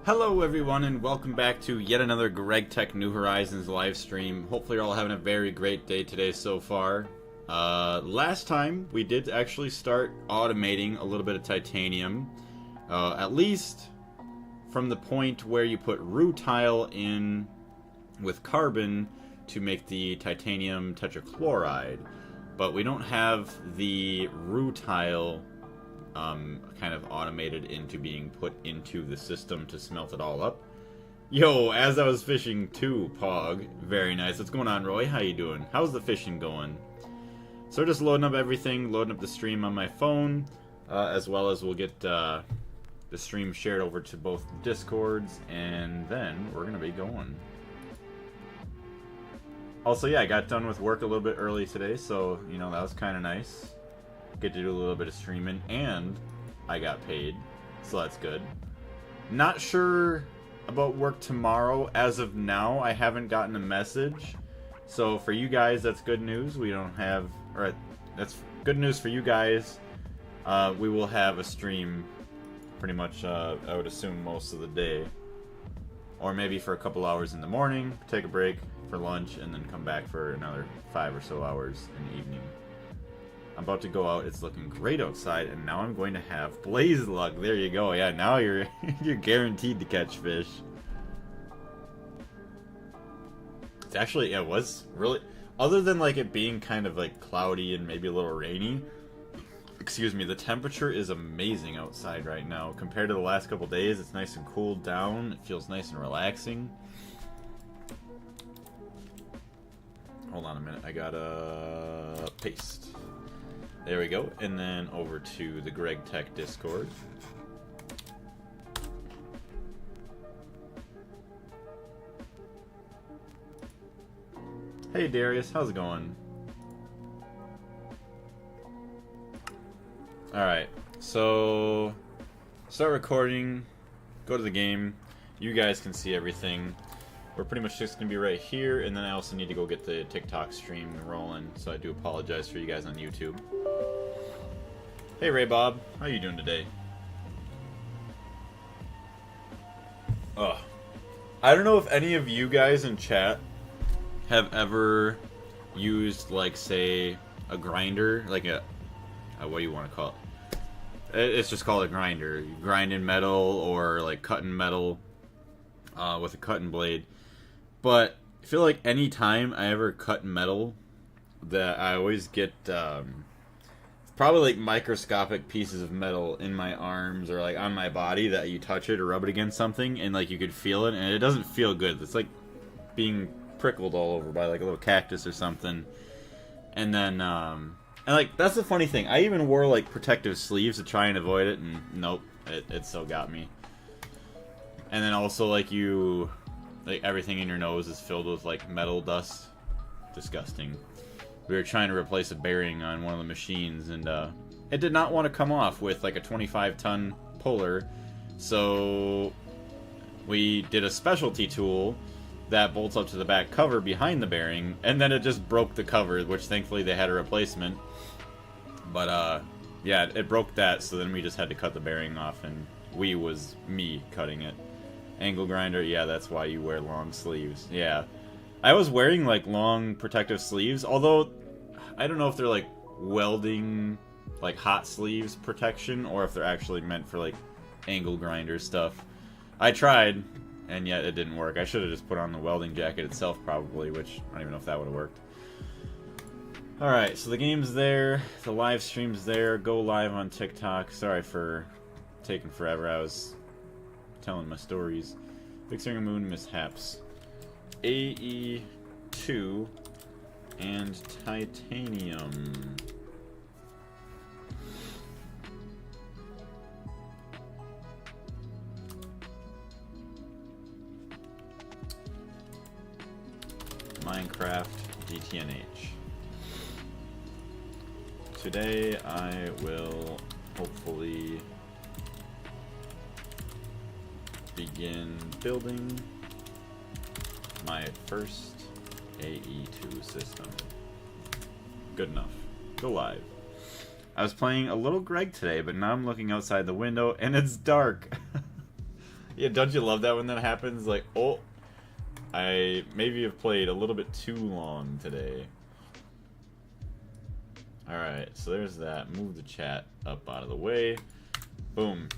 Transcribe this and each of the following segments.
Hello everyone and welcome back to yet another Gregtech New Horizons live stream. Hopefully you're all having a very great day today so far. Last time we did actually start automating a little bit of titanium. At least from the point where you put rutile in with carbon to make the titanium tetrachloride. But we don't have the rutile kind of automated into being put into the system to smelt it all up. Yo, as I was fishing too, Pog. Very nice. What's going on, Roy? How you doing? How's the fishing going? So we're just loading up everything, loading up the stream on my phone, as well as we'll get the stream shared over to both Discords, and then we're going to be going. Also, yeah, I got done with work a little bit early today, so, you know, that was kind of nice. Get to do a little bit of streaming, and I got paid, so that's good. Not sure about work tomorrow. As of now, I haven't gotten a message. So for you guys, that's good news. We don't have, or that's good news for you guys. We will have a stream pretty much, I would assume, most of the day. Or maybe for a couple hours in the morning, take a break for lunch, and then come back for another 5 or so hours in the evening. I'm about to go out. It's looking great outside, and now I'm going to have blaze luck. There you go. Yeah, now you're you're guaranteed to catch fish. It's actually, it was really, other than like it being kind of like cloudy and maybe a little rainy. Excuse me, the temperature is amazing outside right now compared to the last couple days. It's nice and cooled down. It feels nice and relaxing. Hold on a minute. I gotta paste. There we go, and then over to the Gregtech Discord. Hey Darius, how's it going? Alright, so start recording, go to the game, you guys can see everything. We're pretty much just going to be right here, and then I also need to go get the TikTok stream rolling, so I do apologize for you guys on YouTube. Hey Ray Bob, how you doing today? I don't know if any of you guys in chat have ever used, like, say, a grinder, like a what do you want to call it? It's just called a grinder. You grind in metal or, like, cutting metal with a cutting blade. But I feel like any time I ever cut metal, that I always get probably like microscopic pieces of metal in my arms or like on my body that you touch it or rub it against something and like you could feel it, and it doesn't feel good. It's like being prickled all over by like a little cactus or something. And then and like that's the funny thing. I even wore like protective sleeves to try and avoid it, and nope, it still got me. And then also like like everything in your nose is filled with like metal dust. Disgusting. We were trying to replace a bearing on one of the machines, and it did not want to come off with like a 25-ton puller. So we did a specialty tool that bolts up to the back cover behind the bearing, and then it just broke the cover, which thankfully they had a replacement. But yeah, it broke that, so then we just had to cut the bearing off, and was me cutting it. Angle grinder, yeah, that's why you wear long sleeves. Yeah. I was wearing like long protective sleeves, although I don't know if they're like welding, like hot sleeves protection, or if they're actually meant for like angle grinder stuff. I tried, and yet it didn't work. I should have just put on the welding jacket itself probably, which I don't even know if that would have worked. Alright, so the game's there, the live stream's there, go live on TikTok. Sorry for taking forever, I was telling my stories. Fixing a moon mishaps. AE2 and titanium. Minecraft GTNH. Today I will hopefully begin building my first AE2 system. Good enough. Go live. I was playing a little Greg today, but now I'm looking outside the window and it's dark. Yeah, don't you love that when that happens? Like, oh, I maybe have played a little bit too long today. Alright, so there's that. Move the chat up out of the way. Boom.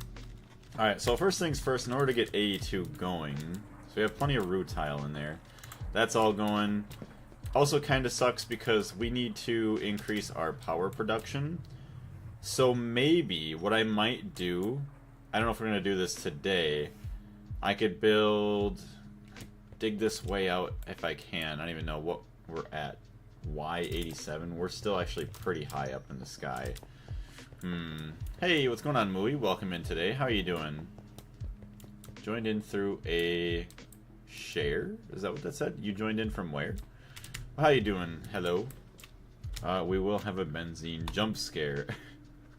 Alright, so first things first, in order to get AE2 going, so we have plenty of rutile in there. That's all going. Also kind of sucks because we need to increase our power production. So maybe what I might do, I don't know if we're going to do this today, I could dig this way out if I can. I don't even know what we're at. Y87? We're still actually pretty high up in the sky. Hey, what's going on, Mooey? Welcome in today. How are you doing? Joined in through a share? Is that what that said? You joined in from where? How you doing? Hello. We will have a benzene jump scare.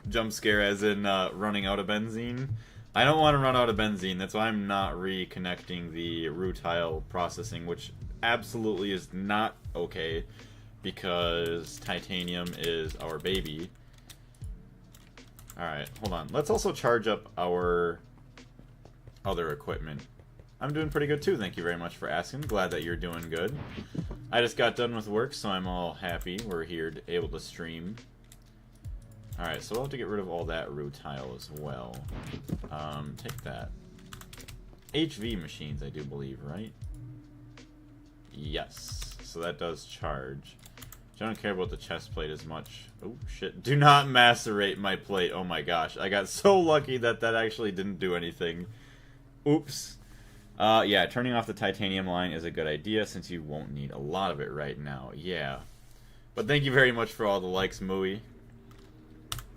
Jump scare as in running out of benzene. I don't want to run out of benzene. That's why I'm not reconnecting the rutile processing, which absolutely is not okay because titanium is our baby. Alright, hold on. Let's also charge up our other equipment. I'm doing pretty good too, thank you very much for asking. Glad that you're doing good. I just got done with work, so I'm all happy. We're here able to stream. Alright, so we'll have to get rid of all that rutile as well. Take that. HV machines, I do believe, right? Yes. So that does charge. I don't care about the chest plate as much. Oh, shit. Do not macerate my plate. Oh my gosh. I got so lucky that that actually didn't do anything. Oops. Yeah, turning off the titanium line is a good idea since you won't need a lot of it right now. Yeah. But thank you very much for all the likes, Mooey.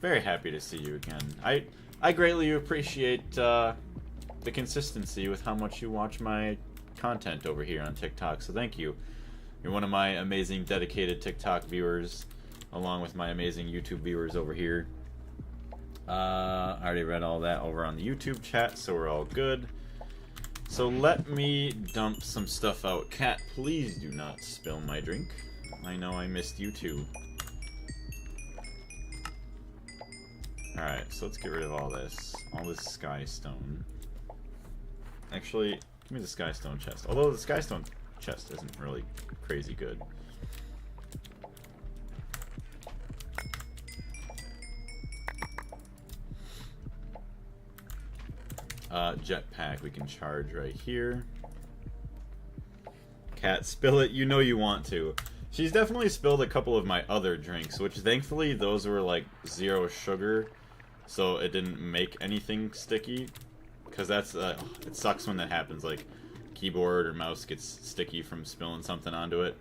Very happy to see you again. I greatly appreciate the consistency with how much you watch my content over here on TikTok, so thank you. You're one of my amazing dedicated TikTok viewers, along with my amazing YouTube viewers over here. I already read all that over on the YouTube chat, so we're all good. So let me dump some stuff out. Cat, please do not spill my drink. I know I missed you too. Alright, so let's get rid of all this sky stone. Actually, give me the sky stone chest. Although the sky stone chest isn't really crazy good. Jetpack we can charge right here. Cat, spill it. You know you want to. She's definitely spilled a couple of my other drinks, which thankfully those were like 0 sugar, so it didn't make anything sticky. Because that's it sucks when that happens. Like keyboard or mouse gets sticky from spilling something onto it.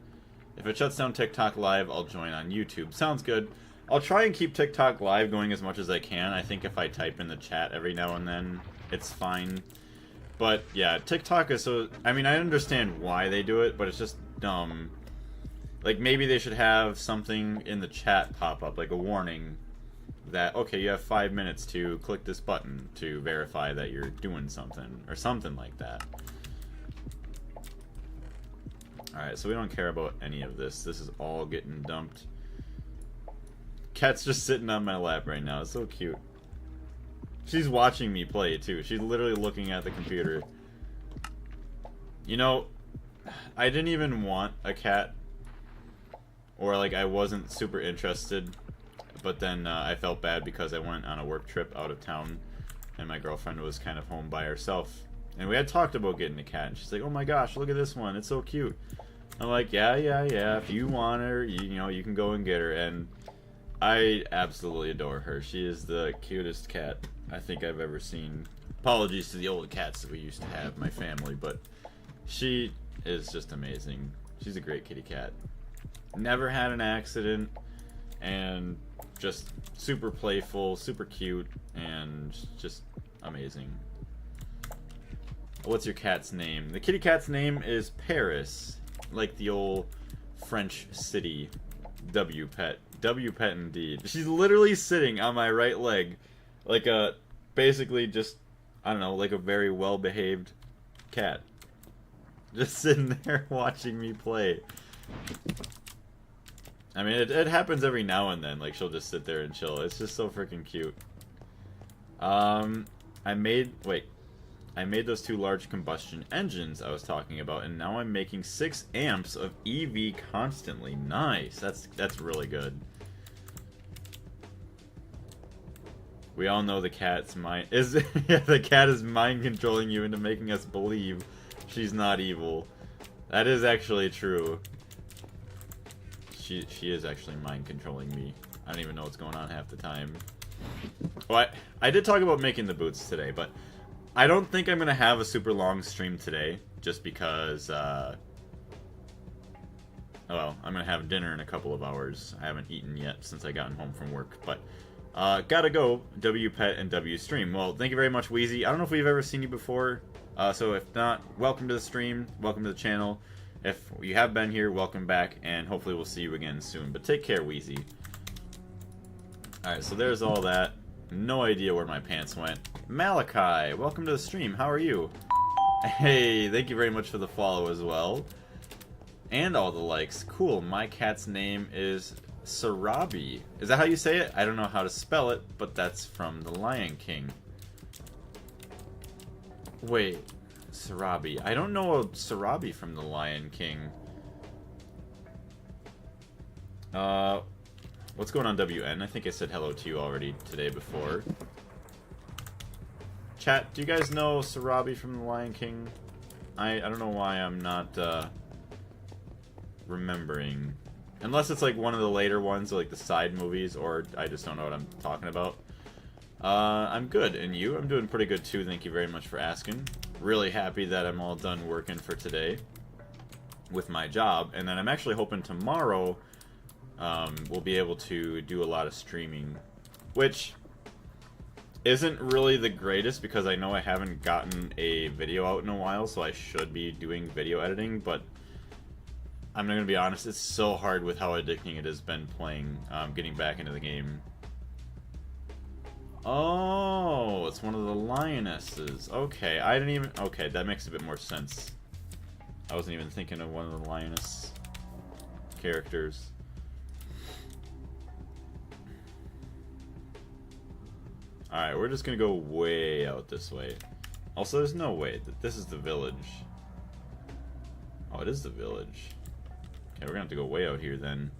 If it shuts down TikTok live, I'll join on YouTube. Sounds good. I'll try and keep TikTok live going as much as I can. I think if I type in the chat every now and then, it's fine. But yeah, TikTok is so... I mean, I understand why they do it, but it's just dumb. Like, maybe they should have something in the chat pop up, like a warning that, okay, you have 5 minutes to click this button to verify that you're doing something, or something like that. Alright, so we don't care about any of this. This is all getting dumped. Cat's just sitting on my lap right now. It's so cute. She's watching me play, too. She's literally looking at the computer. You know, I didn't even want a cat. Or, like, I wasn't super interested. But then I felt bad because I went on a work trip out of town. And my girlfriend was kind of home by herself. And we had talked about getting a cat. And she's like, oh my gosh, look at this one. It's so cute. I'm like, yeah. If you want her, you know, you can go and get her. And I absolutely adore her. She is the cutest cat I think I've ever seen. Apologies to the old cats that we used to have in my family, but she is just amazing. She's a great kitty cat. Never had an accident, and just super playful, super cute, and just amazing. What's your cat's name? The kitty cat's name is Paris, like the old French city. W-Pet. W-Pet indeed. She's literally sitting on my right leg. Like a, basically just, I don't know, like a very well-behaved cat. Just sitting there watching me play. I mean, it happens every now and then. Like, she'll just sit there and chill. It's just so freaking cute. Wait. I made those 2 large combustion engines I was talking about, and now I'm making 6 amps of EV constantly. Nice. That's really good. We all know the cat's mind is yeah, the cat is mind controlling you into making us believe she's not evil. That is actually true. She is actually mind controlling me. I don't even know what's going on half the time. Oh, I did talk about making the boots today, but I don't think I'm gonna have a super long stream today, just because well, I'm gonna have dinner in a couple of hours. I haven't eaten yet since I gotten home from work, but gotta go, WPet and WStream. Well, thank you very much, Wheezy. I don't know if we've ever seen you before, so if not, welcome to the stream, welcome to the channel. If you have been here, welcome back, and hopefully we'll see you again soon. But take care, Wheezy. Alright, so there's all that. No idea where my pants went. Malachi, welcome to the stream. How are you? Hey, thank you very much for the follow as well. And all the likes. Cool, my cat's name is Sarabi. Is that how you say it? I don't know how to spell it, but that's from The Lion King. Wait, Sarabi. I don't know a Sarabi from The Lion King. What's going on, WN? I think I said hello to you already today before. Chat, do you guys know Sarabi from The Lion King? I don't know why I'm not remembering. Unless it's like one of the later ones, like the side movies, or I just don't know what I'm talking about. I'm good, and you? I'm doing pretty good too, thank you very much for asking. Really happy that I'm all done working for today with my job, and then I'm actually hoping tomorrow we'll be able to do a lot of streaming, which isn't really the greatest because I know I haven't gotten a video out in a while, so I should be doing video editing, but I'm not gonna be honest, it's so hard with how addicting it has been playing, getting back into the game. Oh, it's one of the lionesses. Okay, I didn't even... Okay, that makes a bit more sense. I wasn't even thinking of one of the lioness characters. Alright, we're just gonna go way out this way. Also, there's no way that this is the village. Oh, it is the village. Okay, we're gonna have to go way out here then.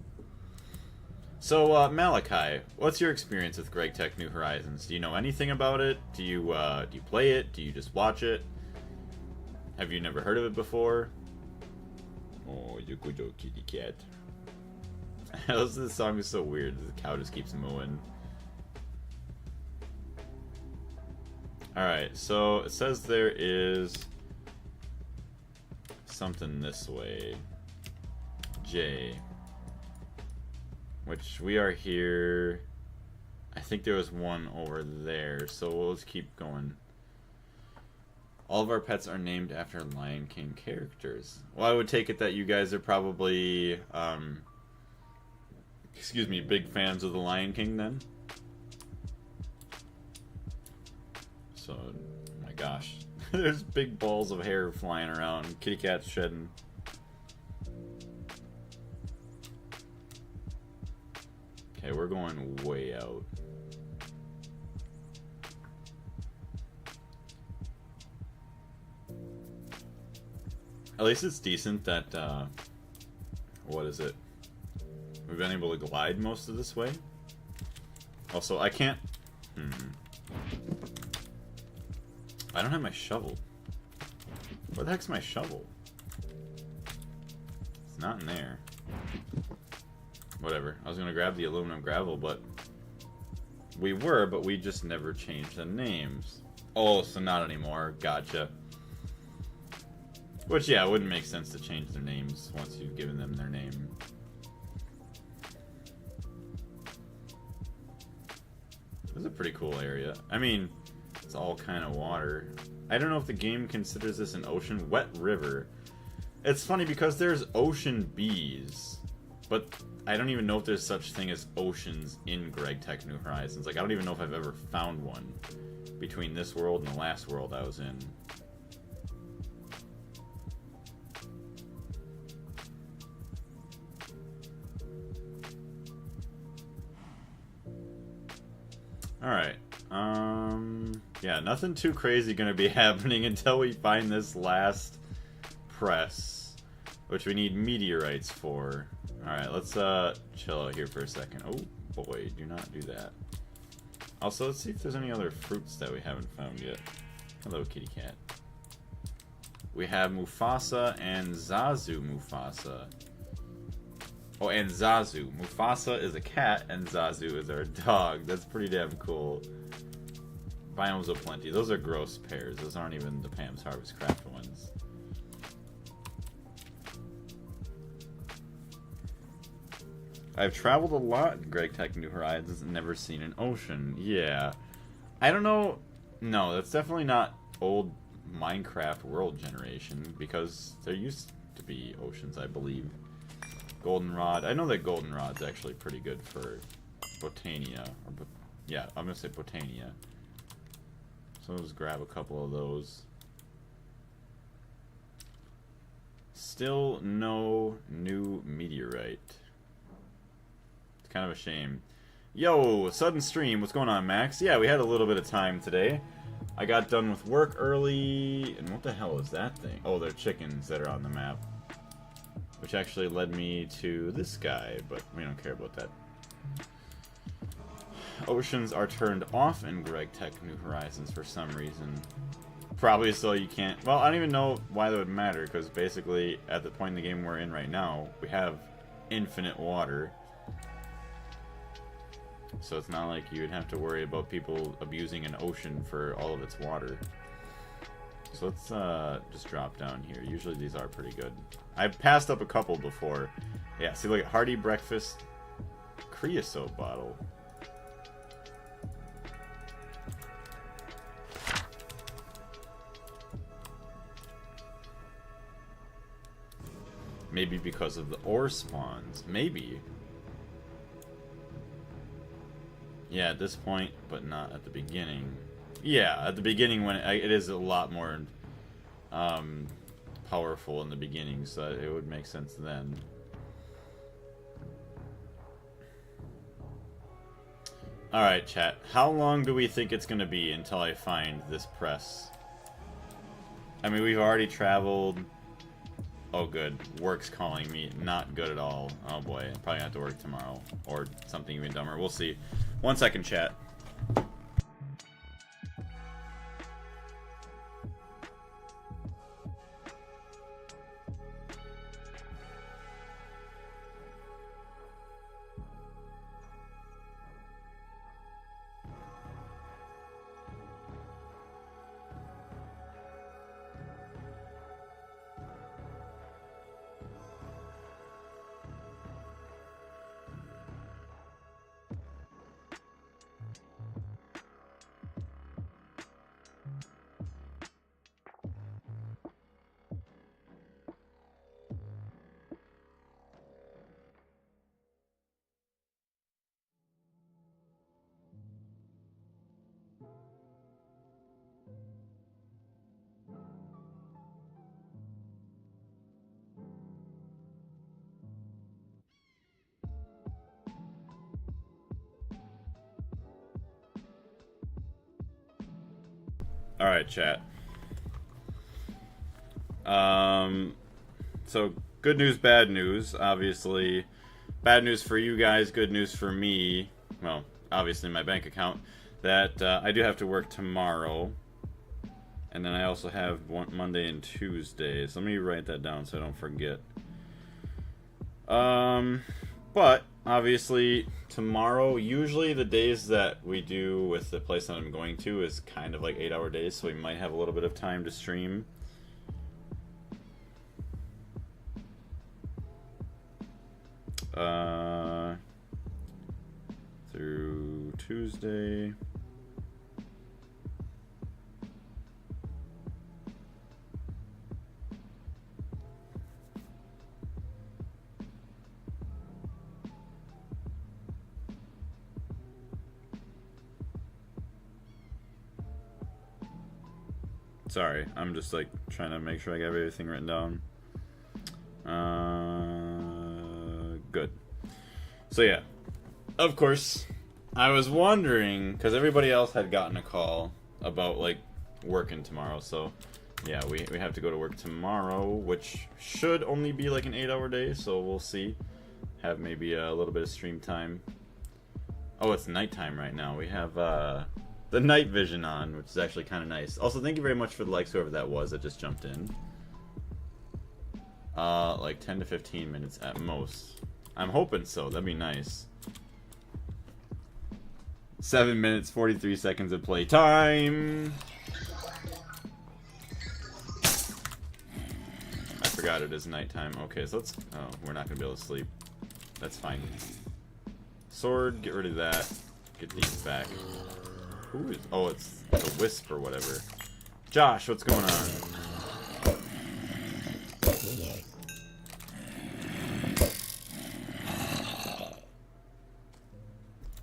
So, Malachi, what's your experience with Gregtech New Horizons? Do you know anything about it? Do you play it? Do you just watch it? Have you never heard of it before? Oh, you good old kitty cat. This song is so weird. The cow just keeps mooing. Alright, so it says there is something this way. J. Which we are here. I think there was one over there, so we'll just keep going. All of our pets are named after Lion King characters. Well, I would take it that you guys are probably, excuse me, big fans of the Lion King then? So, my gosh. There's big balls of hair flying around. Kitty cat's shedding. Okay, we're going way out. At least it's decent that, what is it? We've been able to glide most of this way. Also, I can't... I don't have my shovel. Where the heck's my shovel? It's not in there. Whatever. I was gonna grab the aluminum gravel, but... but we just never changed the names. Oh, so not anymore. Gotcha. Which, yeah, it wouldn't make sense to change their names once you've given them their name. This is a pretty cool area. I mean, it's all kind of water. I don't know if the game considers this an ocean. Wet river. It's funny because there's ocean bees, but I don't even know if there's such thing as oceans in Gregtech New Horizons. Like, I don't even know if I've ever found one between this world and the last world I was in. Alright, Yeah, nothing too crazy gonna be happening until we find this last press, which we need meteorites for. Alright, let's chill out here for a second. Oh boy, do not do that. Also, let's see if there's any other fruits that we haven't found yet. Hello, kitty cat. We have Mufasa and Zazu Mufasa. Oh, and Zazu. Mufasa is a cat, and Zazu is our dog. That's pretty damn cool. Biomes of Plenty. Those are gross pairs. Those aren't even the Pam's Harvest Craft ones. I've traveled a lot in Gregtech New Horizons and never seen an ocean. Yeah. I don't know. No, that's definitely not old Minecraft world generation, because there used to be oceans, I believe. Goldenrod. I know that Goldenrod's actually pretty good for Botania. Yeah, I'm going to say Botania. So let's grab a couple of those. Still no new meteorite. It's kind of a shame. Yo, sudden stream. What's going on, Max? Yeah, we had a little bit of time today. I got done with work early. And what the hell is that thing? Oh, they're chickens that are on the map. Which actually led me to this guy, but we don't care about that. Oceans are turned off in Gregtech New Horizons for some reason. Probably so you can't... Well, I don't even know why that would matter, because basically, at the point in the game we're in right now, we have infinite water. So it's not like you'd have to worry about people abusing an ocean for all of its water. So let's just drop down here. Usually these are pretty good. I've passed up a couple before. Yeah, see, look at Hearty Breakfast Creosote Bottle. Maybe because of the ore spawns. Maybe. Yeah, at this point, but not at the beginning. Yeah, at the beginning when it is a lot more powerful in the beginning, so it would make sense then. Alright, chat. How long do we think it's going to be until I find this press? I mean, we've already traveled... Oh, good. Work's calling me. Not good at all. Oh, boy. I'm probably going to have to work tomorrow. Or something even dumber. We'll see. 1 second, chat. Alright, chat. So, good news, bad news. Obviously, bad news for you guys, good news for me. Well, obviously my bank account. That I do have to work tomorrow. And then I also have Monday and Tuesday. So let me write that down so I don't forget. But, obviously, tomorrow, usually the days that we do with the place that I'm going to is kind of like 8-hour days, so we might have a little bit of time to stream. Through Tuesday. Sorry, I'm just like trying to make sure I got everything written down. Good. So yeah, of course, I was wondering, because everybody else had gotten a call about like working tomorrow. So yeah, we have to go to work tomorrow, which should only be like an 8-hour day. So we'll see. Have maybe a little bit of stream time. Oh, it's nighttime right now. We have the night vision on, which is actually kind of nice. Also, thank you very much for the likes, whoever that was that just jumped in. Like 10 to 15 minutes at most. I'm hoping so. That'd be nice. 7 minutes, 43 seconds of play time. I forgot it is nighttime. Okay, so let's... Oh, we're not going to be able to sleep. That's fine. Sword, get rid of that. Get these back. Who is... Oh, it's the Wisp or whatever. Josh, what's going on?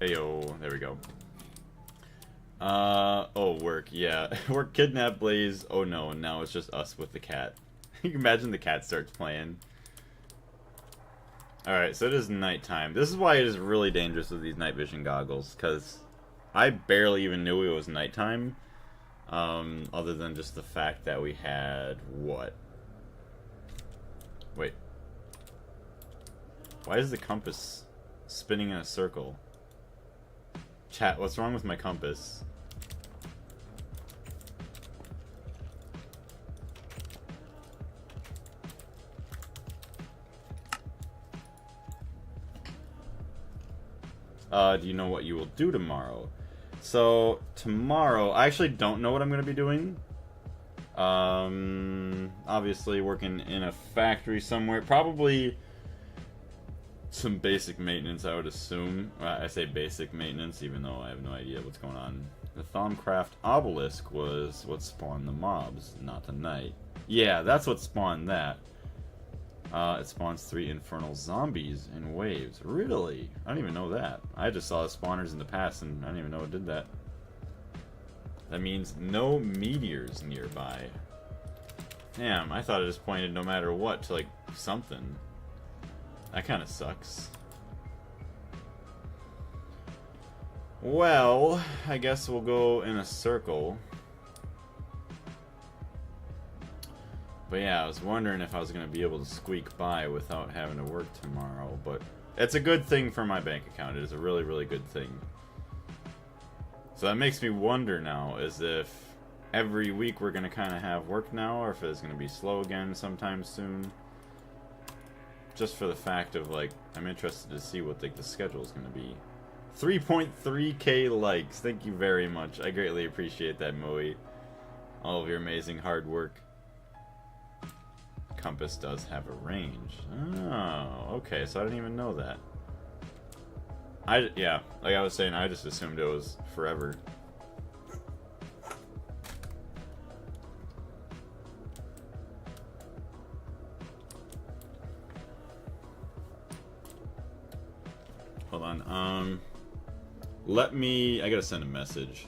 Heyo, there we go. Oh, work, yeah. Work kidnapped Blaze. Oh no, and now it's just us with the cat. You can imagine the cat starts playing. Alright, so it is nighttime. This is why it is really dangerous with these night vision goggles, because I barely even knew it was nighttime. Other than just the fact that we had... what? Wait. Why is the compass spinning in a circle? Chat, what's wrong with my compass? Do you know what you will do tomorrow? So, tomorrow, I actually don't know what I'm going to be doing. Obviously working in a factory somewhere. Probably some basic maintenance, I would assume. I say basic maintenance, even though I have no idea what's going on. The Thaumcraft Obelisk was what spawned the mobs, not the knight. Yeah, that's what spawned that. It spawns 3 infernal zombies in waves. Really? I don't even know that. I just saw the spawners in the past and I didn't even know it did that. That means no meteors nearby. Damn, I thought it just pointed no matter what to like something. That kind of sucks. Well, I guess we'll go in a circle. But yeah, I was wondering if I was going to be able to squeak by without having to work tomorrow. But it's a good thing for my bank account. It is a really, really good thing. So that makes me wonder now, is if every week we're going to kind of have work now, or if it's going to be slow again sometime soon. Just for the fact of, like, I'm interested to see what the schedule is going to be. 3.3k likes. Thank you very much. I greatly appreciate that, Moe. All of your amazing hard work. Compass does have a range. Oh, okay, so I didn't even know that. Yeah, like I was saying, I just assumed it was forever. Hold on, I gotta send a message.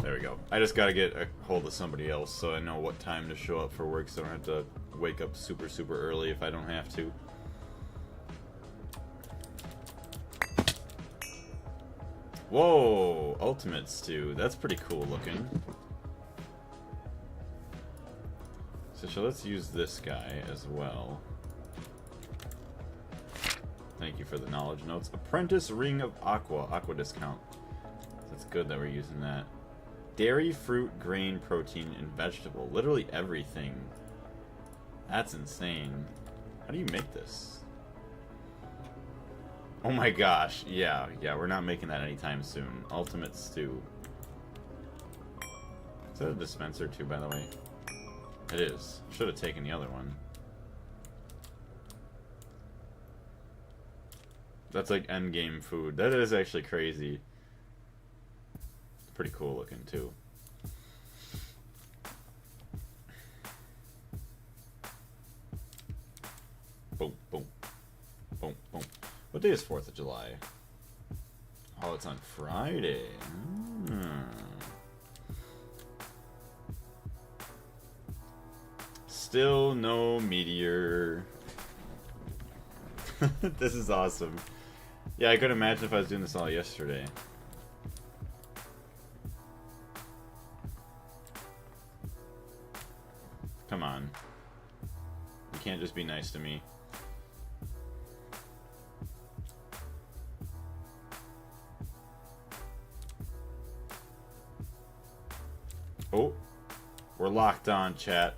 There we go. I just gotta get a hold of somebody else so I know what time to show up for work so I don't have to wake up super, super early if I don't have to. Whoa! Ultimates too. That's pretty cool looking. So let's use this guy as well. Thank you for the knowledge notes. Apprentice Ring of Aqua. Aqua discount. That's good that we're using that. Dairy, fruit, grain, protein, and vegetable. Literally everything. That's insane. How do you make this? Oh my gosh. Yeah, we're not making that anytime soon. Ultimate stew. Is that a dispenser too, by the way? It is. Should have taken the other one. That's like endgame food. That is actually crazy. Pretty cool looking too. Boom, boom, boom, boom. What day is 4th of July? Oh, it's on Friday. Still no meteor. This is awesome. Yeah, I could imagine if I was doing this all yesterday. Come on. You can't just be nice to me. Oh, we're locked on, chat.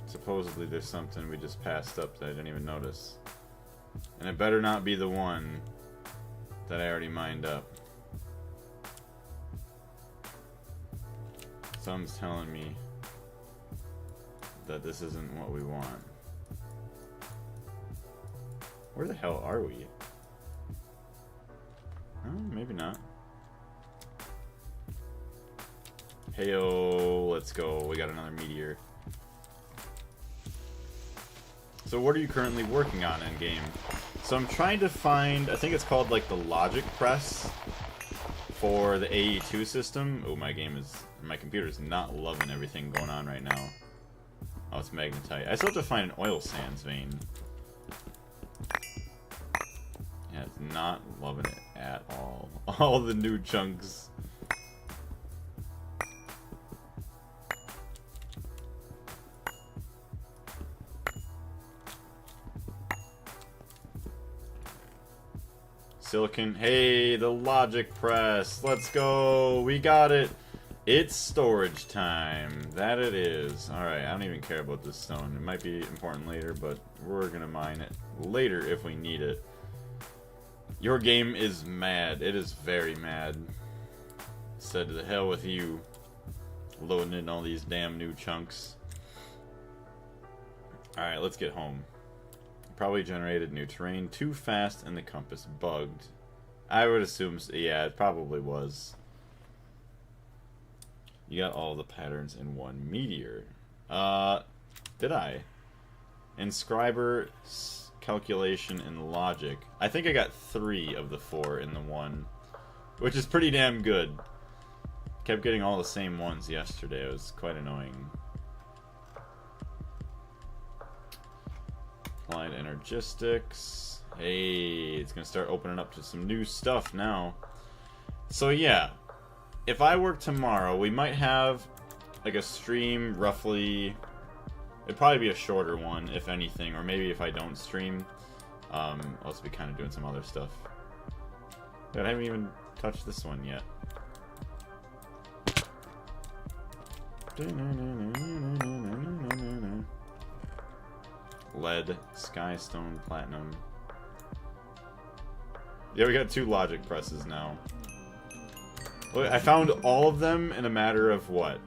Supposedly there's something we just passed up that I didn't even notice. And it better not be the one that I already mined up. Something's telling me that this isn't what we want. Where the hell are we? Oh, maybe not. Heyo, let's go. We got another meteor. So what are you currently working on in game? So I'm trying to find, I think it's called like the logic press for the AE2 system. Oh, my computer's not loving everything going on right now. Oh, it's magnetite. I still have to find an oil sands vein. Yeah, it's not loving it at all. All the new chunks. Silicon. Hey, the logic press. Let's go. We got it. It's storage time. That it is. Alright, I don't even care about this stone. It might be important later, but we're gonna mine it later if we need it. Your game is mad. It is very mad. Said to the hell with you. Loading in all these damn new chunks. Alright, let's get home. Probably generated new terrain too fast and the compass bugged. I would assume, yeah, it probably was. You got all the patterns in one meteor. Did I? Inscriber, calculation, and logic. I think I got 3 of the 4 in the one, which is pretty damn good. Kept getting all the same ones yesterday. It was quite annoying. Applied energistics. Hey, it's gonna start opening up to some new stuff now. So yeah, if I work tomorrow, we might have like a stream roughly. It'd probably be a shorter one, if anything, or maybe if I don't stream, I'll also be kind of doing some other stuff. Dude, I haven't even touched this one yet. Lead, skystone, platinum. Yeah, we got 2 logic presses now. Look, I found all of them in a matter of what?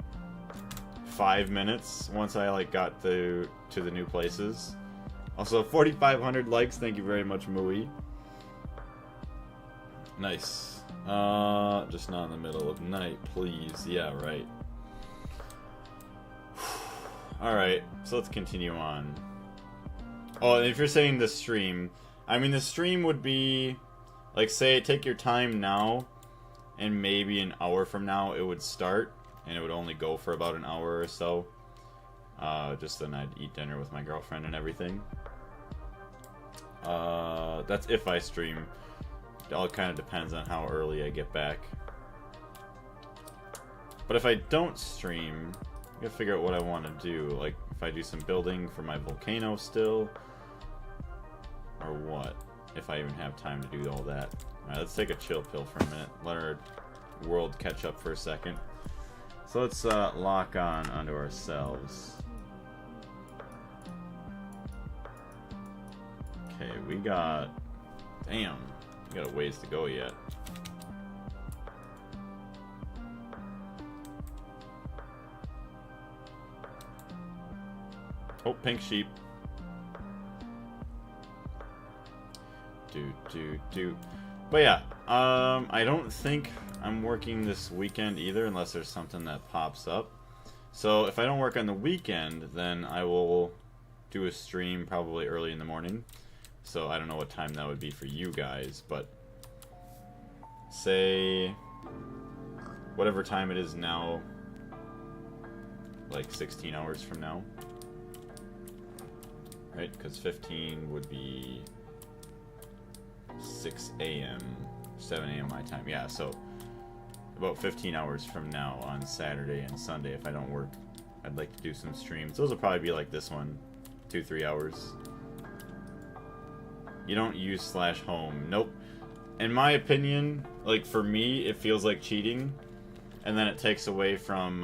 5 minutes once I like got to the new places. Also 4,500 likes, thank you very much, Mui. Nice. Just not in the middle of night, please. Yeah, right. Alright, so let's continue on. Oh, and if you're saying the stream, I mean the stream would be, like, say, take your time now, and maybe an hour from now it would start, and it would only go for about an hour or so. Just then I'd eat dinner with my girlfriend and everything. That's if I stream. It all kind of depends on how early I get back. But if I don't stream, I gotta figure out what I want to do. Like, if I do some building for my volcano still, or what? If I even have time to do all that. Alright, let's take a chill pill for a minute. Let our world catch up for a second. So let's lock on onto ourselves. Okay, we got... Damn, we got a ways to go yet. Oh, pink sheep. But yeah, I don't think I'm working this weekend either, unless there's something that pops up. So if I don't work on the weekend, then I will do a stream probably early in the morning. So I don't know what time that would be for you guys, but say whatever time it is now, like 16 hours from now, right? Because 15 would be 6 a.m., 7 a.m. my time. Yeah, so about 15 hours from now on Saturday and Sunday, if I don't work, I'd like to do some streams. Those will probably be like this one, 2-3 hours. You don't use /home. Nope. In my opinion, like for me, it feels like cheating, and then it takes away from,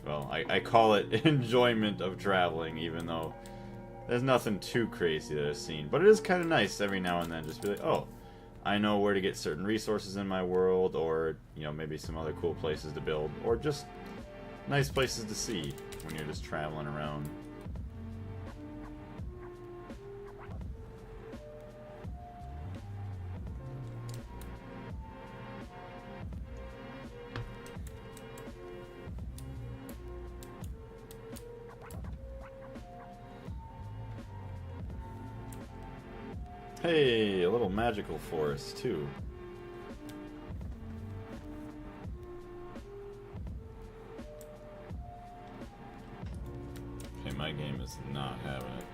well, I call it enjoyment of traveling, even though there's nothing too crazy that I've seen. But it is kind of nice every now and then just be like, oh, I know where to get certain resources in my world, or, you know, maybe some other cool places to build, or just nice places to see when you're just traveling around. Hey, a little magical forest, too. Okay, my game is not having it.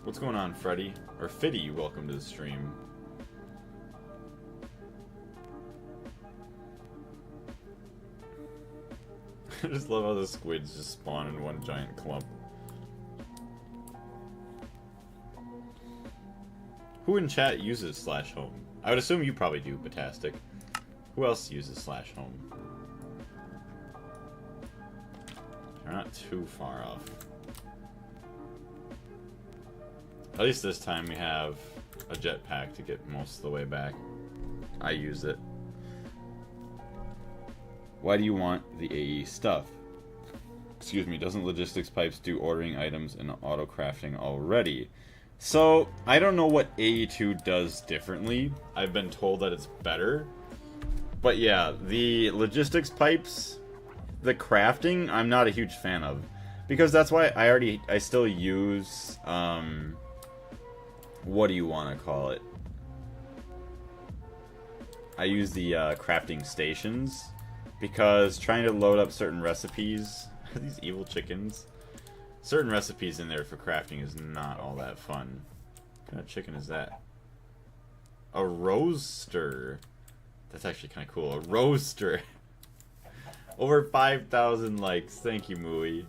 What's going on, Freddy? Or Fiddy, welcome to the stream. I just love how the squids just spawn in one giant clump. Who in chat uses /home? I would assume you probably do, Batastic. Who else uses /home? They're not too far off. At least this time we have a jetpack to get most of the way back. I use it. Why do you want the AE stuff? Excuse me, doesn't Logistics Pipes do ordering items and auto crafting already? So, I don't know what AE2 does differently. I've been told that it's better. But yeah, the Logistics Pipes, the crafting, I'm not a huge fan of. Because that's why I still use, what do you want to call it? I use the crafting stations. Because trying to load up certain recipes, these evil chickens, certain recipes in there for crafting is not all that fun. What kind of chicken is that? A roaster. That's actually kind of cool. A roaster. Over 5,000 likes. Thank you, Mooey.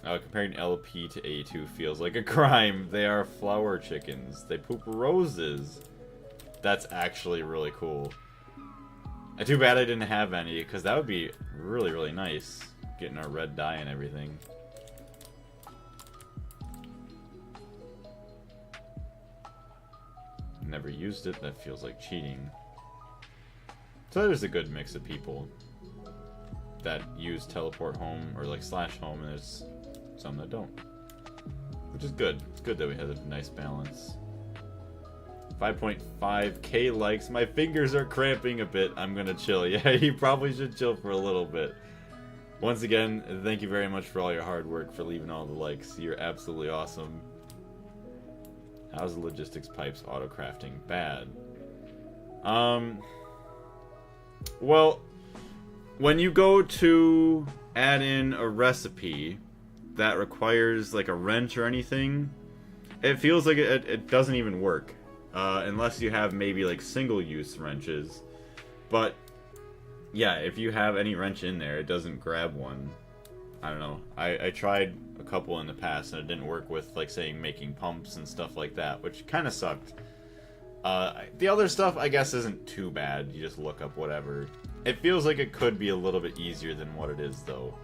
Comparing LP to AE2 feels like a crime. They are flower chickens. They poop roses. That's actually really cool. Too bad I didn't have any, because that would be really, really nice. Getting our red dye and everything. Never used it. That feels like cheating. So there's a good mix of people that use teleport home, or like /home, and there's some that don't. Which is good. It's good that we have a nice balance. 5.5k likes. My fingers are cramping a bit. I'm gonna chill. Yeah, you probably should chill for a little bit. Once again, thank you very much for all your hard work, for leaving all the likes. You're absolutely awesome. How's the Logistics Pipes auto crafting bad? Well, when you go to add in a recipe that requires like a wrench or anything, it feels like it doesn't even work. Unless you have maybe like single-use wrenches. But yeah, if you have any wrench in there, it doesn't grab one. I don't know. I tried a couple in the past and it didn't work with, like, say, making pumps and stuff like that, which kind of sucked. The other stuff, I guess, isn't too bad. You just look up whatever. It feels like it could be a little bit easier than what it is, though.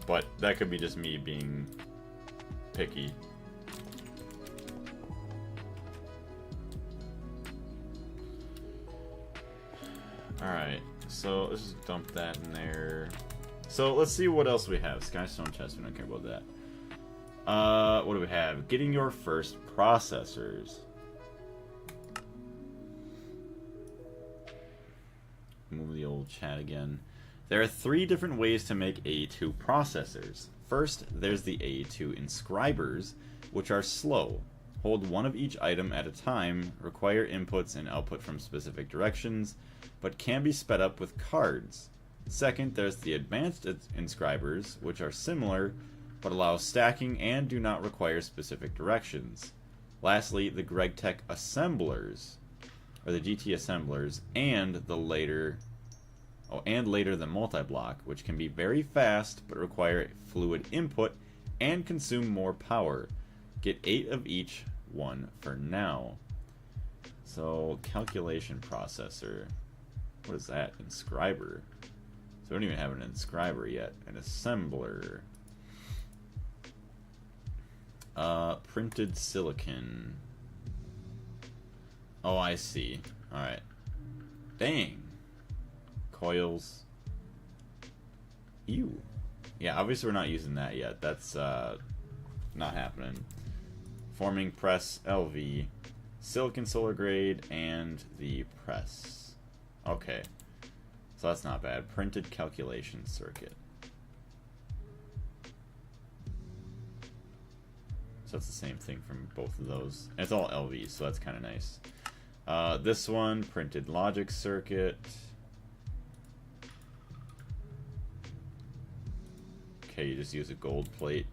But that could be just me being picky. Alright, so let's just dump that in there. So let's see what else we have. Skystone chest, we don't care about that. What do we have? Getting your first processors. Move the old chat again. There are 3 different ways to make AE2 processors. First, there's the AE2 inscribers, which are slow. Hold one of each item at a time, require inputs and output from specific directions, but can be sped up with cards. Second, there's the advanced inscribers, which are similar, but allow stacking and do not require specific directions. Lastly, the Gregtech assemblers, or the GT assemblers, and later the multi-block, which can be very fast but require fluid input and consume more power. Get 8 of each one for now. So, calculation processor. What is that? Inscriber. So we don't even have an inscriber yet. An assembler. Printed silicon. Oh, I see. Alright. Dang. Coils. Ew. Yeah, obviously we're not using that yet. That's not happening. Forming press LV. Silicon solar grade and the press. Okay. So that's not bad. Printed calculation circuit. So that's the same thing from both of those. And it's all LV, so that's kind of nice. This one, printed logic circuit. Okay, you just use a gold plate.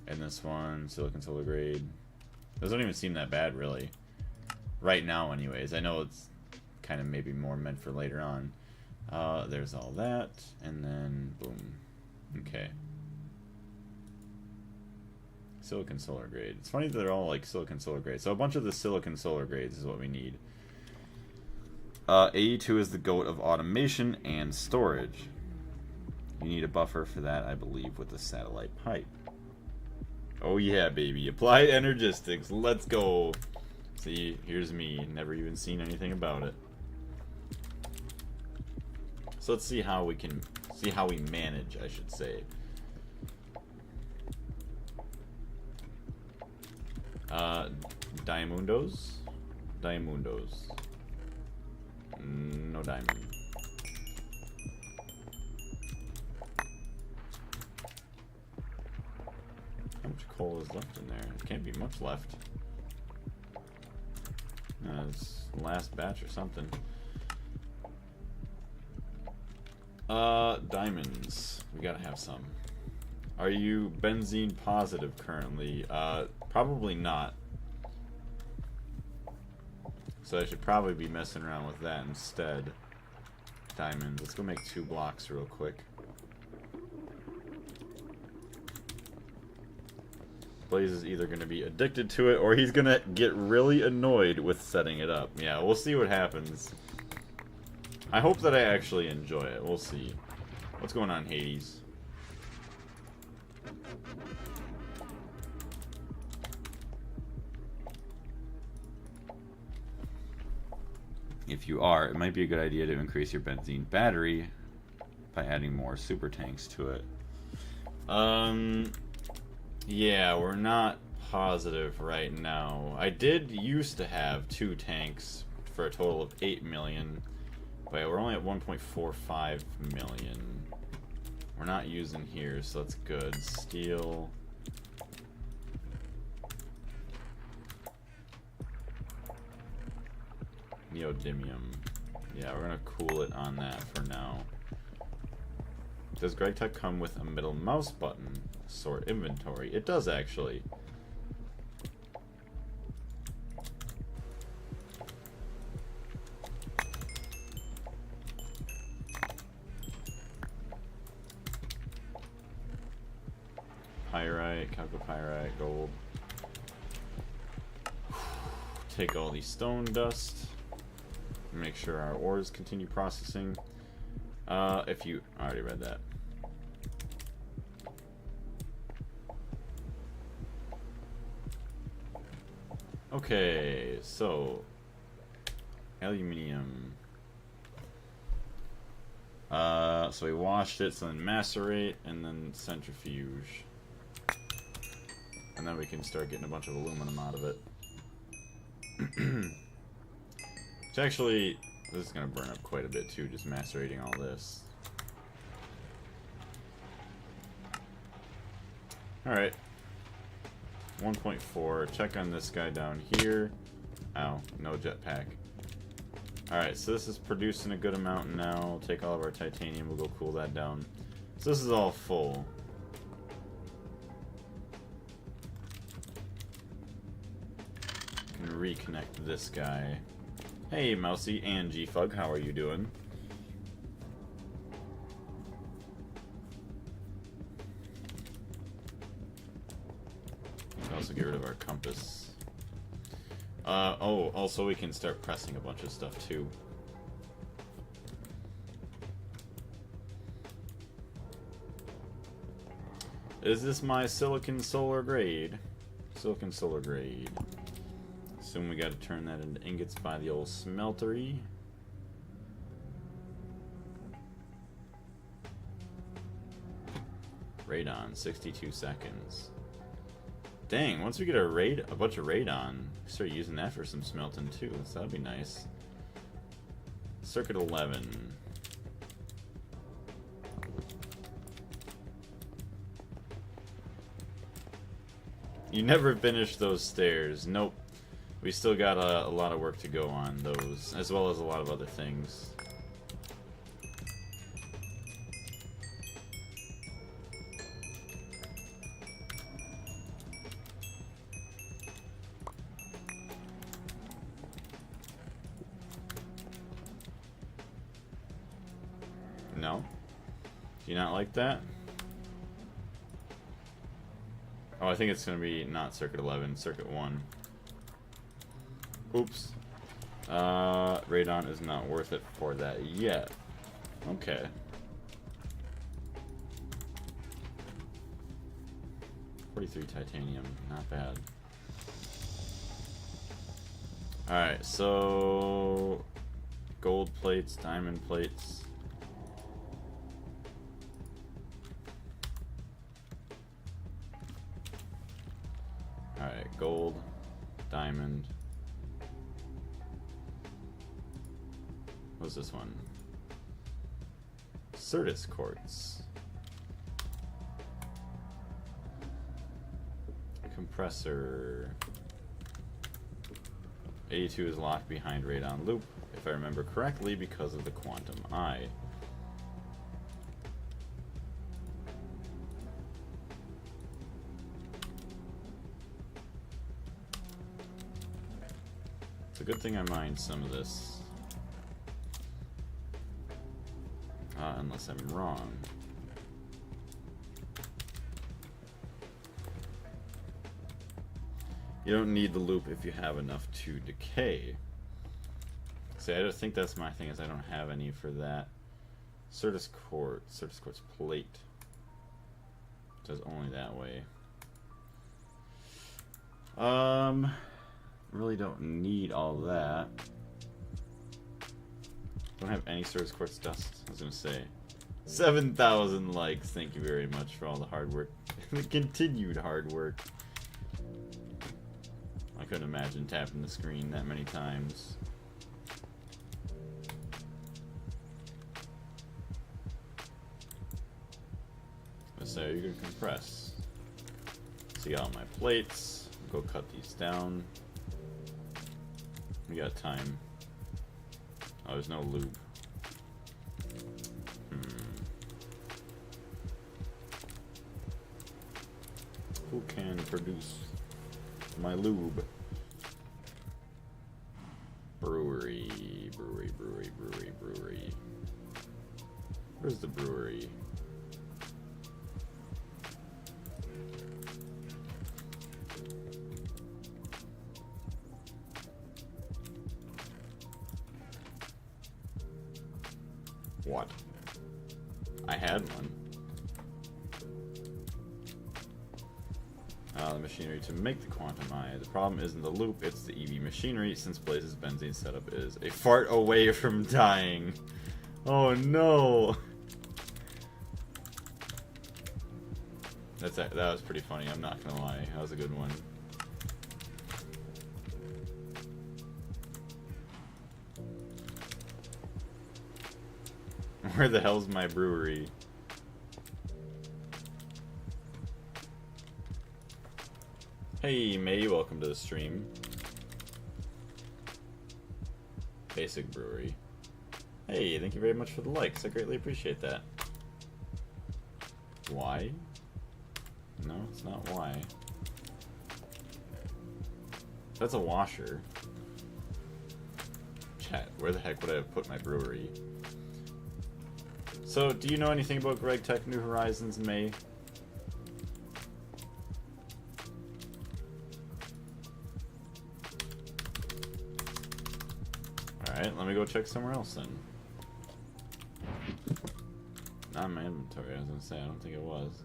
And this one, silicon solar grade. Those don't even seem that bad, really. Right now, anyways. I know it's kind of maybe more meant for later on. There's all that, and then boom. Okay. Silicon solar grade. It's funny that they're all like silicon solar grade. So a bunch of the silicon solar grades is what we need. AE2 is the goat of automation and storage. You need a buffer for that, I believe, with the satellite pipe. Oh yeah, baby. Applied energistics. Let's go. See, here's me. Never even seen anything about it. So let's see how we manage, I should say. Diamundos? Diamundos. No diamond. How much coal is left in there? There can't be much left. It's the last batch or something. Diamonds. We gotta have some. Are you benzene positive currently? Probably not. So I should probably be messing around with that instead. Diamonds. Let's go make 2 blocks real quick. Blaze is either going to be addicted to it or he's going to get really annoyed with setting it up. Yeah, we'll see what happens. I hope that I actually enjoy it. We'll see. What's going on, Hades? If you are, it might be a good idea to increase your benzene battery by adding more super tanks to it. Yeah, we're not positive right now. I did used to have 2 tanks for a total of 8 million, but we're only at 1.45 million. We're not using here, so that's good. Steel. Neodymium. Yeah, we're gonna cool it on that for now. Does Gregtech come with a middle mouse button? Sort inventory. It does actually. Pyrite, chalcopyrite, gold. Take all the stone dust. Make sure our ores continue processing. If you I already read that. Okay, so aluminium. So we washed it, so then macerate, and then centrifuge. And then we can start getting a bunch of aluminum out of it. Which actually This is gonna burn up quite a bit too, just macerating all this. Alright. 1.4. Check on this guy down here. Ow, no jetpack. Alright, so this is producing a good amount now. We'll take all of our titanium, we'll go cool that down. So this is all full. Can reconnect this guy. Hey, Mousy and G-Fug, how are you doing? Also get rid of our compass. Oh, also we can start pressing a bunch of stuff too. Is this my silicon solar grade? Silicon solar grade. Assume we gotta turn that into ingots by the old smeltery. Radon, 62 seconds. Dang, once we get a bunch of radon, we start using that for some smelting too, so that'd be nice. Circuit 11. You never finished those stairs. Nope. We still got a lot of work to go on those, as well as a lot of other things. No? Do you not like that? Oh, I think it's going to be not Circuit 11, Circuit 1. Oops. Radon is not worth it for that yet. Okay. $43 titanium, not bad. Alright, so... gold plates, diamond plates. Alright, gold, diamond. What's this one? Certus quartz. Compressor. AE2 is locked behind radon loop, if I remember correctly, because of the quantum eye. It's a good thing I mined some of this. Unless I'm wrong. You don't need the loop if you have enough to decay. See, I just think that's my thing, is I don't have any for that. Certus quartz plate. It says only that way. Really don't need all that. Don't have any Certus quartz dust. I was gonna say 7,000 likes. Thank you very much for all the hard work. The continued hard work. I couldn't imagine tapping the screen that many times. So you're gonna compress. See all my plates. Go cut these down. We got time. Oh, there's no lube. Who can produce my lube? Brewery. Where's the brewery? What? I had one. The machinery to make the quantum eye. The problem isn't the loop, it's the EV machinery, since Blaze's benzene setup is a fart away from dying. Oh no! That was pretty funny, I'm not gonna lie. That was a good one. Where the hell's my brewery? Hey, May, welcome to the stream. Basic brewery. Hey, thank you very much for the likes. I greatly appreciate that. Why? No, it's not why. That's a washer. Chat, where the heck would I have put my brewery? So, do you know anything about Gregtech New Horizons, May? Alright, let me go check somewhere else then. Not in my inventory, I was gonna say, I don't think it was.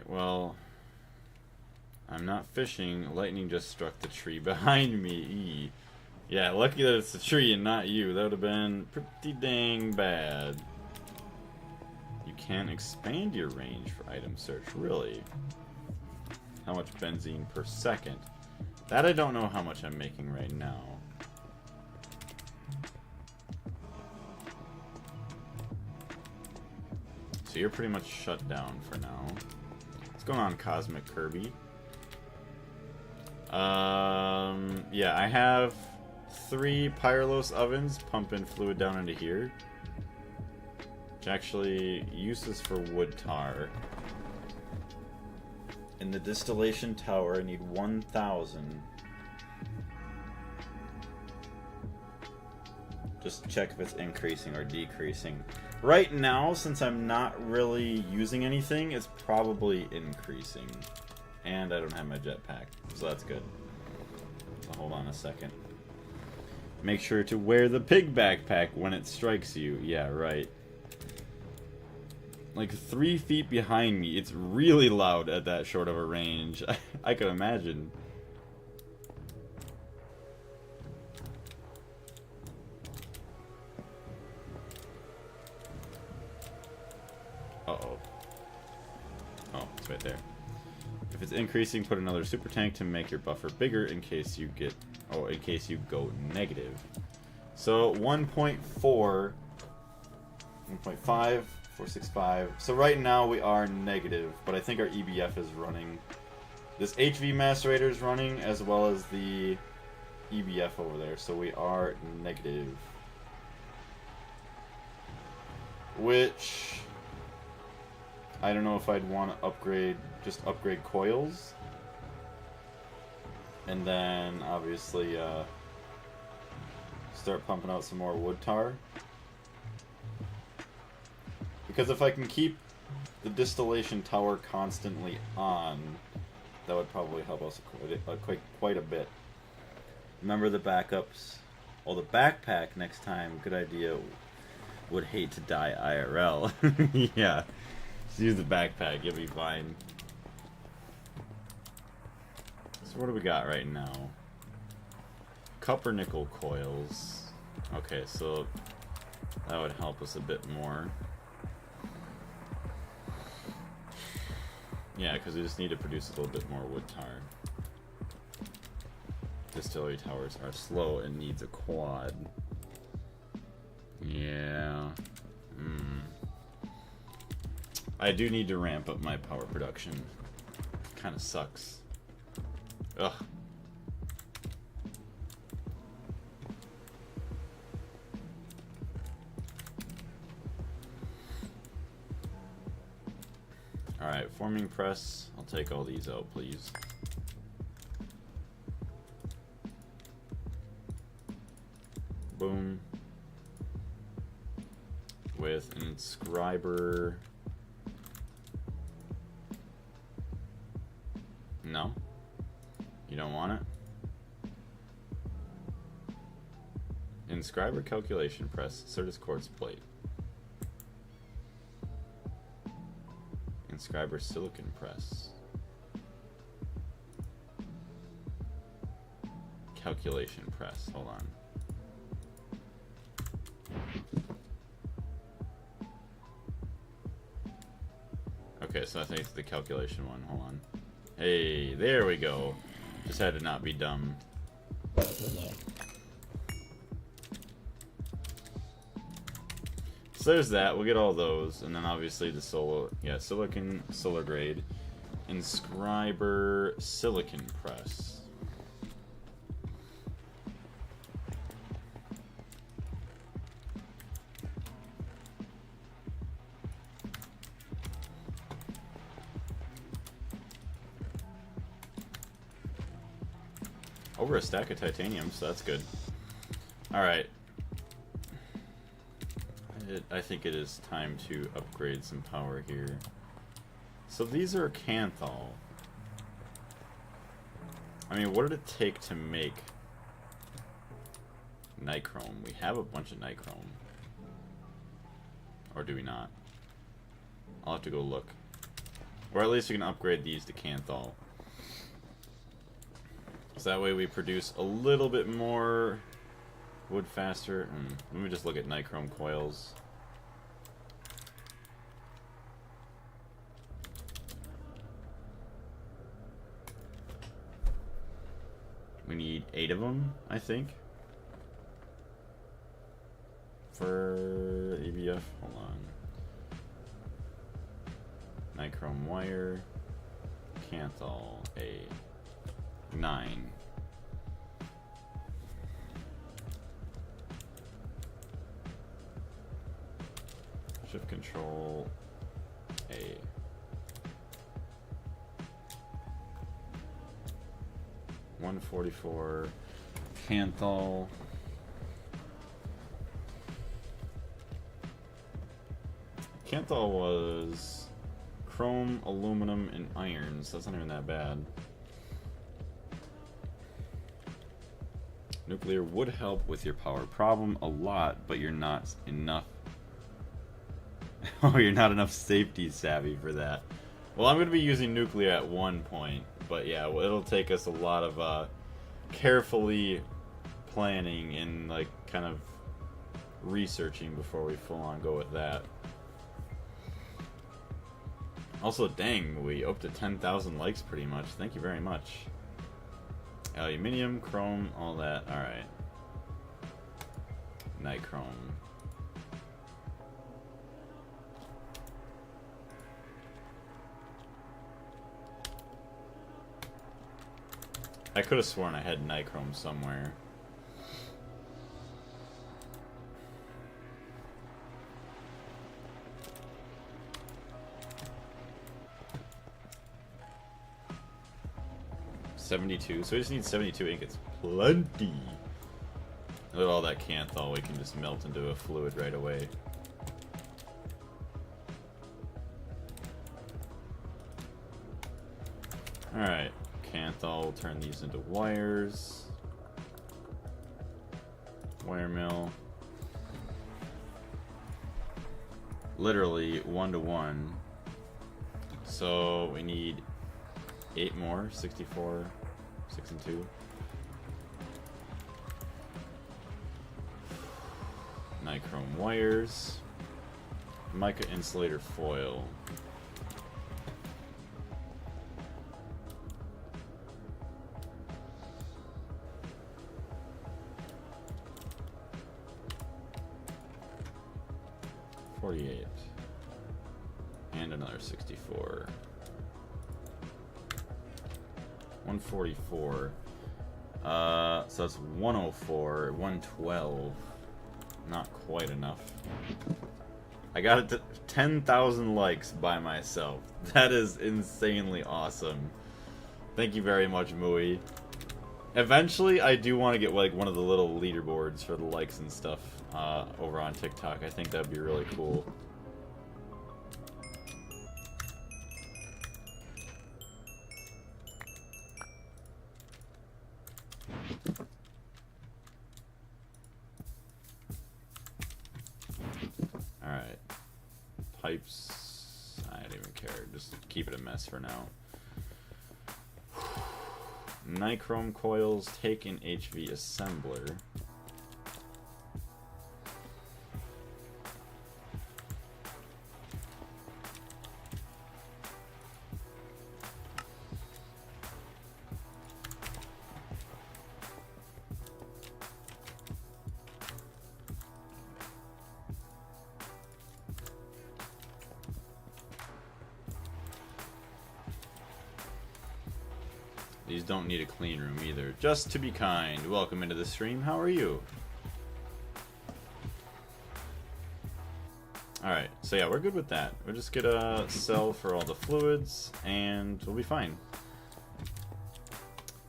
Well, I'm not fishing. Lightning just struck the tree behind me. Yeah, lucky that it's the tree and not you. That would have been pretty dang bad. You can't expand your range for item search, really? How much benzene per second? That I don't know how much I'm making right now. So you're pretty much shut down for now. What's going on, Cosmic Kirby? Yeah, I have 3 Pyrolos ovens pumping fluid down into here. Which actually uses for wood tar. In the distillation tower, I need 1,000. Just check if it's increasing or decreasing. Right now, since I'm not really using anything, it's probably increasing. And I don't have my jetpack, so that's good. So hold on a second. Make sure to wear the pig backpack when it strikes you. Yeah, right. Like 3 feet behind me, it's really loud at that short of a range. I can imagine. Uh-oh. Oh, it's right there. If it's increasing, put another super tank to make your buffer bigger in case you get... Oh, in case you go negative. So, 1.4... 1.5... 465. So right now we are negative, but I think our EBF is running. This HV macerator is running as well as the EBF over there, so we are negative. Which I don't know if I'd want to upgrade, just upgrade coils. And then obviously start pumping out some more wood tar. Because if I can keep the distillation tower constantly on, that would probably help us quite a bit. Remember the backups. Well, the backpack next time, good idea. Would hate to die IRL. Yeah, just use the backpack, you'll be fine. So what do we got right now? Copper nickel coils. Okay, so that would help us a bit more. Yeah, because we just need to produce a little bit more wood tar. Distillery towers are slow and needs a quad. Yeah. I do need to ramp up my power production. Kind of sucks. Ugh. Alright, forming press. I'll take all these out, please. Boom. With an inscriber. No? You don't want it? Inscriber calculation press. Certus quartz plate. Inscriber silicon press. Calculation press. Hold on. Okay, so I think it's the calculation one. Hold on. Hey, there we go. Just had to not be dumb. So there's that. We'll get all those, and then obviously the silicon solar grade, inscriber silicon press. Over a stack of titanium, so that's good. Alright. I think it is time to upgrade some power here. So these are Canthal. I mean, what did it take to make nichrome? We have a bunch of nichrome. Or do we not? I'll have to go look. Or at least we can upgrade these to Canthal. So that way we produce a little bit more wood faster. Let me just look at nichrome coils. We need 8 of them, I think. For ABF, hold on. Nichrome wire. Canthal, a 9. Shift control A. $144. Canthal. Canthal was chrome, aluminum, and iron, so that's not even that bad. Nuclear would help with your power problem a lot, but you're not enough. Oh, you're not enough safety savvy for that. Well, I'm going to be using nuclear at one point, but yeah, well, it'll take us a lot of carefully planning and like kind of researching before we full on go with that. Also, dang, we up to 10,000 likes pretty much. Thank you very much. Aluminium, chrome, all that. Alright. Nichrome. I could have sworn I had nichrome somewhere. $72, so we just need 72 ingots. Plenty! Look at all that Canthal, we can just melt into a fluid right away. Alright, Canthal will turn these into wires. Wire mill. Literally 1-to-1. So we need 8 more, 64, 6 and 2. Nichrome wires. Mica insulator foil. $48. And another 64. 144. So that's 104, 112. Not quite enough. I got it to 10,000 likes by myself. That is insanely awesome. Thank you very much, Mui. Eventually, I do want to get like one of the little leaderboards for the likes and stuff over on TikTok. I think that'd be really cool. Alright. Pipes. I don't even care. Just keep it a mess for now. Nichrome coils. Take an HV assembler. These don't need a clean room either. Just to be kind. Welcome into the stream. How are you? Alright, so yeah, we're good with that. We'll just get a cell for all the fluids, and we'll be fine.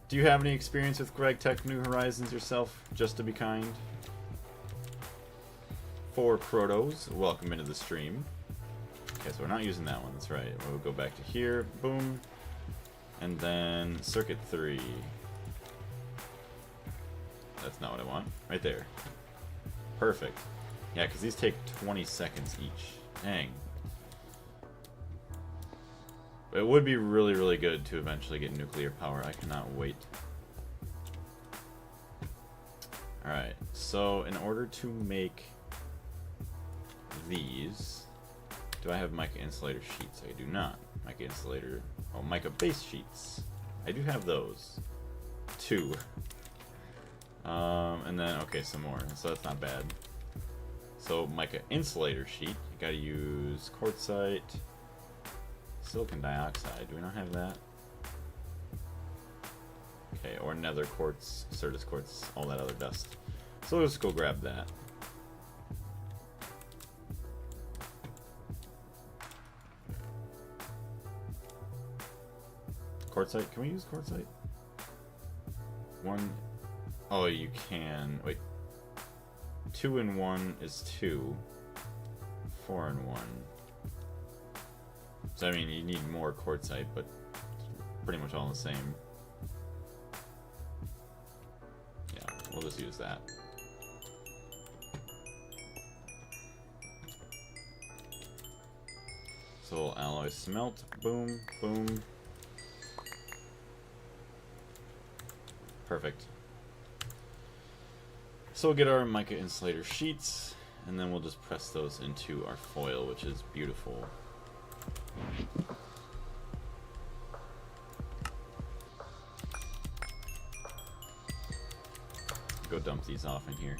Do you have any experience with Gregtech New Horizons yourself? Just to be kind. For Protos, welcome into the stream. Okay, so we're not using that one, that's right. We'll go back to here, boom. And then circuit 3. That's not what I want. Right there. Perfect. Yeah, because these take 20 seconds each. Dang. It would be really, really good to eventually get nuclear power. I cannot wait. Alright, so in order to make these, do I have mica insulator sheets? I do not. Mica insulator, oh, mica base sheets. I do have those. 2. And then, okay, some more, so that's not bad. So, mica insulator sheet, you gotta use quartzite, silicon dioxide. Do we not have that? Okay, or nether quartz, Certus quartz, all that other dust. So we'll just go grab that. Quartzite, can we use quartzite? 1, oh, you can, wait. 2 in 1 is 2. 4 in 1. So I mean, you need more quartzite, but pretty much all the same. Yeah, we'll just use that. So alloy smelt, boom, boom. Perfect. So we'll get our mica insulator sheets, and then we'll just press those into our foil, which is beautiful. Go dump these off in here.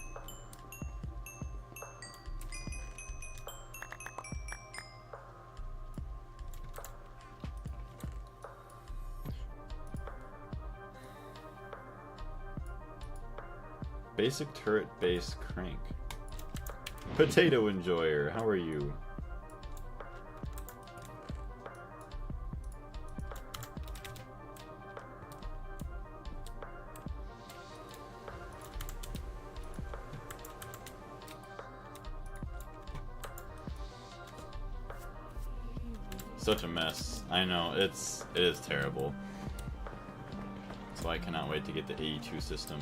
Basic turret base crank. Potato enjoyer, how are you? Such a mess. I know, it is terrible. So I cannot wait to get the AE2 system.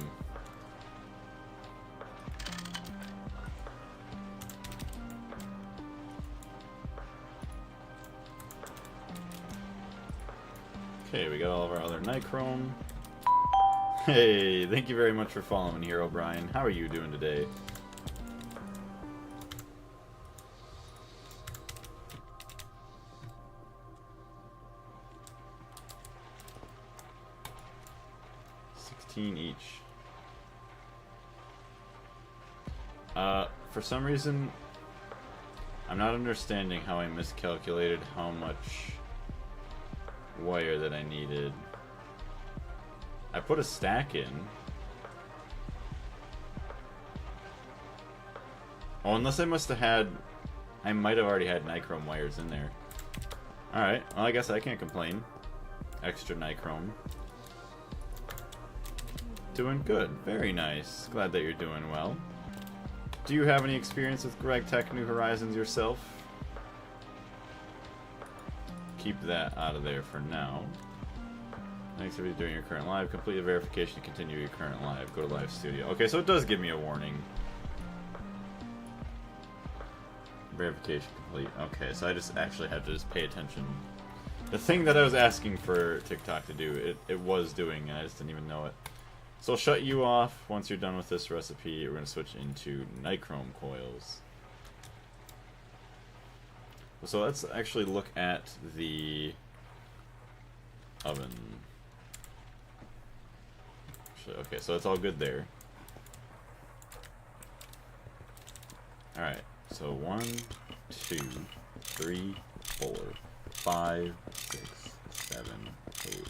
Okay, we got all of our other nichrome. Hey, thank you very much for following here, O'Brien. How are you doing today? Each. For some reason, I'm not understanding how I miscalculated how much wire that I needed. I put a stack in. Oh, unless I must have had... I might have already had nichrome wires in there. Alright, well I guess I can't complain. Extra nichrome. Doing good. Very nice. Glad that you're doing well. Do you have any experience with Gregtech New Horizons yourself? Keep that out of there for now. Thanks for doing your current live. Complete the verification to continue your current live. Go to live studio. Okay, so it does give me a warning. Verification complete. Okay, so I just actually had to just pay attention. The thing that I was asking for TikTok to do, it was doing, and I just didn't even know it. So I'll shut you off once you're done with this recipe. We're going to switch into nichrome coils. So let's actually look at the oven. Actually, okay, so it's all good there. Alright, so 1, 2, 3, 4, 5, 6, 7, 8,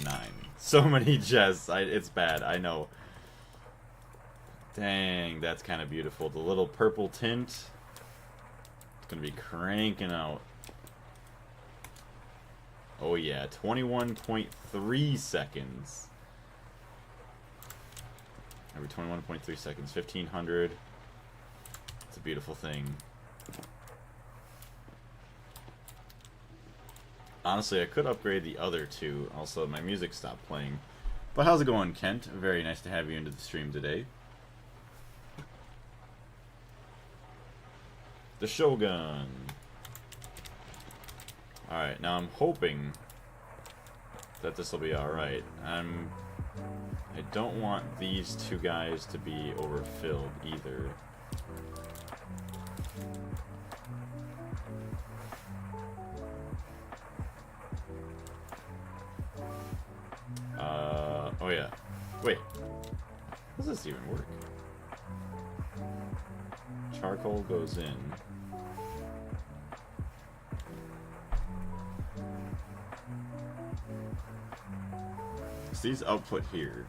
9. So many chests. It's bad, I know. Dang, that's kind of beautiful. The little purple tint. It's going to be cranking out. Oh yeah, 21.3 seconds. Every 21.3 seconds, 1500. It's a beautiful thing. Honestly, I could upgrade the other two. Also, my music stopped playing. But how's it going, Kent? Very nice to have you into the stream today. The Shogun. Alright, now I'm hoping that this will be alright. I don't want these two guys to be overfilled either. Oh yeah. Wait. How does this even work? Charcoal goes in. So these output here.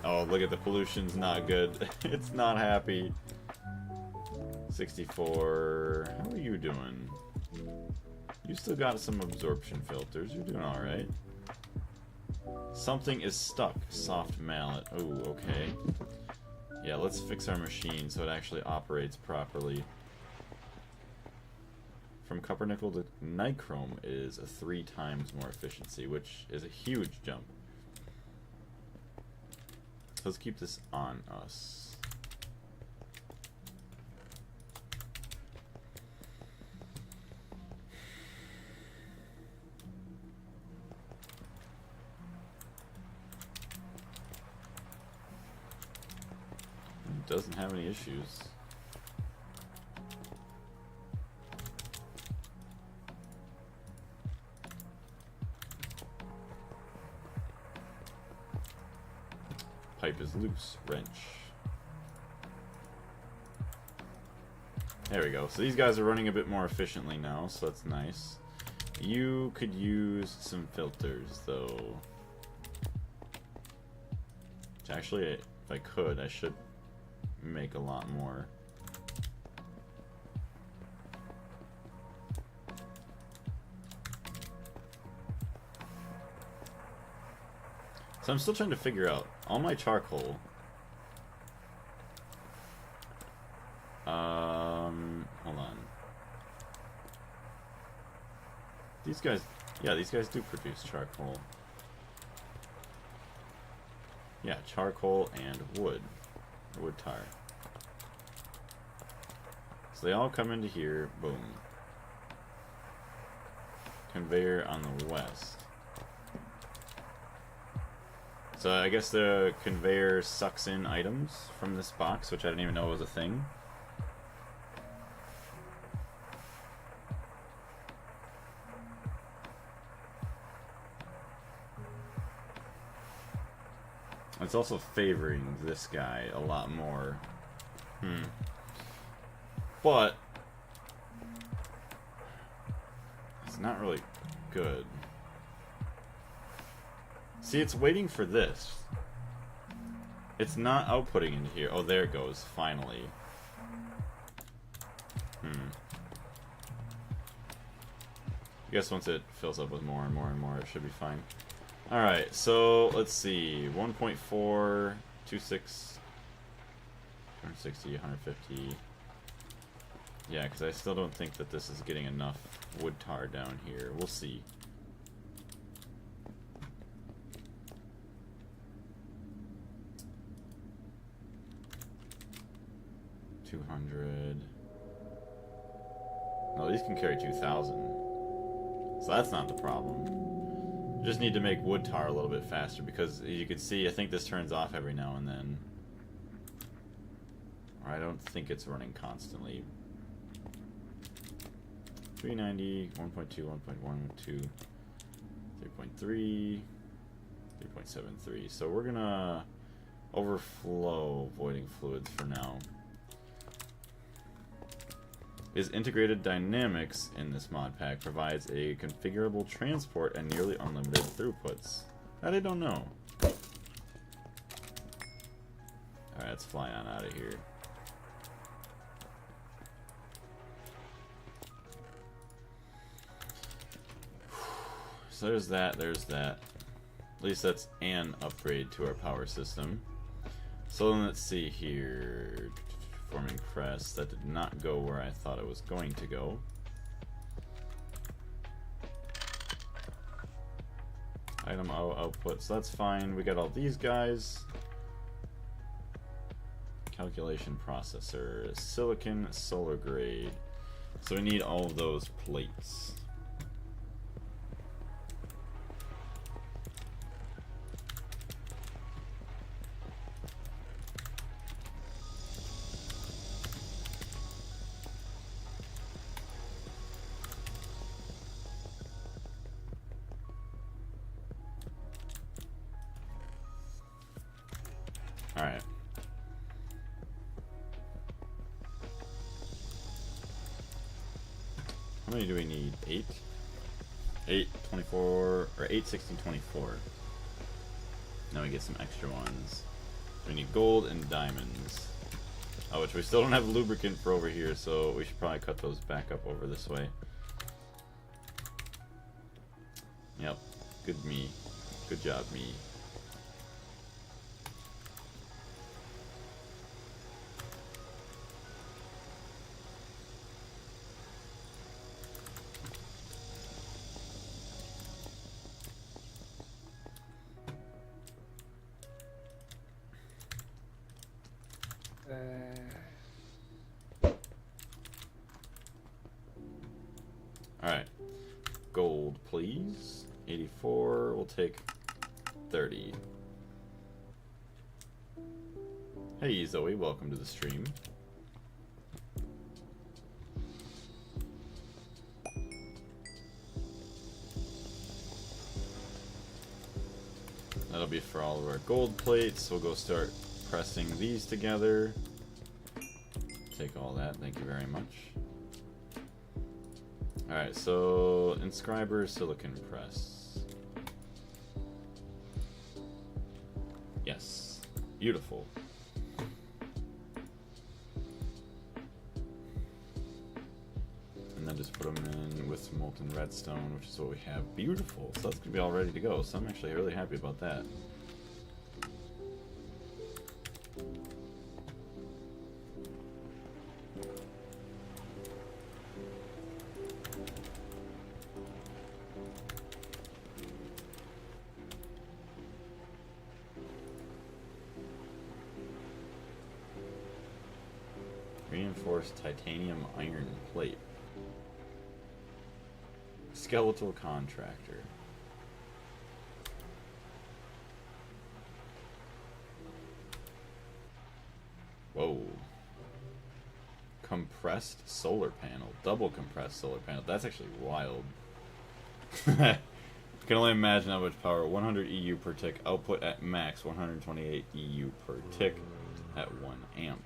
Oh, look at the pollution's not good. It's not happy. 64. How are you doing? You still got some absorption filters. You're doing alright. Something is stuck. Soft mallet. Oh, okay. Yeah, let's fix our machine so it actually operates properly. From copper nickel to nichrome is a 3 times more efficiency, which is a huge jump. Let's keep this on us. It doesn't have any issues. Pipe is loose. Wrench. There we go. So these guys are running a bit more efficiently now, so that's nice. You could use some filters, though. Which actually, if I could, I should make a lot more. So I'm still trying to figure out all my charcoal. Hold on. These guys, yeah, these guys do produce charcoal. Yeah, charcoal and wood. Wood tar. So they all come into here, boom. Conveyor on the west. So I guess the conveyor sucks in items from this box, which I didn't even know was a thing. It's also favoring this guy a lot more. But it's not really good. See, it's waiting for this. It's not outputting into here. Oh, there it goes, finally. I guess once it fills up with more and more and more, it should be fine. Alright, so let's see. 1.4, 26, 260, 150. Yeah, because I still don't think that this is getting enough wood tar down here. We'll see. No, these can carry 2,000. So that's not the problem. You just need to make wood tar a little bit faster because you can see, I think this turns off every now and then. Or I don't think it's running constantly. 390, 1.2, 1.12, 3.3, 3.73. So we're gonna overflow voiding fluids for now. Is integrated dynamics in this mod pack provides a configurable transport and nearly unlimited throughputs. That I don't know. Alright, let's fly on out of here. So there's that, there's that. At least that's an upgrade to our power system. So then let's see here. Forming crest. That did not go where I thought it was going to go. Item output, so that's fine. We got all these guys. Calculation processor, silicon, solar grade. So we need all of those plates. Alright. How many do we need? 8? 8, 24, or 8, 16, 24. Now we get some extra ones. We need gold and diamonds. Oh, which we still don't have lubricant for over here, so we should probably cut those back up over this way. Yep. Good me. Good job, me. Alright. Gold, please. 84. We'll take 30. Hey, Zoe. Welcome to the stream. That'll be for all of our gold plates. We'll go start pressing these together. Take all that. Thank you very much. Alright, so inscriber silicon press. Yes. Beautiful. And then just put them in with some molten redstone, which is what we have. Beautiful. So that's going to be all ready to go. So I'm actually really happy about that. Reinforced titanium iron plate. Skeletal contractor. Whoa. Compressed solar panel. Double compressed solar panel. That's actually wild. I can only imagine how much power. 100 EU per tick. Output at max 128 EU per tick at 1 amp.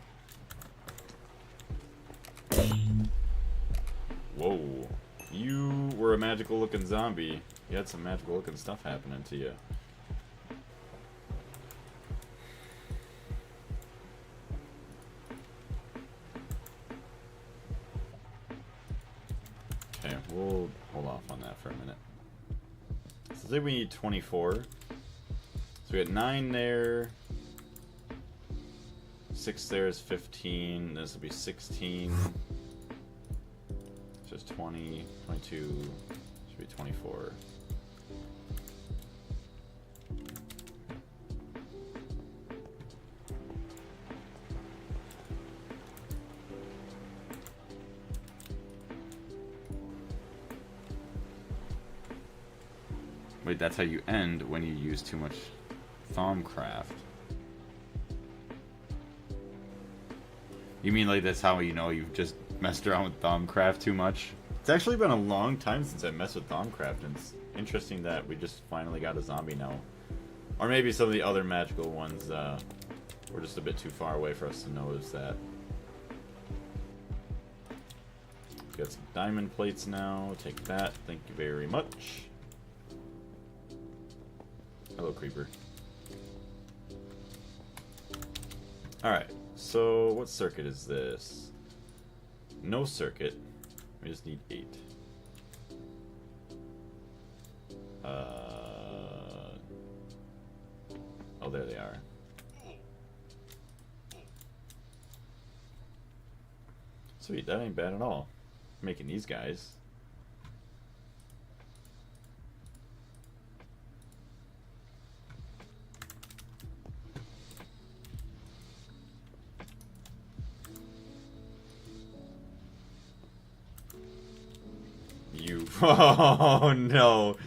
Whoa. You were a magical looking zombie. You had some magical looking stuff happening to you. Okay, we'll hold off on that for a minute. So say we need 24. So we got 9 there. 6 there is 15. This will be 16. Just 20, 22, should be 24. Wait, that's how you end when you use too much Thaumcraft. You mean like that's how you know you've just messed around with Thaumcraft too much? It's actually been a long time since I messed with Thaumcraft, and it's interesting that we just finally got a zombie now. Or maybe some of the other magical ones were just a bit too far away for us to notice that. Got some diamond plates now. Take that. Thank you very much. Hello, creeper. Alright, so what circuit is this? No circuit. We just need 8. Oh, there they are. Sweet, that ain't bad at all. Making these guys. You. Oh no.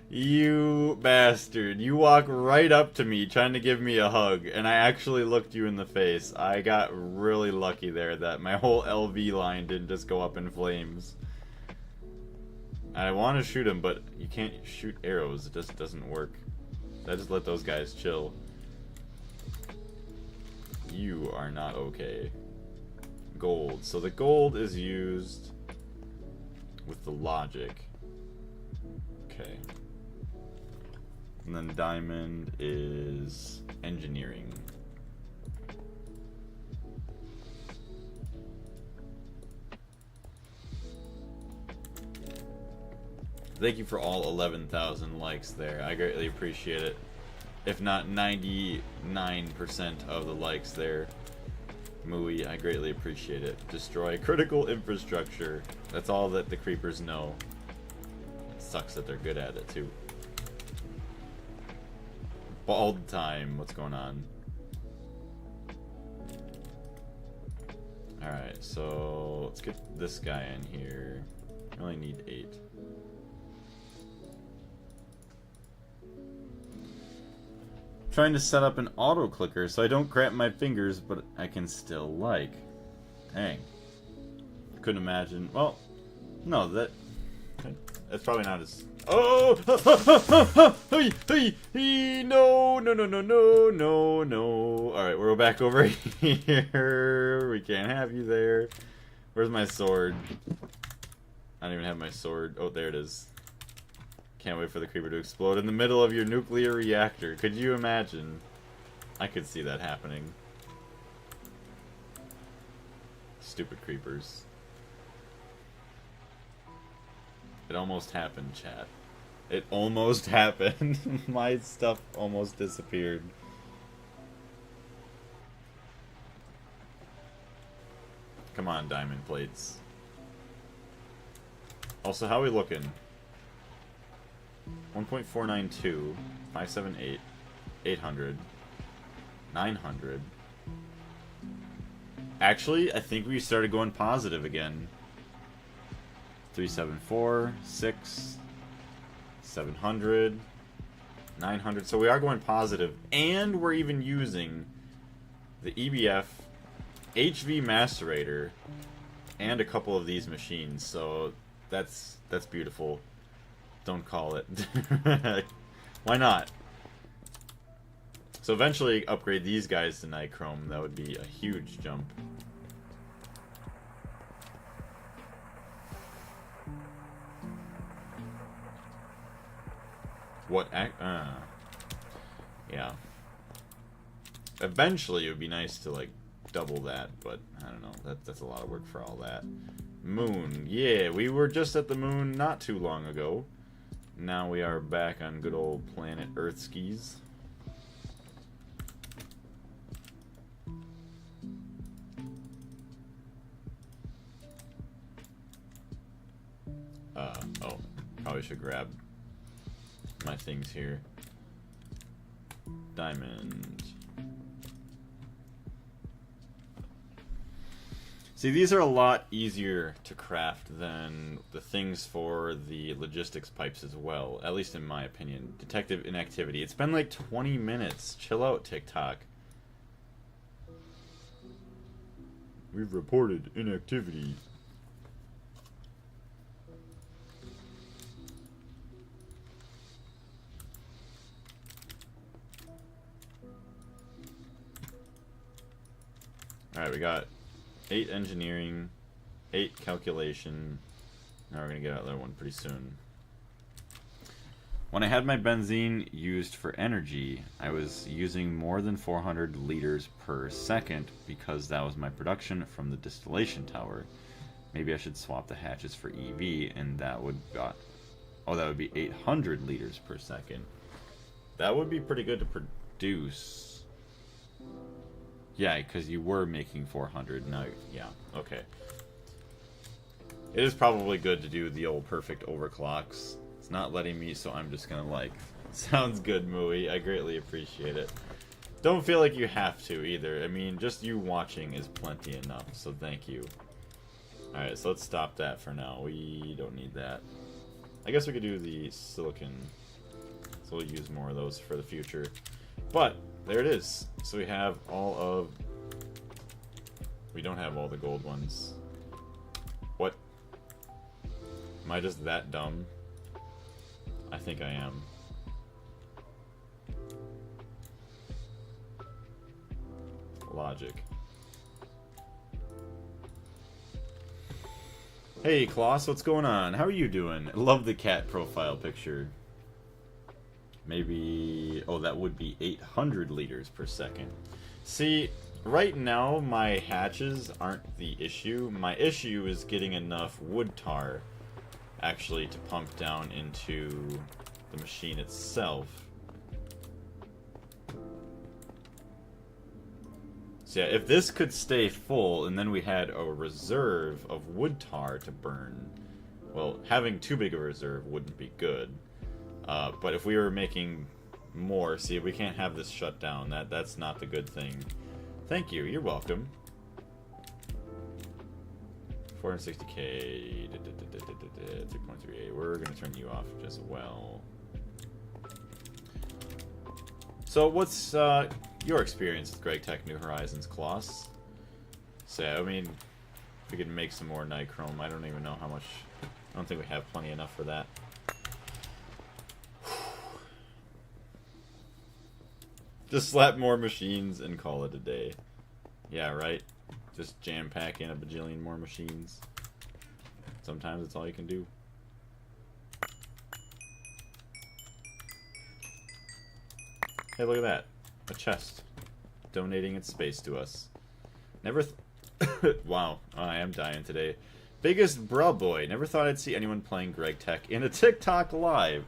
You bastard. You walk right up to me trying to give me a hug, and I actually looked you in the face. I got really lucky there that my whole LV line didn't just go up in flames. I want to shoot him, but you can't shoot arrows. It just doesn't work. I just let those guys chill. You are not okay. Gold. So the gold is used with the logic. Okay. And then diamond is engineering. Thank you for all 11,000 likes there. I greatly appreciate it. If not 99% of the likes there. Mooey, I greatly appreciate it. Destroy critical infrastructure. That's all that the creepers know. It sucks that they're good at it too. Bald time. What's going on? Alright, so let's get this guy in here. I only need 8. Trying to set up an auto clicker so I don't cramp my fingers, but I can still like. Dang. Couldn't imagine. Well, no, that's probably not as. Oh! No! Alright, we're back over here. We can't have you there. Where's my sword? I don't even have my sword. Oh, there it is. Can't wait for the creeper to explode in the middle of your nuclear reactor. Could you imagine? I could see that happening. Stupid creepers. It almost happened, chat. It almost happened. My stuff almost disappeared. Come on, diamond plates. Also, how are we looking? 1.492, 578, 800, 900. Actually, I think we started going positive again. 374, 6, 700, 900. So we are going positive, and we're even using the EBF, HV macerator, and a couple of these machines. So that's beautiful. Don't call it. Why not? So eventually upgrade these guys to nichrome. That would be a huge jump. What yeah. Eventually it would be nice to like double that, but I don't know. That's a lot of work for all that. Moon. Yeah, we were just at the moon not too long ago. Now we are back on good old planet Earth skis. Oh, probably should grab my things here. Diamond. See, these are a lot easier to craft than the things for the logistics pipes as well, at least in my opinion. Detective inactivity. It's been like 20 minutes. Chill out, TikTok. We've reported inactivity. Alright, we got 8 engineering, 8 calculation. Now we're gonna get another one pretty soon. When I had my benzene used for energy, I was using more than 400 liters per second because that was my production from the distillation tower. Maybe I should swap the hatches for EV, and that would that would be 800 liters per second. That would be pretty good to produce. Yeah, because you were making 400. Now, yeah, okay. It is probably good to do the old perfect overclocks. It's not letting me, so I'm just gonna like... Sounds good, Mooey. I greatly appreciate it. Don't feel like you have to, either. I mean, just you watching is plenty enough, so thank you. Alright, so let's stop that for now. We don't need that. I guess we could do the silicon. So we'll use more of those for the future. But, there it is. So we have all of... We don't have all the gold ones. What? Am I just that dumb? I think I am. Logic. Hey, Kloss, what's going on? How are you doing? Love the cat profile picture. Maybe... Oh, that would be 800 liters per second. See, right now, my hatches aren't the issue. My issue is getting enough wood tar, actually, to pump down into the machine itself. So yeah, if this could stay full, and then we had a reserve of wood tar to burn, well, having too big a reserve wouldn't be good. But if we were making more, see, we can't have this shut down. That's not the good thing. Thank you, you're welcome. 460k, 3.38. We're gonna turn you off as well. So what's your experience with Gregtech New Horizons, Kloss? So I mean, if we could make some more nichrome, I don't even know how much. I don't think we have plenty enough for that. Just slap more machines and call it a day. Yeah, right? Just jam pack in a bajillion more machines. Sometimes it's all you can do. Hey, look at that. A chest. Donating its space to us. Never wow, I am dying today. Biggest bruh boy. Never thought I'd see anyone playing Gregtech in a TikTok live.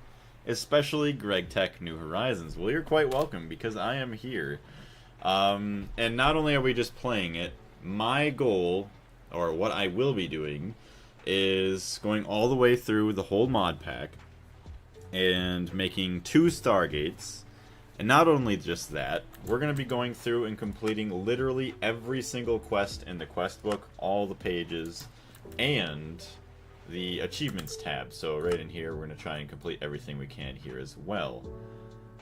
Especially Gregtech New Horizons. Well, you're quite welcome, because I am here. And not only are we just playing it, my goal, or what I will be doing, is going all the way through the whole mod pack and making 2 Stargates. And not only just that, we're going to be going through and completing literally every single quest in the quest book, all the pages, and the achievements tab. So right in here, we're going to try and complete everything we can here as well.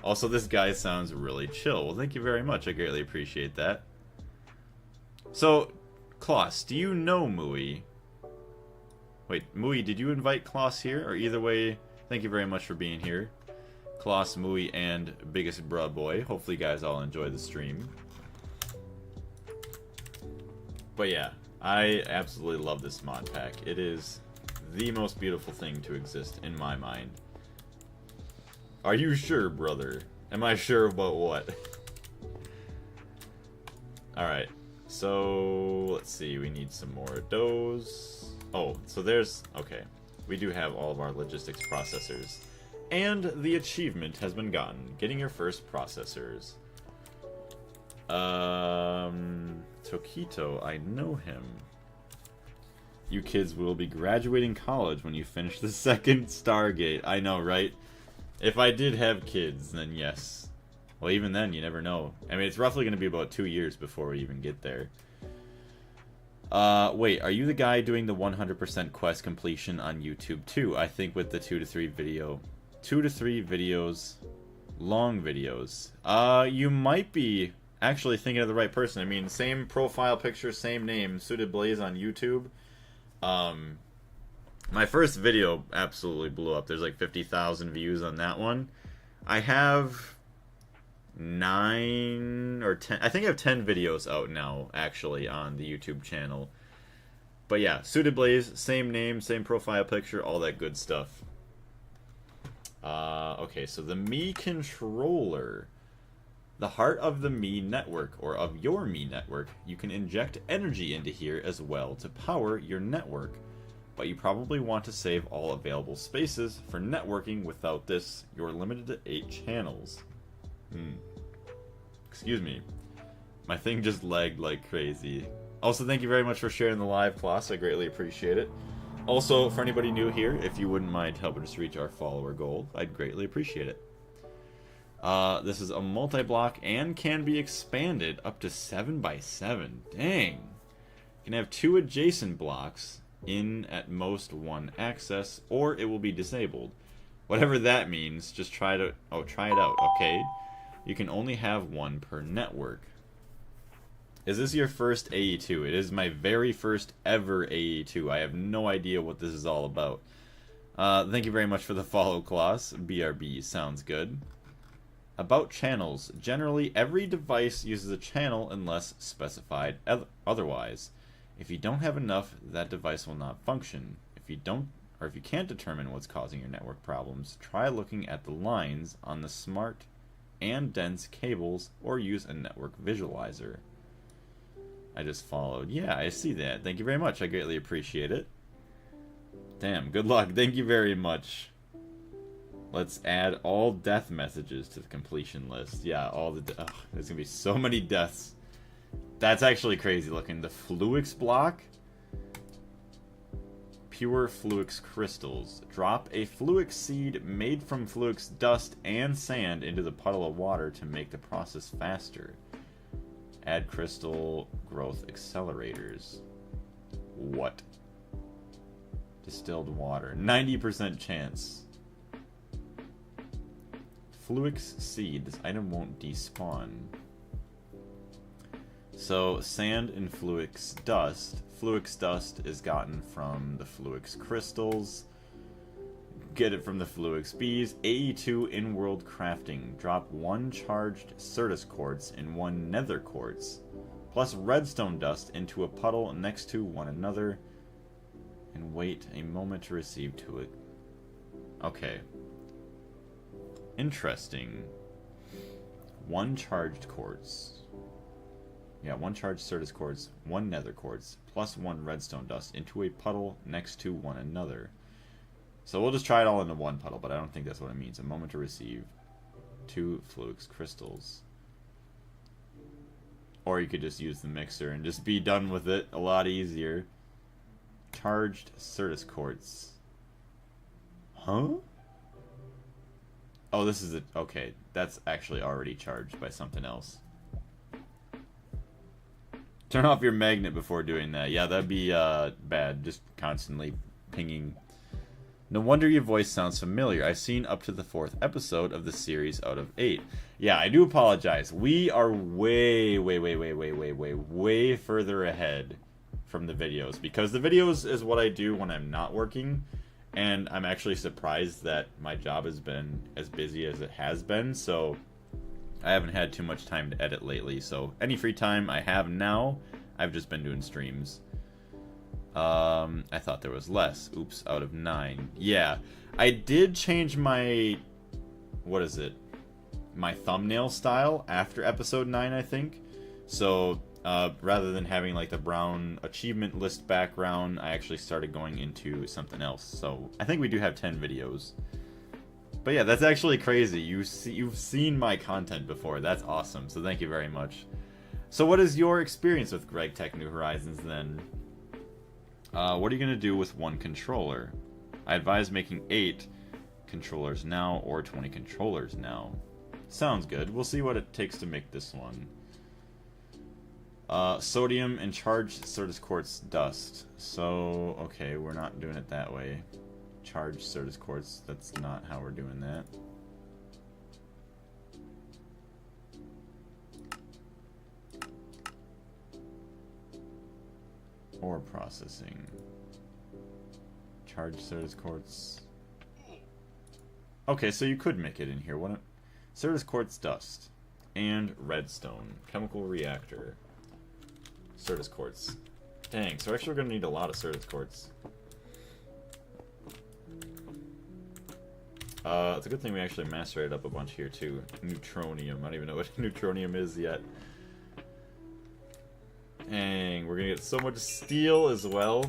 Also, this guy sounds really chill. Well, thank you very much. I greatly appreciate that. So, Kloss, do you know Mooey? Wait, Mooey, did you invite Kloss here? Or either way, thank you very much for being here. Kloss, Mooey, and Biggest Bruh Boy. Hopefully you guys all enjoy the stream. But yeah, I absolutely love this mod pack. It is the most beautiful thing to exist in my mind. Are you sure, brother? Am I sure about what? Alright, so let's see, we need some more of those. Oh, so there's... okay, we do have all of our logistics processors. And the achievement has been gotten. Getting your first processors. Tokito, I know him. You kids will be graduating college when you finish the 2nd Stargate. I know, right? If I did have kids, then yes. Well, even then, you never know. I mean, it's roughly going to be about 2 years before we even get there. Wait, are you the guy doing the 100% quest completion on YouTube too? I think with the 2 to 3 videos, long videos. You might be actually thinking of the right person. I mean, same profile picture, same name, Suited Blaze on YouTube. My first video absolutely blew up. There's like 50,000 views on that one. I have 9 or 10, I think I have 10 videos out now, actually, on the YouTube channel. But yeah, Suited Blaze, same name, same profile picture, all that good stuff. Okay, so the Mi controller. The heart of the Mi network, or of your Mi network, you can inject energy into here as well to power your network. But you probably want to save all available spaces for networking. Without this, you're limited to 8 channels. Excuse me. My thing just lagged like crazy. Also, thank you very much for sharing the live class. I greatly appreciate it. Also, for anybody new here, if you wouldn't mind helping us reach our follower goal, I'd greatly appreciate it. This is a multi-block and can be expanded up to 7 by 7. Dang. You can have 2 adjacent blocks in at most 1 access, or it will be disabled. Whatever that means, just try it out. Okay. You can only have 1 per network. Is this your first AE2? It is my very first ever AE2. I have no idea what this is all about. Thank you very much for the follow, Klaus. BRB sounds good. About channels. Generally, every device uses a channel unless specified otherwise. If you don't have enough, that device will not function. If you can't determine what's causing your network problems, try looking at the lines on the smart and dense cables, or use a network visualizer. I just followed. Yeah, I see that. Thank you very much. I greatly appreciate it. Damn, good luck. Thank you very much. Let's add all death messages to the completion list. Yeah, all the... there's gonna be so many deaths. That's actually crazy looking. The Fluix block. Pure Fluix crystals. Drop a Fluix seed made from Fluix dust and sand into the puddle of water to make the process faster. Add crystal growth accelerators. What? Distilled water. 90% chance. Fluix seed. This item won't despawn. So, sand and Fluix dust. Fluix dust is gotten from the Fluix crystals. Get it from the Fluix bees. AE2 in-world crafting. Drop 1 charged Certus quartz and 1 nether quartz, plus redstone dust into a puddle next to one another, and wait a moment to receive to it. Okay. Interesting. 1 charged quartz. Yeah, 1 charged Certus quartz, 1 nether quartz, plus 1 redstone dust into a puddle next to one another. So we'll just try it all into 1 puddle, but I don't think that's what it means. A moment to receive 2 Fluix crystals. Or you could just use the mixer and just be done with it. A lot easier. Charged Certus quartz. Huh? Oh, this is it. Okay, that's actually already charged by something else. Turn off your magnet before doing that. Yeah, that'd be bad. Just constantly pinging. No wonder your voice sounds familiar. I've seen up to the 4th episode of the series out of 8. Yeah, I do apologize. We are way further ahead from the videos, because the videos is what I do when I'm not working, and I'm actually surprised that my job has been as busy as it has been, so I haven't had too much time to edit lately. So any free time I have now, I've just been doing streams. I thought there was less. Oops, out of 9. Yeah, I did change my... what is it? My thumbnail style after episode 9, I think. So, rather than having like the brown achievement list background, I actually started going into something else. So, I think we do have 10 videos. But yeah, that's actually crazy. You've seen my content before. That's awesome. So thank you very much. So what is your experience with Gregtech New Horizons then? What are you going to do with 1 controller? I advise making 8 controllers now or 20 controllers now. Sounds good. We'll see what it takes to make this one. Sodium and charged Certus quartz dust. So, okay, we're not doing it that way. Charged Certus quartz, that's not how we're doing that. Ore processing. Charged Certus quartz. Okay, so you could make it in here. What? Certus quartz dust and redstone chemical reactor. Certus quartz. Dang, so actually we're gonna need a lot of Certus quartz. It's a good thing we actually macerated up a bunch here too. Neutronium. I don't even know what neutronium is yet. Dang, we're gonna get so much steel as well.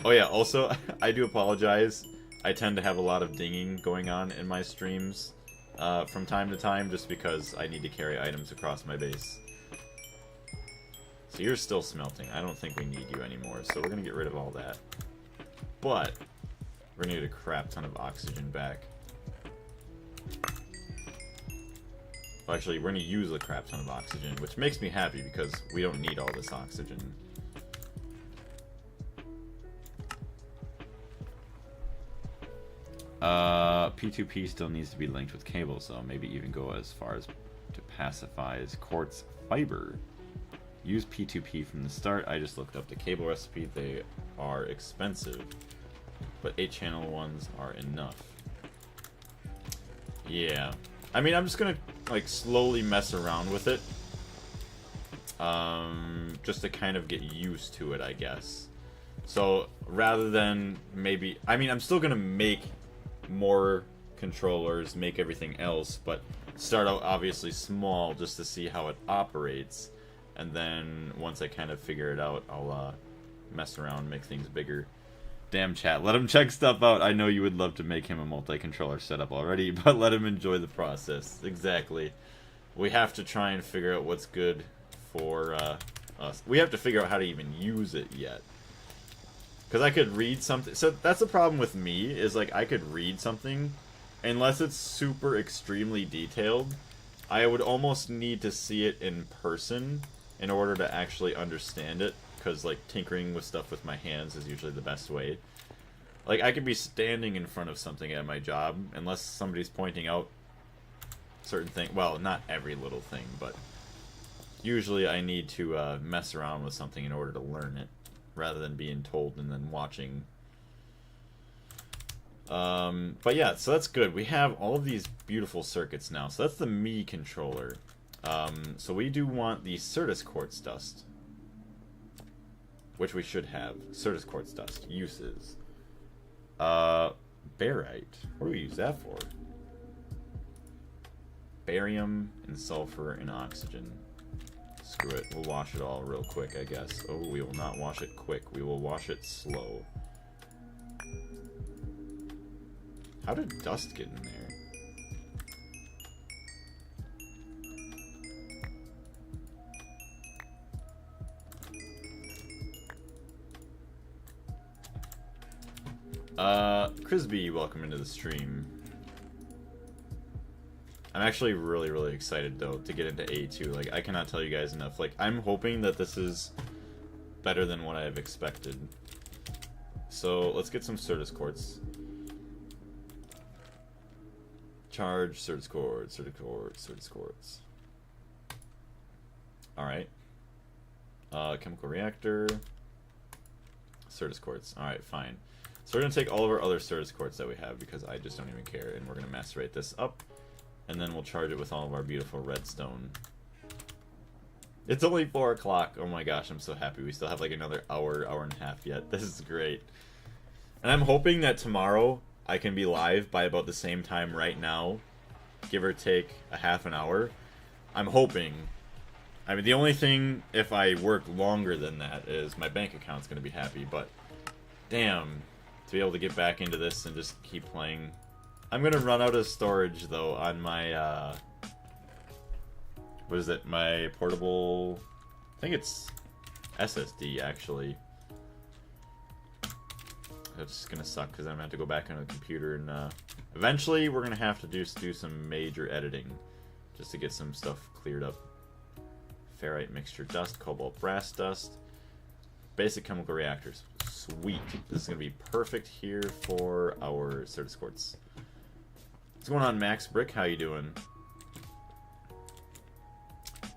Oh yeah, also, I do apologize. I tend to have a lot of dinging going on in my streams from time to time, just because I need to carry items across my base. So you're still smelting. I don't think we need you anymore, so we're gonna get rid of all that. But we're gonna get a crap ton of oxygen back. Well, actually, we're gonna use a crap ton of oxygen, which makes me happy because we don't need all this oxygen. P2P still needs to be linked with cables, though. Maybe even go as far as to pacify as quartz fiber. Use P2P from the start. I just looked up the cable recipe. They are expensive, but 8-channel ones are enough. Yeah. I mean, I'm just gonna, like, slowly mess around with it. Just to kind of get used to it, I guess. So, rather than maybe... I mean, I'm still gonna make more controllers, make everything else, but start out obviously small just to see how it operates. And then, once I kind of figure it out, I'll mess around, make things bigger. Damn, chat, let him check stuff out. I know you would love to make him a multi-controller setup already, but let him enjoy the process. Exactly. We have to try and figure out what's good for us. We have to figure out how to even use it yet. Because I could read something. So that's the problem with me, is like I could read something, unless it's super extremely detailed, I would almost need to see it in person in order to actually understand it. Because, like, tinkering with stuff with my hands is usually the best way. Like, I could be standing in front of something at my job, unless somebody's pointing out certain things. Well, not every little thing, but usually I need to mess around with something in order to learn it, rather than being told and then watching. But yeah, so that's good. We have all of these beautiful circuits now. So that's the Mii controller. So we do want the Certus Quartz Dust, which we should have. Certus Quartz Dust. Uses. Barite. What do we use that for? Barium and sulfur and oxygen. Screw it. We'll wash it all real quick, I guess. Oh, we will not wash it quick. We will wash it slow. How did dust get in there? Crisby, welcome into the stream. I'm actually really, really excited, though, to get into AE2. Like, I cannot tell you guys enough. Like, I'm hoping that this is better than what I have expected. So, let's get some Certus Quartz. Charge, Certus Quartz, Certus Quartz, Certus Quartz. Alright. Chemical reactor. Certus Quartz. Alright, fine. So we're going to take all of our other Certus Quartz that we have, because I just don't even care, and we're going to macerate this up, and then we'll charge it with all of our beautiful redstone. It's only 4 o'clock. Oh my gosh, I'm so happy. We still have like another hour, hour and a half yet. This is great. And I'm hoping that tomorrow I can be live by about the same time right now, give or take a half an hour. I'm hoping. I mean, the only thing, if I work longer than that, is my bank account's going to be happy, but damn, to be able to get back into this and just keep playing. I'm going to run out of storage, though, on my, what is it, my portable, I think it's SSD, actually. That's going to suck, because I'm going to have to go back on the computer, and, eventually we're going to have to do some major editing, just to get some stuff cleared up. Ferrite mixture dust, cobalt brass dust, basic chemical reactors. Sweet. This is going to be perfect here for our Certus Quartz. What's going on, Max Brick? How you doing?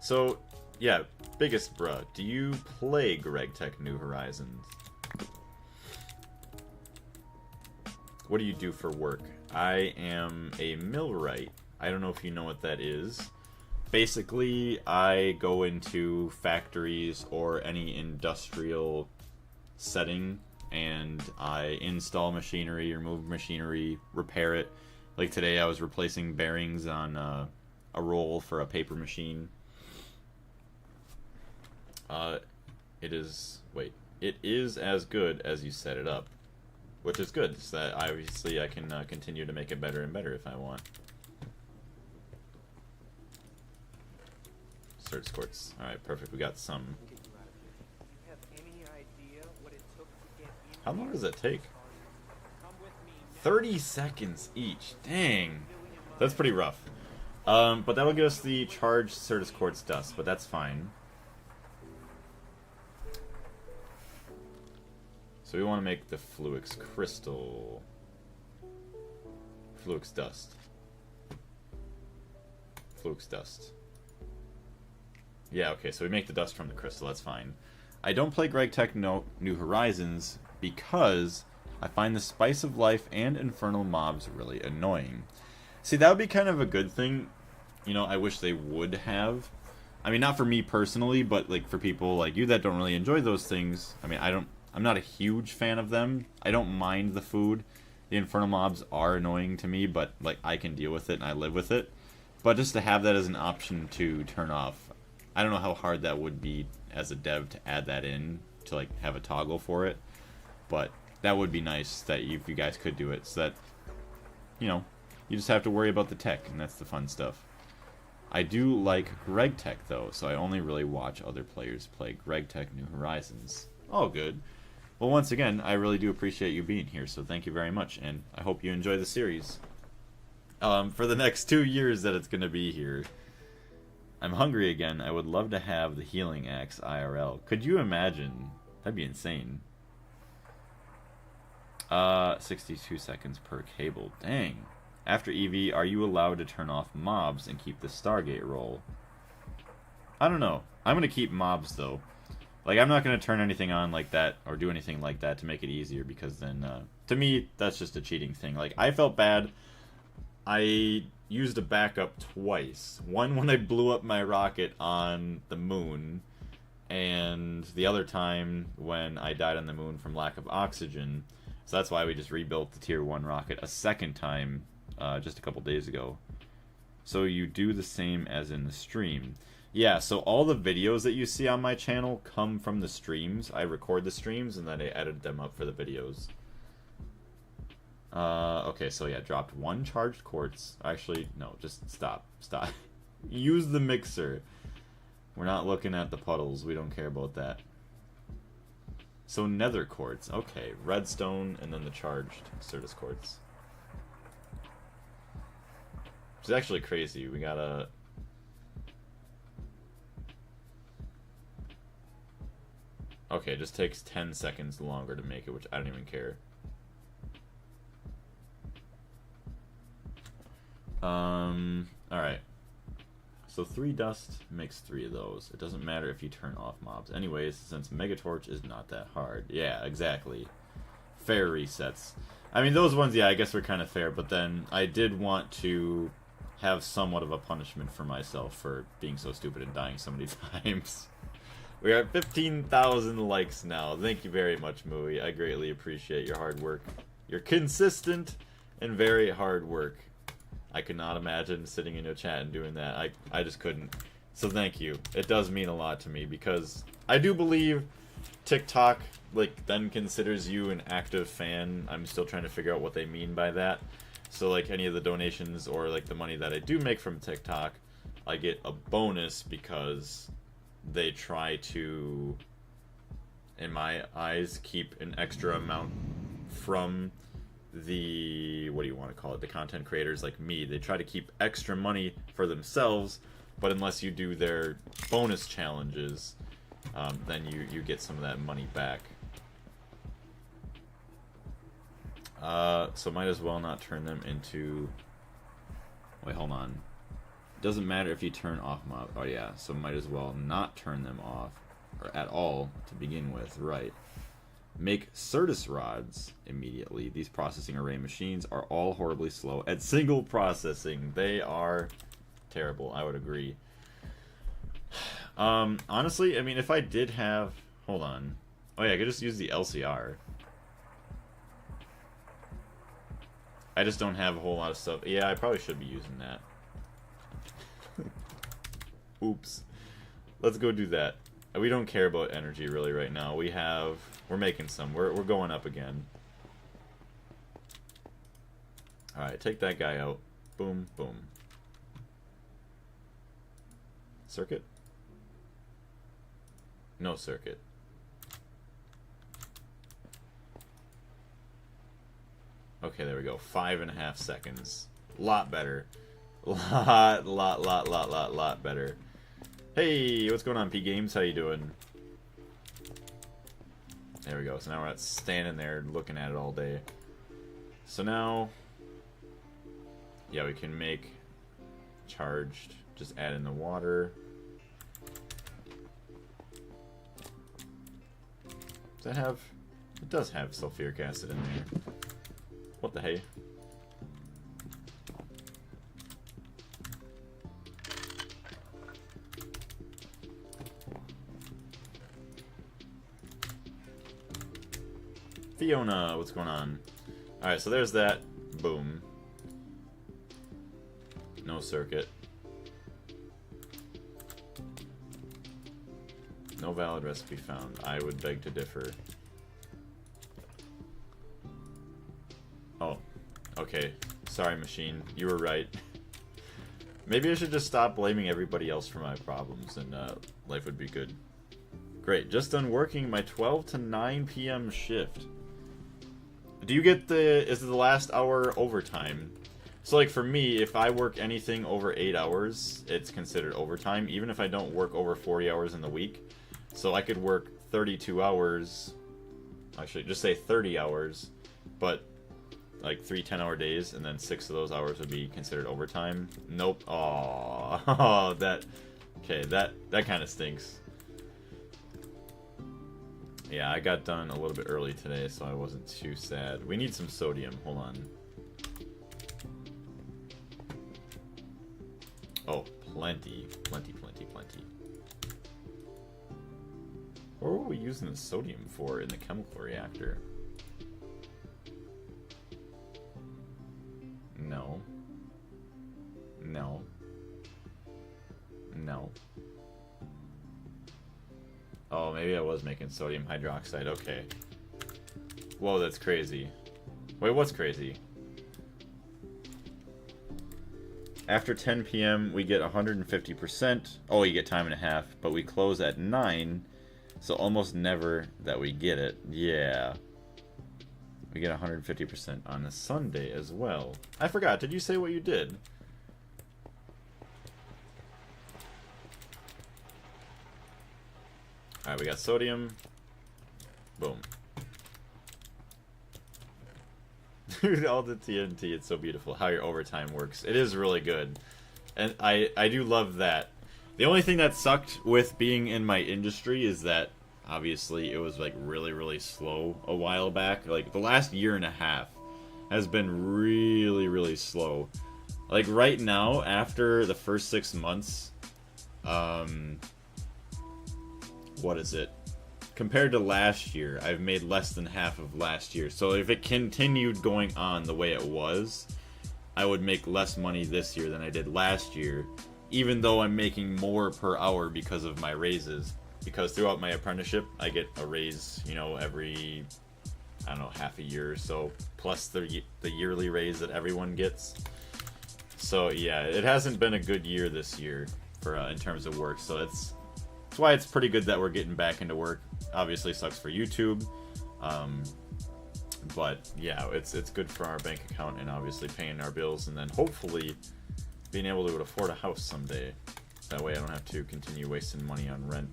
So, yeah, biggest bruh, do you play Gregtech New Horizons? What do you do for work? I am a millwright. I don't know if you know what that is. Basically, I go into factories or any industrial setting, and I install machinery, remove machinery, repair it, Like today I was replacing bearings on a roll for a paper machine. It is as good as you set it up, which is good. So that obviously I can continue to make it better and better if I want. Search quartz. All right, perfect. We got some. How long does that take? 30 seconds each. Dang, that's pretty rough. But that'll give us the charged Certus quartz dust, but that's fine. So we want to make the Fluix crystal. Fluix dust. Fluix dust. Yeah, okay, so we make the dust from the crystal, that's fine. I don't play Gregtech New Horizons because I find the spice of life and infernal mobs really annoying. See, that would be kind of a good thing. You know, I wish they would have. I mean, not for me personally, but like for people like you that don't really enjoy those things. I mean, I'm not a huge fan of them. I don't mind the food. The infernal mobs are annoying to me, but like I can deal with it and I live with it. But just to have that as an option to turn off, I don't know how hard that would be as a dev to add that in, to like have a toggle for it. But that would be nice that if you guys could do it, so that, you know, you just have to worry about the tech, and that's the fun stuff. I do like Gregtech though, so I only really watch other players play Gregtech New Horizons. All good. Well, once again, I really do appreciate you being here, so thank you very much, and I hope you enjoy the series. For the next 2 years that it's going to be here. I'm hungry again. I would love to have the healing axe IRL. Could you imagine? That'd be insane. 62 seconds per cable. Dang. After EV, are you allowed to turn off mobs and keep the Stargate roll? I don't know. I'm going to keep mobs, though. Like, I'm not going to turn anything on like that or do anything like that to make it easier, because then, to me, that's just a cheating thing. Like, I felt bad. I used a backup twice. One when I blew up my rocket on the moon, and the other time when I died on the moon from lack of oxygen. So that's why we just rebuilt the tier 1 rocket a second time just a couple days ago. So you do the same as in the stream. Yeah, so all the videos that you see on my channel come from the streams. I record the streams and then I edit them up for the videos. Okay, so yeah, dropped 1 charged quartz. Actually, no, just stop. Use the mixer. We're not looking at the puddles. We don't care about that. So nether quartz. Okay, redstone and then the charged Certus quartz. Which is actually crazy. We gotta... Okay, it just takes 10 seconds longer to make it, which I don't even care. Alright. So 3 dust makes 3 of those. It doesn't matter if you turn off mobs. Anyways, since Megatorch is not that hard. Yeah, exactly. Fair resets. I mean, those ones, yeah, I guess were kind of fair, but then I did want to have somewhat of a punishment for myself for being so stupid and dying so many times. We are at 15,000 likes now. Thank you very much, Mooey. I greatly appreciate your hard work. Your consistent and very hard work. I could not imagine sitting in your chat and doing that. I just couldn't. So thank you. It does mean a lot to me, because I do believe TikTok like then considers you an active fan. I'm still trying to figure out what they mean by that. So like any of the donations or like the money that I do make from TikTok, I get a bonus because they try to, in my eyes, keep an extra amount from the, what do you want to call it, the content creators like me. They try to keep extra money for themselves, but unless you do their bonus challenges, then you get some of that money back. So might as well not turn them into... Wait, hold on. Doesn't matter if you turn off mob. Oh yeah, so might as well not turn them off, or at all to begin with, right? Make Certus rods immediately. These processing array machines are all horribly slow at single processing. They are terrible, I would agree. Honestly, I mean, if I did have... Hold on. Oh yeah, I could just use the LCR. I just don't have a whole lot of stuff. Yeah, I probably should be using that. Oops. Let's go do that. We don't care about energy really right now. We're making some. We're going up again. Alright, take that guy out. Boom, boom. Circuit? No circuit. Okay, there we go. 5.5 seconds. Lot better. Lot better. Hey, what's going on, P Games? How you doing? There we go. So now we're not standing there looking at it all day. So now, yeah, we can make charged. Just add in the water. Does that have? It does have sulfuric acid in there. What the hey? Fiona, what's going on? Alright, so there's that. Boom. No circuit. No valid recipe found. I would beg to differ. Oh. Okay. Sorry, machine. You were right. Maybe I should just stop blaming everybody else for my problems, and life would be good. Great. Just done working my 12 to 9 p.m. shift. Do you get is it the last hour overtime? So like for me, if I work anything over 8 hours, it's considered overtime, even if I don't work over 40 hours in the week. So I could work 32 hours, actually just say 30 hours, but like 3 10-hour days, and then 6 of those hours would be considered overtime. Nope. Aww. that kind of stinks. Yeah, I got done a little bit early today, so I wasn't too sad. We need some sodium. Hold on. Oh, plenty. Plenty. What were we using the sodium for in the chemical reactor? No. Oh, maybe I was making sodium hydroxide. Okay. Whoa, that's crazy. Wait, what's crazy? After 10 p.m., we get 150%. Oh, you get time and a half, but we close at 9, so almost never that we get it. Yeah. We get 150% on a Sunday as well. I forgot, did you say what you did? Alright, we got sodium. Boom. Dude, all the TNT, it's so beautiful how your overtime works. It is really good. And I do love that. The only thing that sucked with being in my industry is that, obviously, it was like really slow a while back. Like, the last year and a half has been really slow. Like, right now, after the first 6 months, what is it? Compared to last year, I've made less than half of last year. So if it continued going on the way it was, I would make less money this year than I did last year, even though I'm making more per hour because of my raises. Because throughout my apprenticeship, I get a raise, you know, every, I don't know, half a year or so, plus the yearly raise that everyone gets. So yeah, it hasn't been a good year this year for in terms of work. So that's why it's pretty good that we're getting back into work. Obviously sucks for YouTube, but yeah, it's good for our bank account and obviously paying our bills, and then hopefully being able to afford a house someday. That way I don't have to continue wasting money on rent.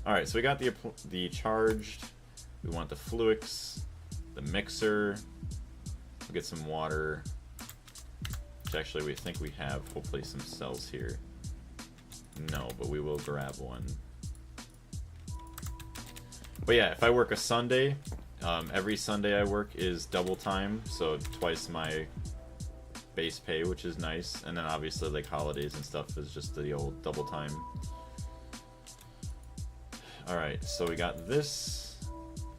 All right, so we got the charged. We want the fluix, the mixer. We'll get some water, which actually we think we have hopefully some cells here. No, but we will grab one. But yeah, if I work a Sunday, every Sunday I work is double time, so twice my base pay, which is nice. And then obviously like holidays and stuff is just the old double time. Alright, so we got this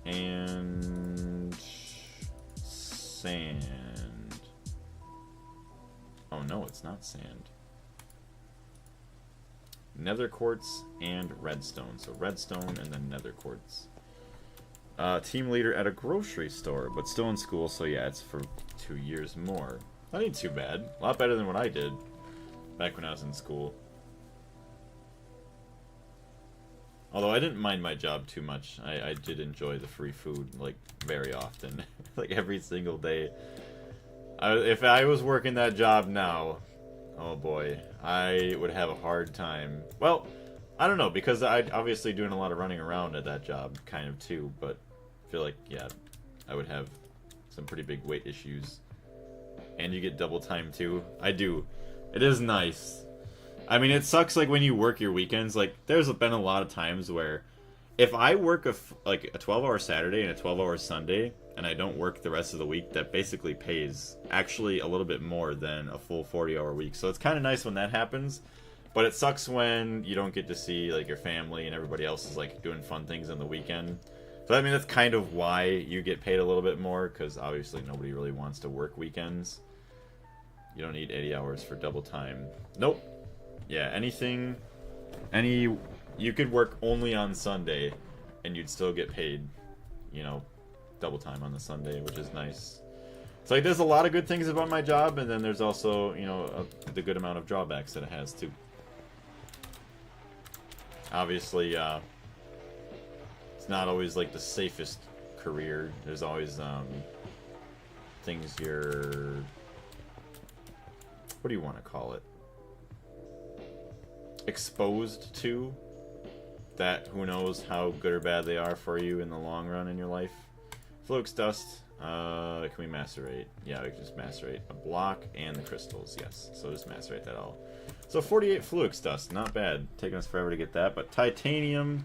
and sand. Oh no, it's not sand. Nether quartz and redstone. So redstone and then nether quartz. Team leader at a grocery store, but still in school, so yeah, it's for 2 years more. That ain't too bad. A lot better than what I did back when I was in school. Although I didn't mind my job too much. I did enjoy the free food, like, very often. Like, every single day. If I was working that job now, oh boy, I would have a hard time. Well, I don't know, because I'd obviously doing a lot of running around at that job, kind of too, but I feel like, yeah, I would have some pretty big weight issues. And you get double time too. I do. It is nice. I mean, it sucks, like, when you work your weekends. Like, there's been a lot of times where if I work a 12-hour Saturday and a 12-hour Sunday, and I don't work the rest of the week, that basically pays actually a little bit more than a full 40-hour week. So it's kind of nice when that happens, but it sucks when you don't get to see, like, your family and everybody else is, like, doing fun things on the weekend. So, I mean, that's kind of why you get paid a little bit more, because obviously nobody really wants to work weekends. You don't need 80 hours for double time. Nope. Yeah, you could work only on Sunday, and you'd still get paid, you know, double time on the Sunday, which is nice. So, like, there's a lot of good things about my job, and then there's also, you know, the good amount of drawbacks that it has, too. Obviously, it's not always, like, the safest career. There's always, things you're... What do you want to call it? Exposed to, that who knows how good or bad they are for you in the long run in your life. Flux dust, can we macerate? Yeah, we can just macerate a block and the crystals, yes. So just macerate that all. So 48 flux dust, not bad. Taking us forever to get that, but titanium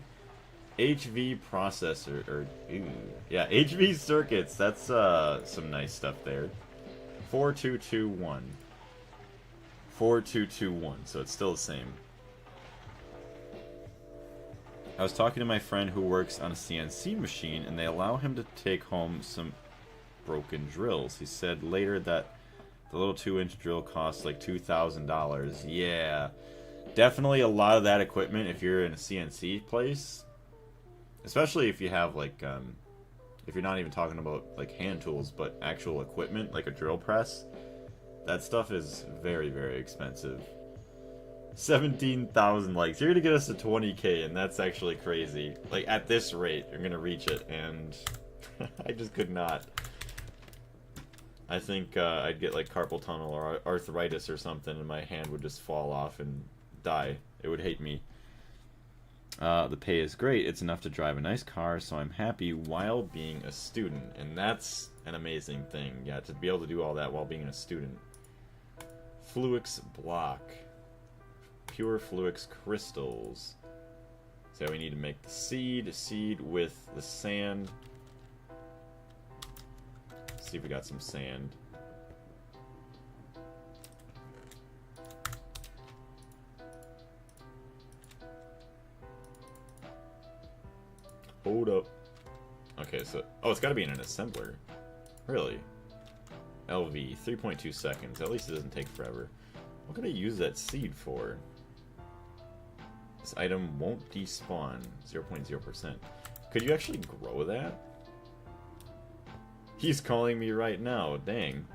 HV processor, or, ooh, yeah, HV circuits, that's some nice stuff there. 4221. 4221, so it's still the same. I was talking to my friend who works on a CNC machine, and they allow him to take home some broken drills. He said later that the little 2-inch drill costs like $2,000. Yeah, definitely a lot of that equipment, if you're in a CNC place, especially if you have, like, if you're not even talking about, like, hand tools, but actual equipment, like a drill press, that stuff is very, very expensive. 17,000 likes. You're gonna get us to 20k, and that's actually crazy. Like, at this rate, you're gonna reach it, and I just could not. I think I'd get, like, carpal tunnel or arthritis or something, and my hand would just fall off and die. It would hate me. The pay is great. It's enough to drive a nice car, so I'm happy while being a student. And that's an amazing thing. Yeah, to be able to do all that while being a student. Fluix block. Pure Fluix crystals. So we need to make the seed with the sand. Let's see if we got some sand. Hold up. Okay, so... Oh, it's got to be in an assembler. Really? LV, 3.2 seconds. At least it doesn't take forever. What could I use that seed for? This item won't despawn. 0.0%. Could you actually grow that? He's calling me right now. Dang.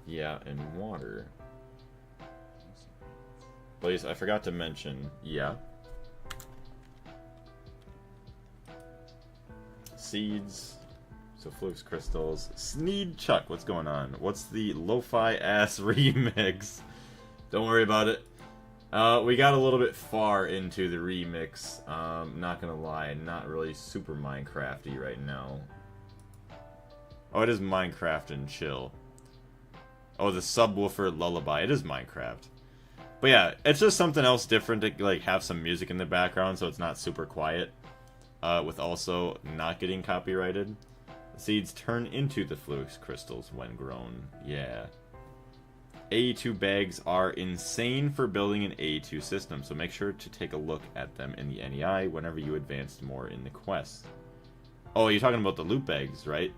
Yeah, and water. Please, I forgot to mention, yeah. Seeds. So Flux crystals. Sneed Chuck, what's going on? What's the lo-fi ass remix? Don't worry about it. We got a little bit far into the remix. Not gonna lie, not really super Minecrafty right now. Oh, it is Minecraft and chill. Oh, the subwoofer lullaby. It is Minecraft. But yeah, it's just something else different to, like, have some music in the background so it's not super quiet. With also not getting copyrighted. The seeds turn into the Flux crystals when grown. Yeah. AE2 bags are insane for building an AE2 system, so make sure to take a look at them in the NEI whenever you advance more in the quest. Oh, you're talking about the loot bags, right?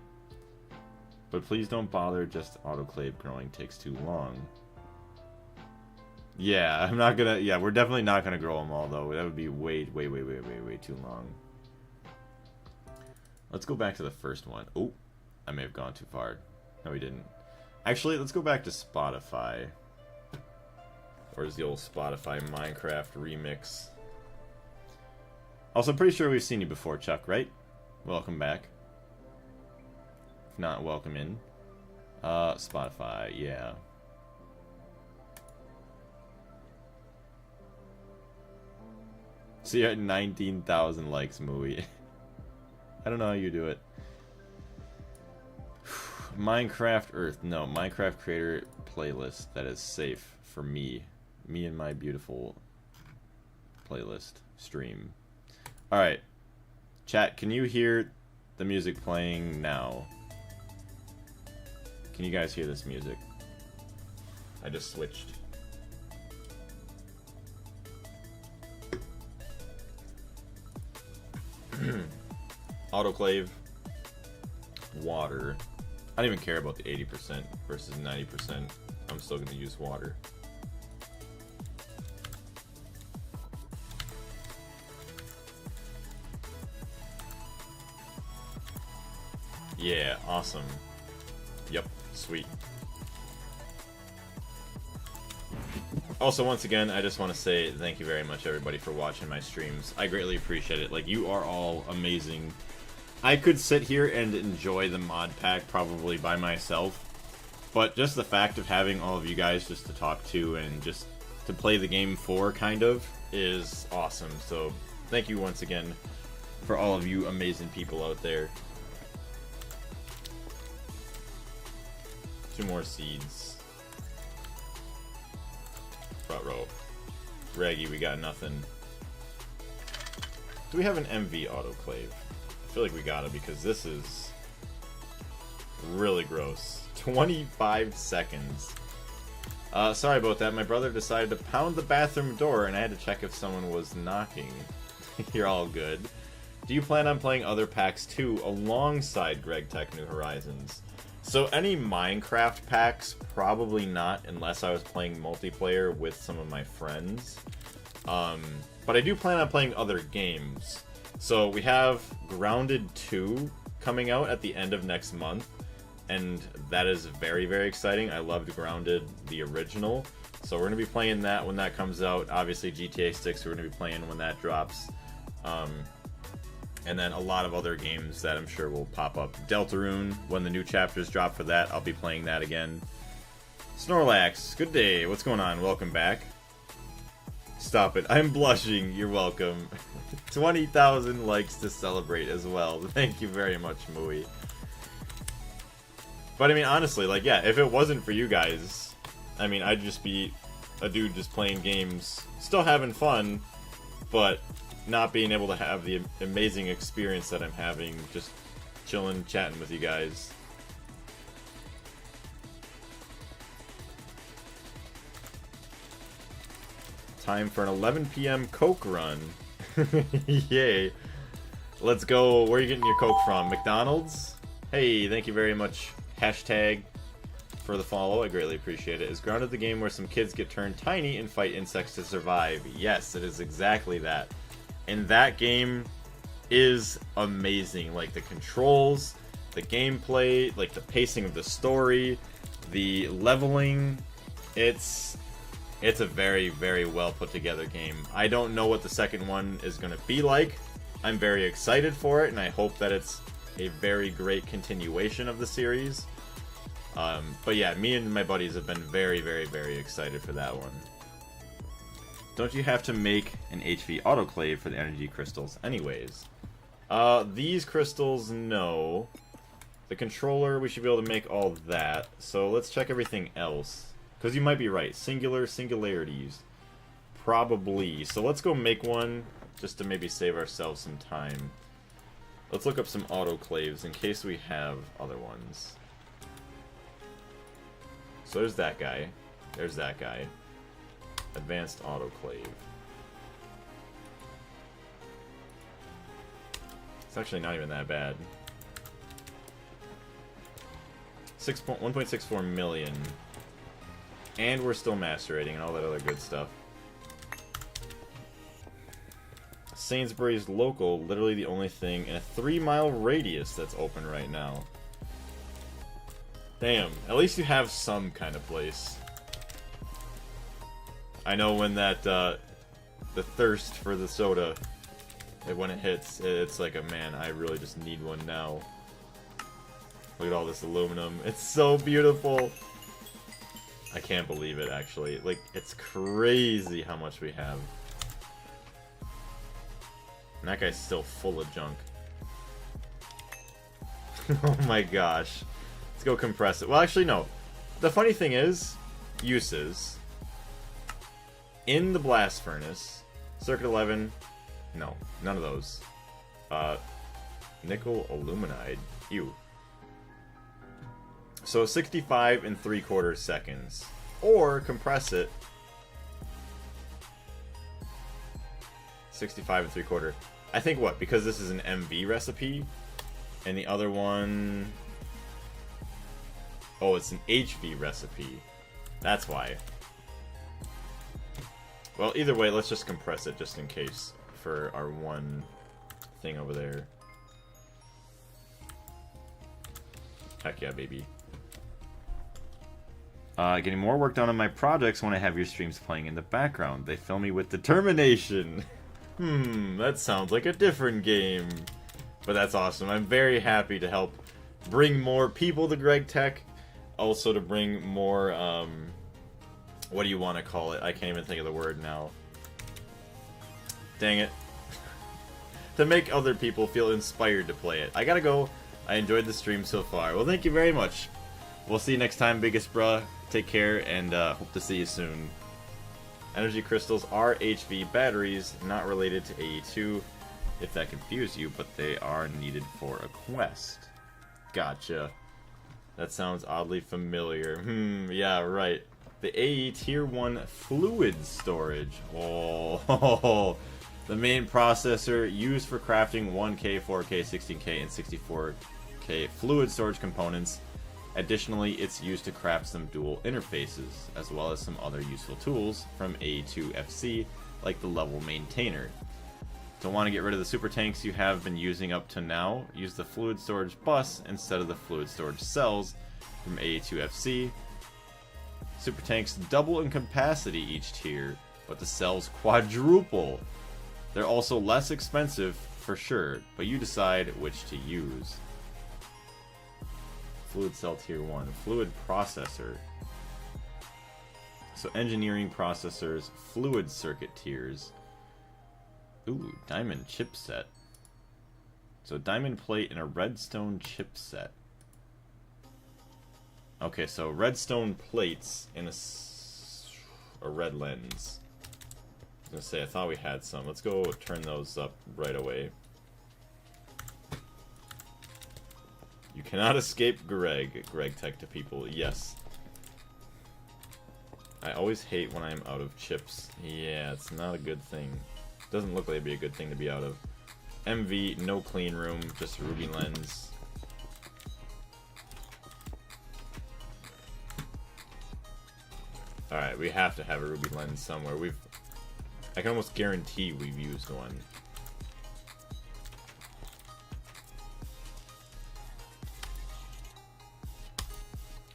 But please don't bother, just autoclave growing takes too long. Yeah, I'm not gonna... Yeah, we're definitely not gonna grow them all, though. That would be way too long. Let's go back to the first one. Oh, I may have gone too far. No, we didn't. Actually, let's go back to Spotify. Or is the old Spotify Minecraft remix? Also, I'm pretty sure we've seen you before, Chuck, right? Welcome back. If not, welcome in. Spotify, yeah. So you're at 19,000 likes, Mooey. I don't know how you do it. Minecraft Earth. No, Minecraft Creator playlist that is safe for me. Me and my beautiful playlist stream. Alright. Chat, can you hear the music playing now? Can you guys hear this music? I just switched. Autoclave. Water. I don't even care about the 80% versus 90%. I'm still going to use water. Yeah, awesome. Yep, sweet. Also, once again, I just want to say thank you very much, everybody, for watching my streams. I greatly appreciate it. Like, you are all amazing. I could sit here and enjoy the mod pack probably by myself, but just the fact of having all of you guys just to talk to and just to play the game for, kind of, is awesome. So, thank you once again for all of you amazing people out there. 2 more seeds. Front row. Raggy, we got nothing. Do we have an MV autoclave? I feel like we got it because this is really gross. 25 seconds. Sorry about that. My brother decided to pound the bathroom door and I had to check if someone was knocking. You're all good. Do you plan on playing other packs too alongside Gregtech New Horizons? So any Minecraft packs, probably not unless I was playing multiplayer with some of my friends. But I do plan on playing other games. So we have Grounded 2 coming out at the end of next month, and that is very, very exciting. I loved Grounded, the original. So we're going to be playing that when that comes out. Obviously GTA 6 we're going to be playing when that drops. And then a lot of other games that I'm sure will pop up. Deltarune, when the new chapters drop for that, I'll be playing that again. Snorlax, good day. What's going on? Welcome back. Stop it. I'm blushing. You're welcome. 20,000 likes to celebrate as well. Thank you very much, Mooey. But I mean, honestly, like, yeah, if it wasn't for you guys, I mean, I'd just be a dude just playing games, still having fun, but not being able to have the amazing experience that I'm having, just chilling, chatting with you guys. Time for an 11 p.m. Coke run. Yay. Let's go. Where are you getting your Coke from? McDonald's? Hey, thank you very much. Hashtag for the follow. I greatly appreciate it. Is Grounded the game where some kids get turned tiny and fight insects to survive? Yes, it is exactly that. And that game is amazing. Like, the controls, the gameplay, like, the pacing of the story, the leveling. It's a very, very well put together game. I don't know what the second one is going to be like. I'm very excited for it, and I hope that it's a very great continuation of the series. But yeah, me and my buddies have been very, very, very excited for that one. Don't you have to make an HV autoclave for the energy crystals anyways? These crystals, no. The controller, we should be able to make all that. So let's check everything else. Because you might be right. Singularities. Probably. So let's go make one, just to maybe save ourselves some time. Let's look up some autoclaves in case we have other ones. So there's that guy. There's that guy. Advanced autoclave. It's actually not even that bad. 1.64 million. And we're still macerating and all that other good stuff. Sainsbury's local, literally the only thing in a 3-mile radius that's open right now. Damn, at least you have some kind of place. I know when that, the thirst for the soda, when it hits, it's like, a man, I really just need one now. Look at all this aluminum. It's so beautiful. I can't believe it, actually. Like, it's crazy how much we have. And that guy's still full of junk. Oh my gosh. Let's go compress it. Well, actually, no. The funny thing is, uses. In the blast furnace, circuit 11, no, none of those. Nickel aluminide, ew. So 65 and 3/4 seconds. Or compress it. 65 and 3/4. I think what, because this is an MV recipe, and the other one... Oh, it's an HV recipe. That's why. Well, either way, let's just compress it just in case for our one thing over there. Heck yeah, baby. Getting more work done on my projects when I have your streams playing in the background. They fill me with determination. That sounds like a different game. But that's awesome. I'm very happy to help bring more people to Gregtech. Also to bring more, what do you want to call it? I can't even think of the word now. Dang it. To make other people feel inspired to play it. I gotta go. I enjoyed the stream so far. Well, thank you very much. We'll see you next time, biggest bruh. Take care, and hope to see you soon. Energy crystals are HV batteries, not related to AE2, if that confused you, but they are needed for a quest. Gotcha. That sounds oddly familiar. Yeah, right. The AE Tier 1 fluid storage. Oh, the main processor used for crafting 1K, 4K, 16K, and 64K fluid storage components. Additionally, it's used to craft some dual interfaces, as well as some other useful tools from AE2 FC, like the level maintainer. Don't want to get rid of the super tanks you have been using up to now? Use the fluid storage bus instead of the fluid storage cells from AE2 FC. Super tanks double in capacity each tier, but the cells quadruple. They're also less expensive for sure, but you decide which to use. Fluid cell tier 1. Fluid processor. So engineering processors, fluid circuit tiers. Ooh, diamond chipset. So diamond plate and a redstone chipset. Okay, so redstone plates and a red lens. I was gonna say, I thought we had some. Let's go turn those up right away. You cannot escape Gregtech to people. Yes. I always hate when I'm out of chips. Yeah, it's not a good thing. Doesn't look like it'd be a good thing to be out of. MV, no clean room, just ruby lens. Alright, we have to have a ruby lens somewhere. I can almost guarantee we've used one.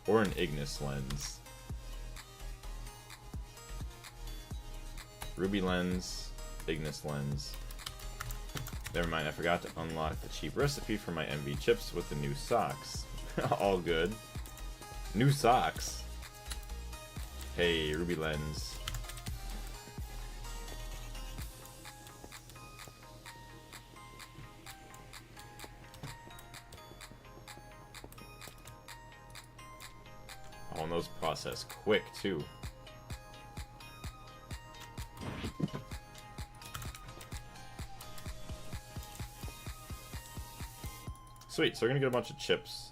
Or an Ignis lens. Ruby lens, Ignis lens. Never mind, I forgot to unlock the cheap recipe for my MV chips with the new socks. All good. New socks. Hey, ruby lens. Oh, and those process quick, too. Sweet, so we're gonna get a bunch of chips.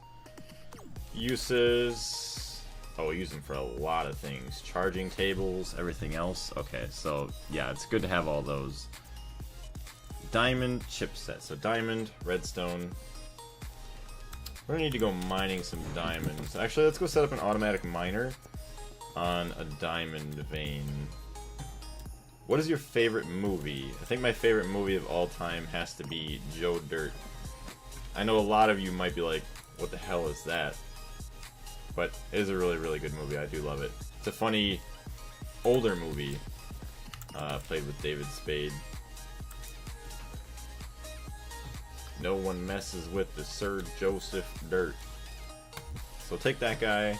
Uses... Oh, we use them for a lot of things. Charging tables, everything else. Okay, so yeah, it's good to have all those. Diamond chipset. So diamond, redstone. We're gonna need to go mining some diamonds. Actually, let's go set up an automatic miner on a diamond vein. What is your favorite movie? I think my favorite movie of all time has to be Joe Dirt. I know a lot of you might be like, what the hell is that? But it is a really, really good movie. I do love it. It's a funny, older movie. Played with David Spade. No one messes with the Sir Joseph Dirt. So take that guy.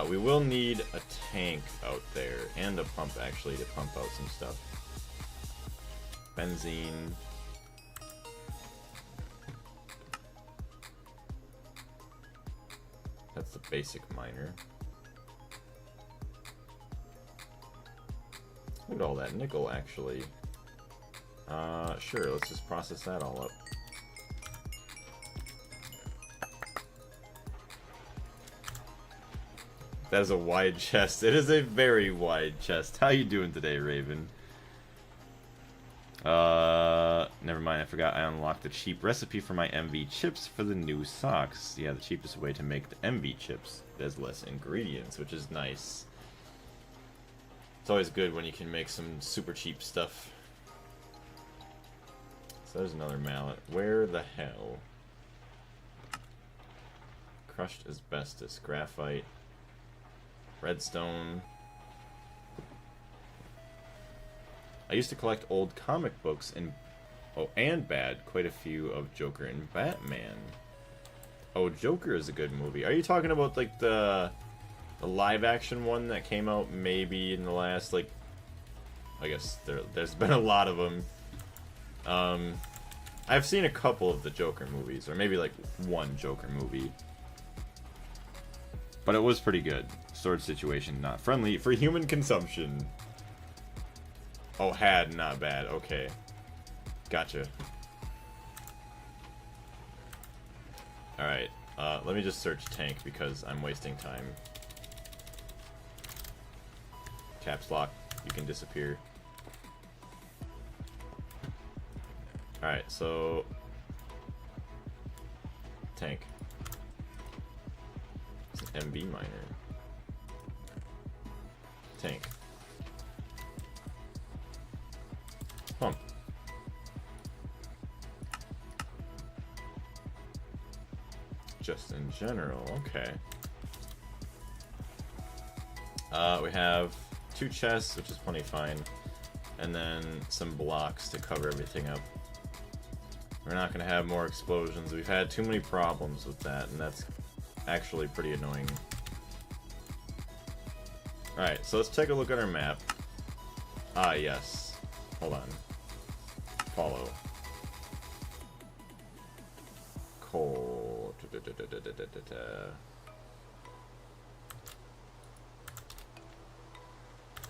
We will need a tank out there, and a pump, actually, to pump out some stuff. Benzene. That's the basic miner. Look at all that nickel, actually. Sure, let's just process that all up. That is a wide chest. It is a very wide chest. How you doing today, Raven? Never mind, I forgot I unlocked the cheap recipe for my MV chips for the new socks. Yeah, the cheapest way to make the MV chips. There's less ingredients, which is nice. It's always good when you can make some super cheap stuff. So there's another mallet. Where the hell? Crushed asbestos, graphite, redstone. I used to collect old comic books and quite a few of Joker and Batman. Oh, Joker is a good movie. Are you talking about like the live action one that came out maybe in the last, like, I guess there's been a lot of them. I've seen a couple of the Joker movies, or maybe like one Joker movie. But it was pretty good. Storage situation not friendly for human consumption. Oh, had, not bad. Okay. Gotcha. Alright. Let me just search tank because I'm wasting time. Caps lock. You can disappear. Alright, so... tank. It's an MB miner. Tank. Pump. Just in general, okay. We have 2 chests, which is plenty fine, and then some blocks to cover everything up. We're not going to have more explosions. We've had too many problems with that, and that's actually pretty annoying. Alright, so let's take a look at our map. Ah, yes. Hold on. Follow. Coal.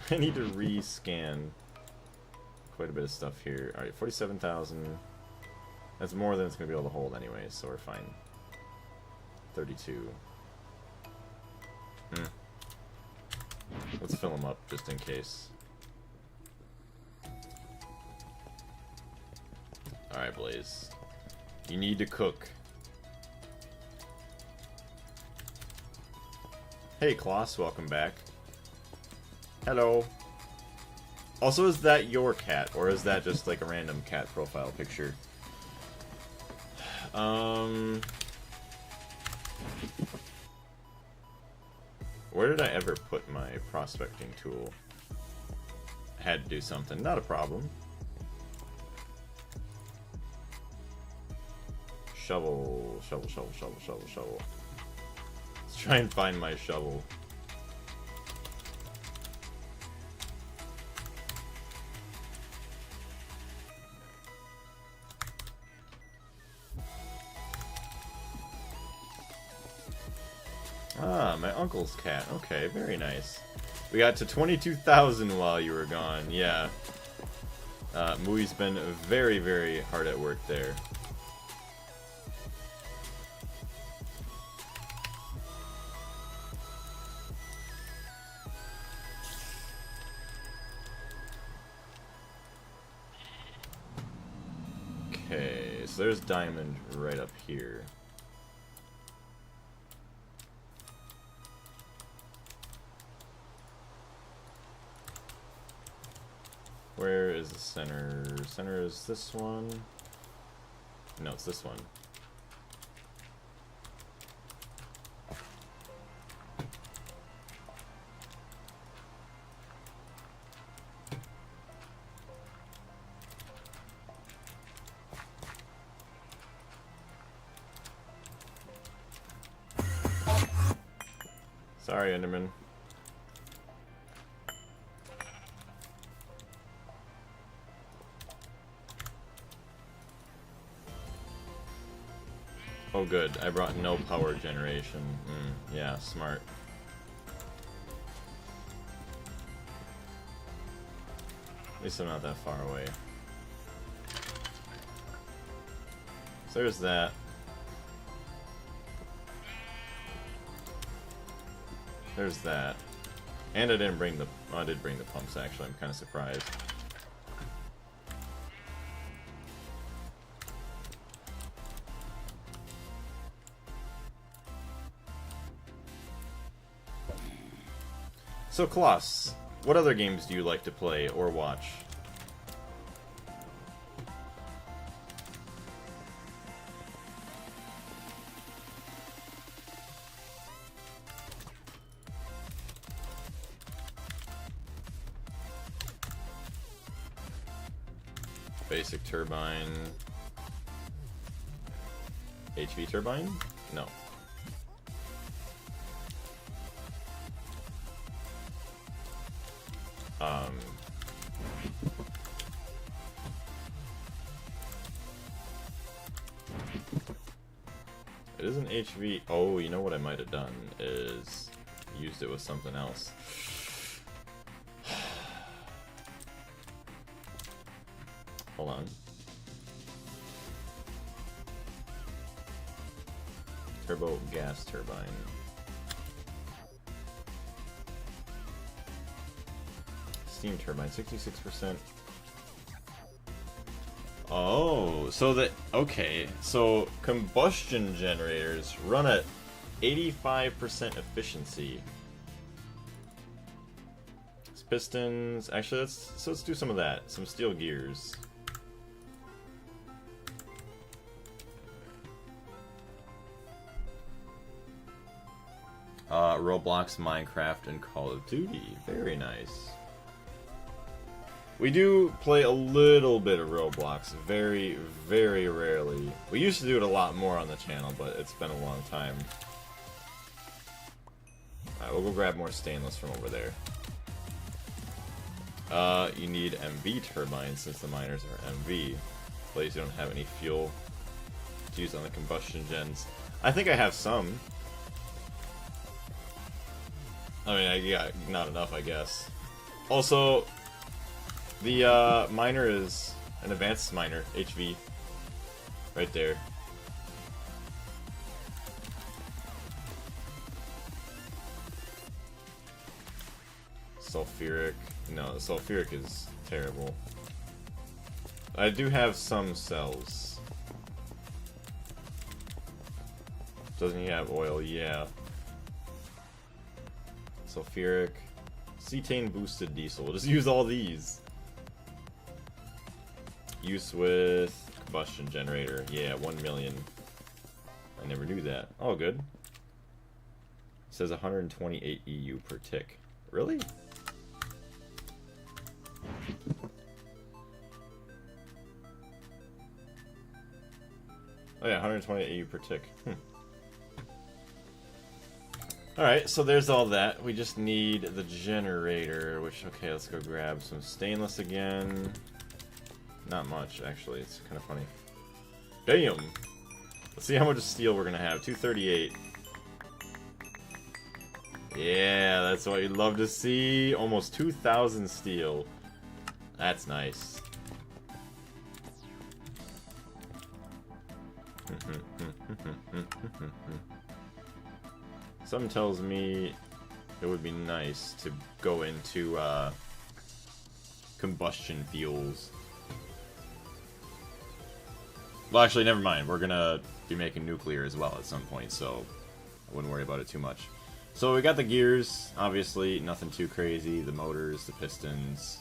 I need to rescan quite a bit of stuff here. Alright, 47,000. That's more than it's going to be able to hold anyway, so we're fine. 32. Let's fill them up just in case. Alright, Blaze. You need to cook. Hey, Kloss, welcome back. Hello. Also, is that your cat, or is that just like a random cat profile picture? Where did I ever put my prospecting tool? I had to do something. Not a problem. Shovel, shovel, shovel, shovel, shovel, shovel. Let's try and find my shovel. Ah, my uncle's cat. Okay, very nice. We got to 22,000 while you were gone. Yeah. Mui's been very, very hard at work there. so there's diamond right up here. Where is the center? Center is this one. No, it's this one. Sorry, Enderman. Oh good, I brought no power generation. Yeah, smart. At least I'm not that far away. So there's that. There's that. And I didn't bring the... Oh, I did bring the pumps, actually. I'm kind of surprised. So, Kloss, what other games do you like to play or watch? Basic turbine. HV turbine? No. It isn't HV. Oh, you know what I might have done is used it with something else. Hold on. Turbo gas turbine. Steam turbine, 66%. Oh, so that, okay, so combustion generators run at 85% efficiency. It's pistons, actually let's do some of that, some steel gears. Roblox, Minecraft, and Call of Duty. Very nice. We do play a little bit of Roblox, very, very rarely. We used to do it a lot more on the channel, but it's been a long time. Alright, we'll go grab more stainless from over there. You need MV turbines since the miners are MV. Please, you don't have any fuel to use on the combustion gens. I think I have some. I mean, yeah, not enough, I guess. Also, the miner is an advanced miner, HV, right there. Sulfuric, no, the sulfuric is terrible. I do have some cells. Doesn't he have oil? Yeah. Sulfuric, cetane boosted diesel. We'll just use all these. Use with combustion generator. Yeah, 1 million. I never knew that. Oh, good. It says 128 EU per tick. Really? Oh yeah, 128 EU per tick. Alright, so there's all that. We just need the generator, which, okay, let's go grab some stainless again. Not much, actually. It's kind of funny. Damn! Let's see how much steel we're gonna have. 238. Yeah, that's what you'd love to see. Almost 2,000 steel. That's nice. Something tells me it would be nice to go into combustion fuels. Well, actually, never mind. We're gonna be making nuclear as well at some point, so I wouldn't worry about it too much. So we got the gears, obviously, nothing too crazy. The motors, the pistons,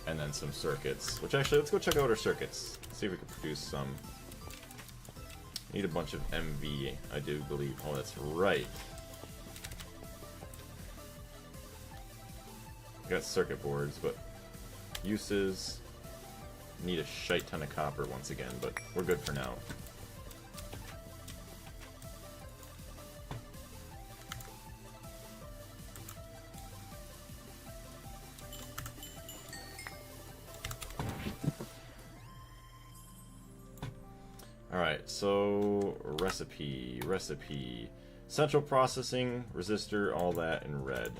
and then some circuits. Which actually, let's go check out our circuits. See if we can produce some. Need a bunch of MV, I do believe. Oh, that's right. We got circuit boards, but uses need a shite ton of copper once again, but we're good for now. Alright, so recipe. Central processing, resistor, all that in red.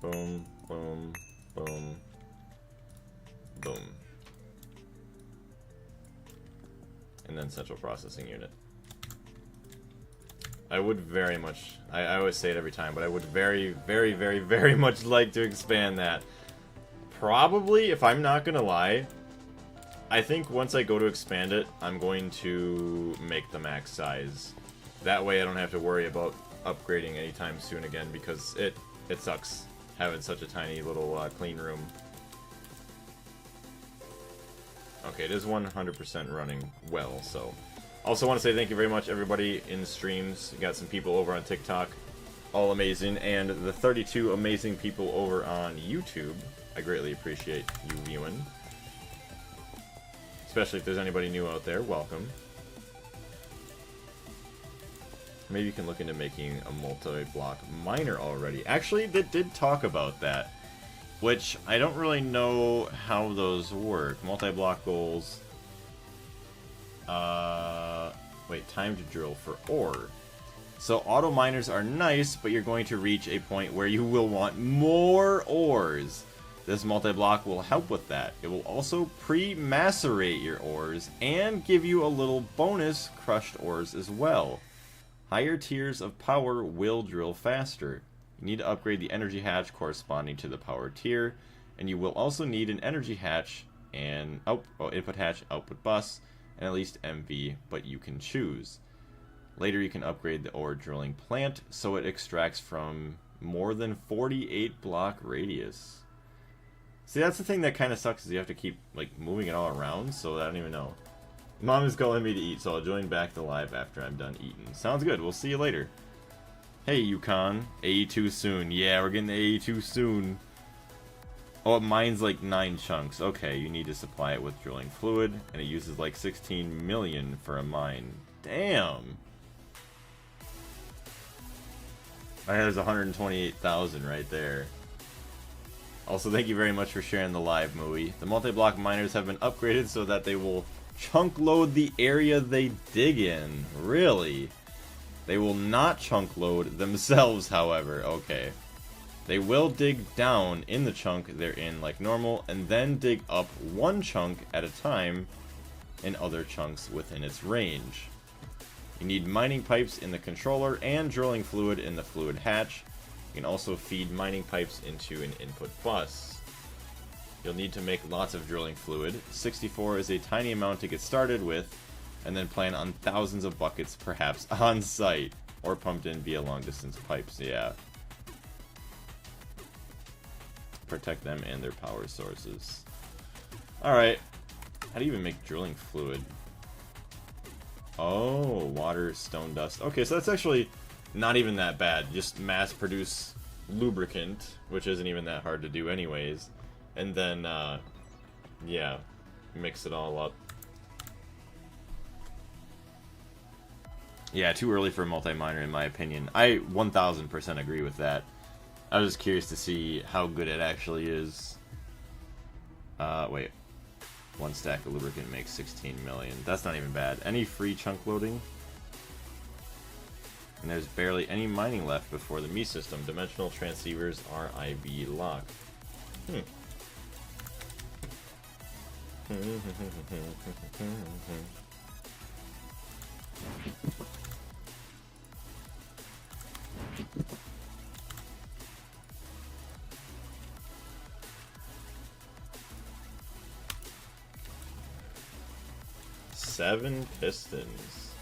Boom, boom, boom, boom. And then central processing unit. I would very much, I always say it every time, but I would very much like to expand that. Probably, if I'm not gonna lie, I think once I go to expand it, I'm going to make the max size. That way I don't have to worry about upgrading anytime soon again, because it sucks having such a tiny little clean room. Okay, it is 100% running well, so. Also want to say thank you very much, everybody in the streams. You got some people over on TikTok, all amazing, and the 32 amazing people over on YouTube. I greatly appreciate you viewing. Especially if there's anybody new out there, welcome. Maybe you can look into making a multi-block miner already. Actually, they did talk about that, which I don't really know how those work. Multi-block goals. Wait, time to drill for ore. So auto miners are nice, but you're going to reach a point where you will want more ores. This multi-block will help with that. It will also pre-macerate your ores and give you a little bonus crushed ores as well. Higher tiers of power will drill faster. You need to upgrade the energy hatch corresponding to the power tier, and you will also need an energy hatch and input hatch, output bus, and at least MV, but you can choose. Later you can upgrade the ore drilling plant so it extracts from more than 48 block radius. See, that's the thing that kind of sucks, is you have to keep like moving it all around, so I don't even know. Mom is calling me to eat, so I'll join back the live after I'm done eating. Sounds good, we'll see you later. Hey Yukon, AE2 soon. Yeah, we're getting the AE2 soon. Oh, mine's like 9 chunks. Okay, you need to supply it with drilling fluid, and it uses like 16 million for a mine. Damn! There's 128,000 right there. Also, thank you very much for sharing the live, Mooey. The multi-block miners have been upgraded so that they will chunk load the area they dig in. Really? They will not chunk load themselves, however. Okay. They will dig down in the chunk they're in like normal, and then dig up one chunk at a time in other chunks within its range. You need mining pipes in the controller and drilling fluid in the fluid hatch. You can also feed mining pipes into an input bus. You'll need to make lots of drilling fluid. 64 is a tiny amount to get started with, and then plan on thousands of buckets perhaps on site, or pumped in via long distance pipes, yeah. Protect them and their power sources. Alright, how do you even make drilling fluid? Oh, water, stone dust. Okay, so that's actually not even that bad. Just mass produce lubricant, which isn't even that hard to do anyways. And then, yeah, mix it all up. Yeah, too early for a multi-miner in my opinion. I 1000% agree with that. I was just curious to see how good it actually is. Wait. One stack of lubricant makes 16 million. That's not even bad. Any free chunk loading? And there's barely any mining left before the Me system. Dimensional transceivers are IV locked. 7 pistons.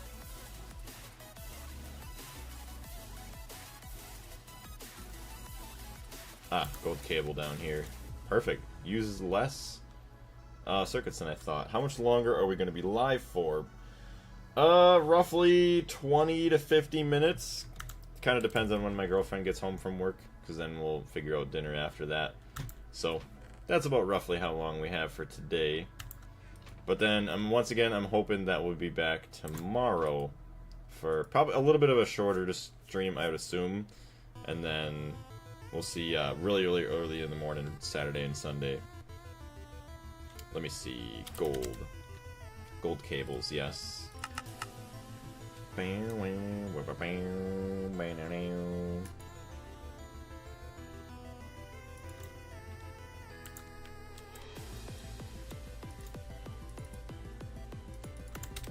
Ah, gold cable down here. Perfect. Uses less circuits than I thought. How much longer are we going to be live for? Roughly 20 to 50 minutes. Kind of depends on when my girlfriend gets home from work, because then we'll figure out dinner after that. So, that's about roughly how long we have for today. But then, once again, I'm hoping that we'll be back tomorrow for probably a little bit of a shorter stream, I would assume. And then we'll see really, really early in the morning, Saturday and Sunday. Let me see. Gold. Gold cables, yes.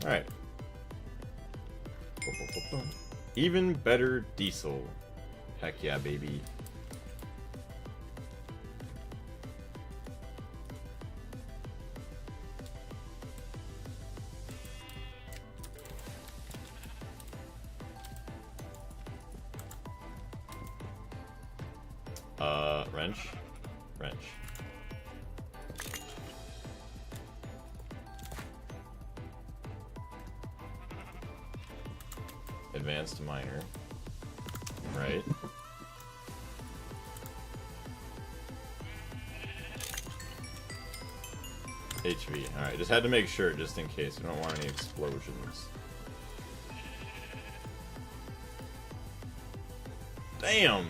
Alright. Even better diesel. Heck yeah, baby. Wrench. Wrench. Advanced minor. Right. HV. Alright, just had to make sure, just in case. We don't want any explosions. Damn!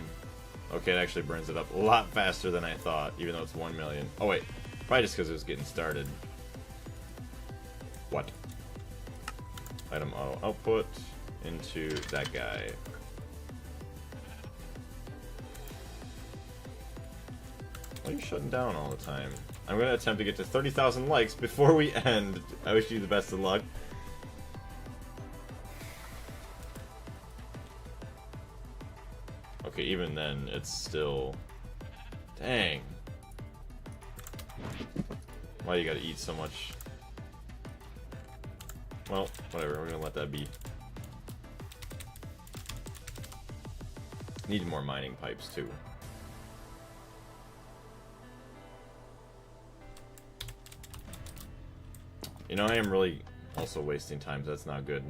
Okay, it actually burns it up a lot faster than I thought, even though it's 1 million. Oh wait, probably just because it was getting started. What? Item auto output into that guy. Why are you shutting down all the time? I'm going to attempt to get to 30,000 likes before we end. I wish you the best of luck. Okay, even then, it's still... Dang. Why you gotta eat so much? Well, whatever, we're gonna let that be. Need more mining pipes, too. You know, I am really also wasting time, so that's not good.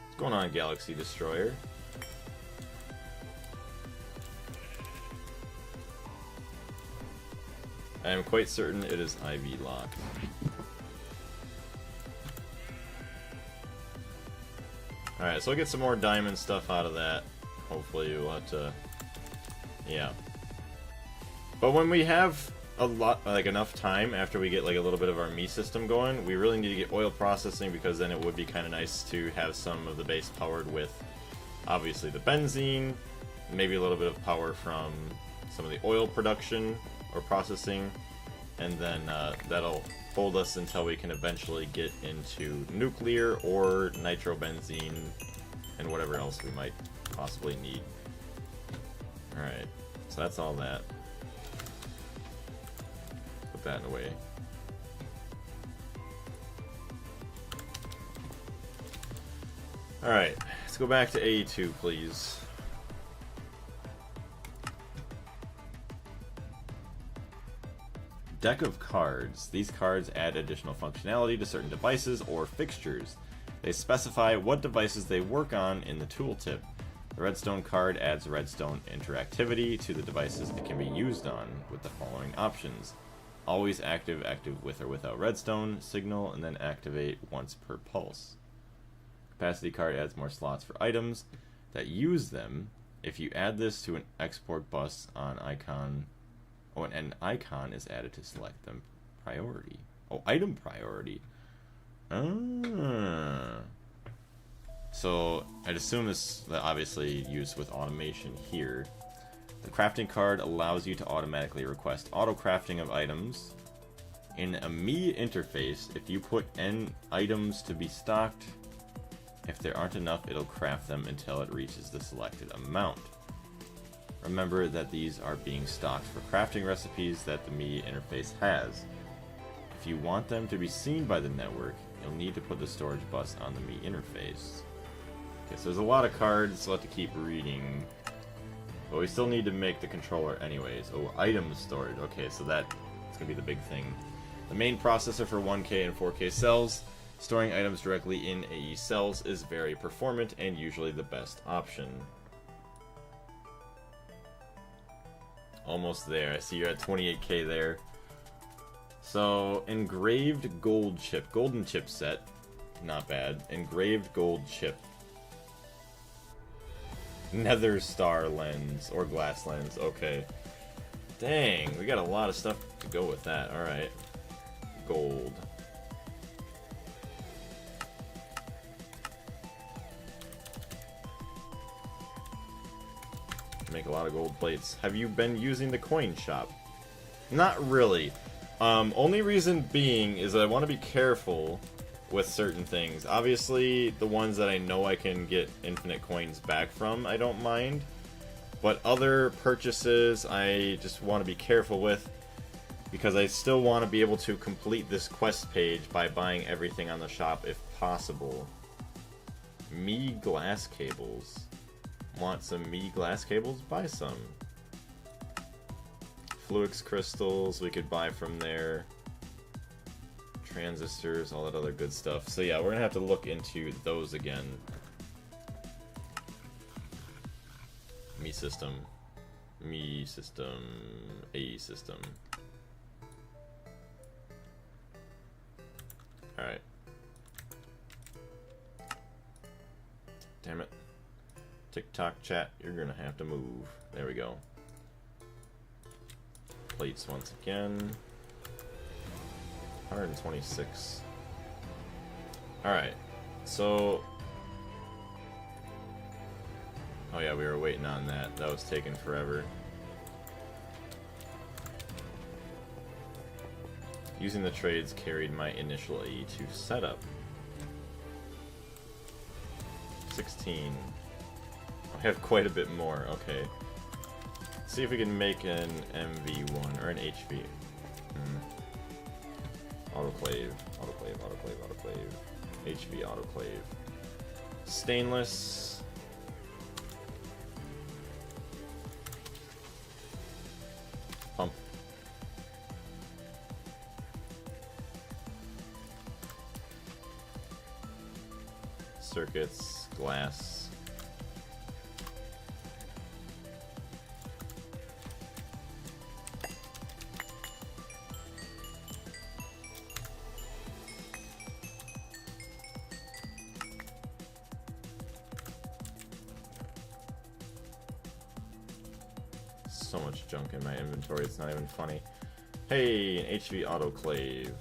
What's going on, Galaxy Destroyer? I am quite certain it is IV locked. Alright, so we'll get some more diamond stuff out of that. Hopefully we'll have to... Yeah. But when we have a lot, like enough time after we get like a little bit of our me system going, we really need to get oil processing, because then it would be kind of nice to have some of the base powered with obviously the benzene, maybe a little bit of power from some of the oil production or processing, and then that'll hold us until we can eventually get into nuclear or nitrobenzene and whatever else we might possibly need. Alright, so that's all that. Put that away. Alright, let's go back to AE2, please. Deck of cards. These cards add additional functionality to certain devices or fixtures. They specify what devices they work on in the tooltip. The redstone card adds redstone interactivity to the devices it can be used on with the following options. Always active, active with or without redstone, signal, and then activate once per pulse. Capacity card adds more slots for items that use them. If you add this to an export bus on icon... Oh, and an icon is added to select them priority. Oh, item priority. Ah. So I'd assume this obviously used with automation here. The crafting card allows you to automatically request auto crafting of items. In a Me interface, if you put N items to be stocked, if there aren't enough, it'll craft them until it reaches the selected amount. Remember that these are being stocked for crafting recipes that the Me interface has. If you want them to be seen by the network, you'll need to put the storage bus on the Me interface. Okay, so there's a lot of cards, so we'll have to keep reading. But we still need to make the controller anyways. Oh, item storage. Okay, so that's going to be the big thing. The main processor for 1K and 4K cells, storing items directly in AE cells is very performant and usually the best option. Almost there. I see you're at 28K there. So, engraved gold chip. Golden chip set. Not bad. Engraved gold chip. Nether star lens. Or glass lens. Okay. Dang, we got a lot of stuff to go with that. Alright. Gold. Make a lot of gold plates. Have you been using the coin shop? Not really. Only reason being is that I want to be careful with certain things. Obviously, the ones that I know I can get infinite coins back from, I don't mind. But other purchases, I just want to be careful with, because I still want to be able to complete this quest page by buying everything on the shop if possible. Me glass cables. Want some Me glass cables? Buy some. Fluix crystals we could buy from there. Transistors, all that other good stuff. So yeah, we're gonna have to look into those again. Me system. Me system. AE system. Alright. Damn it. TikTok chat, you're gonna have to move. There we go. Plates once again. 126. Alright. So... oh yeah, we were waiting on that. That was taking forever. Using the trades carried my initial AE2 setup. 16. I have quite a bit more, okay. Let's see if we can make an MV1, or an HV. Autoclave, autoclave, autoclave, autoclave. HV autoclave. Stainless. Pump. Circuits, glass. So much junk in my inventory, it's not even funny. Hey, an HV autoclave.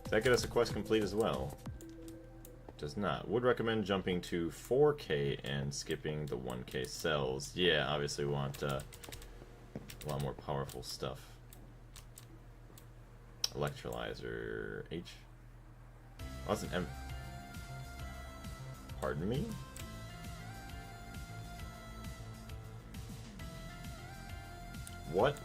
Does that get us a quest complete as well? Does not. Would recommend jumping to 4K and skipping the 1K cells. Yeah, obviously we want a lot more powerful stuff. Electrolyzer. H. Oh, that's an M. Pardon me? What?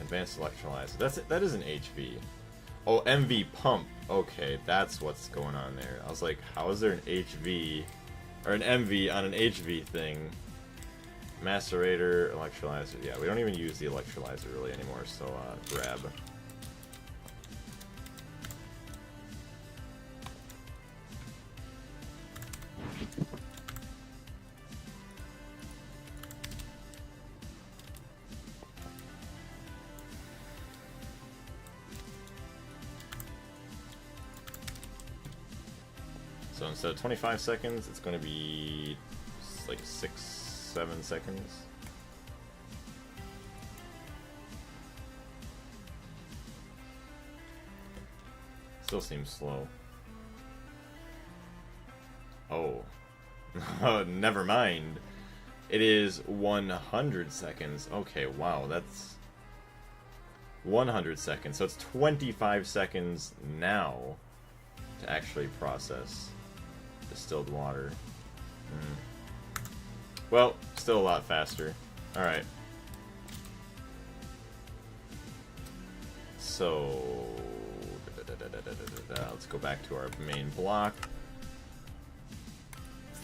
Advanced electrolyzer. That is an HV. Oh, MV pump. Okay, that's what's going on there. I was like, how is there an HV or an MV on an HV thing? Macerator, electrolyzer. Yeah, we don't even use the electrolyzer really anymore, so grab. So instead of 25 seconds, it's going to be like 6-7 seconds. Still seems slow. Oh. Never mind. It is 100 seconds. Okay, wow, that's 100 seconds. So it's 25 seconds now to actually process distilled water. Well, still a lot faster. Alright. So, let's go back to our main block.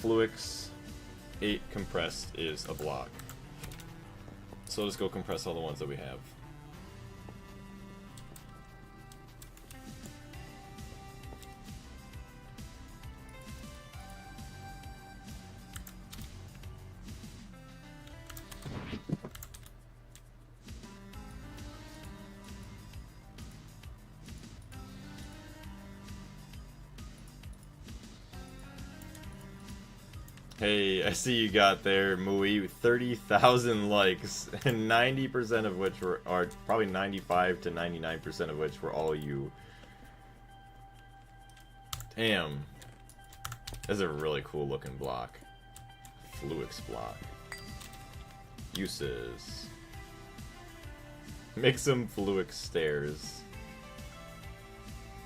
Fluix 8 compressed is a block. So let's go compress all the ones that we have. Hey, I see you got there, Mui. 30,000 likes, and 90% of which are probably 95 to 99% of which were all you. Damn. That's a really cool looking block. Fluix block. Uses. Make some Fluix stairs.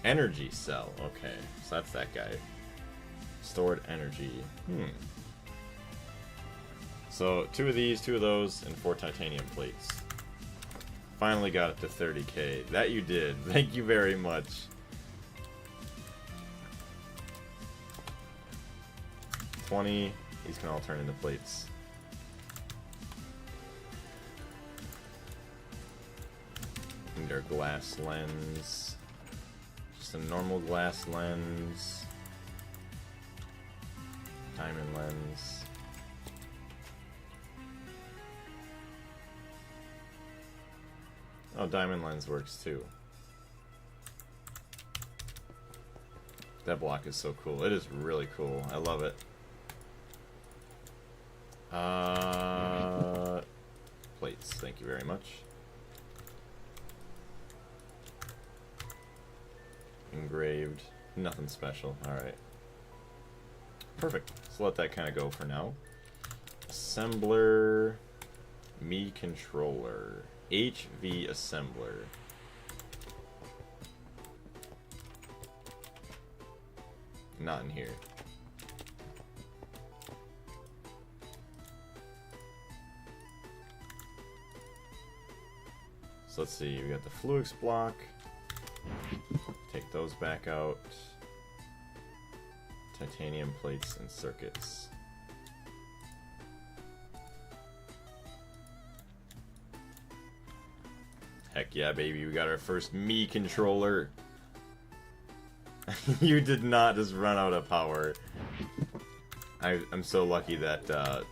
Energy cell. Okay, so that's that guy. Stored energy. So, 2 of these, 2 of those, and 4 titanium plates. Finally got it to 30k. That you did. Thank you very much. $20. These can all turn into plates. And our glass lens. Just a normal glass lens. Diamond lens. Oh, diamond lens works too. That block is so cool. It is really cool. I love it. Plates. Thank you very much. Engraved. Nothing special. Alright. Perfect. So let that kind of go for now. Assembler. Me controller. HV assembler. Not in here. So let's see, we got the Fluix block. Take those back out. Titanium plates and circuits. Heck yeah, baby, we got our first Me controller. You did not just run out of power. I'm so lucky that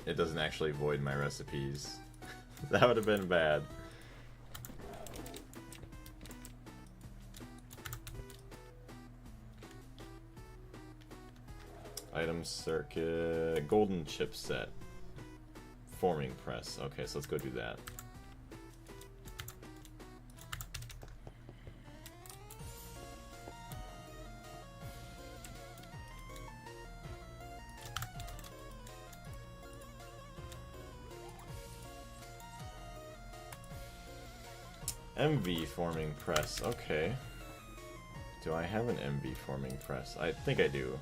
it doesn't actually void my recipes. That would have been bad. Item circuit, golden chipset, forming press. Okay, so let's go do that. MV forming press. Okay. Do I have an MV forming press? I think I do.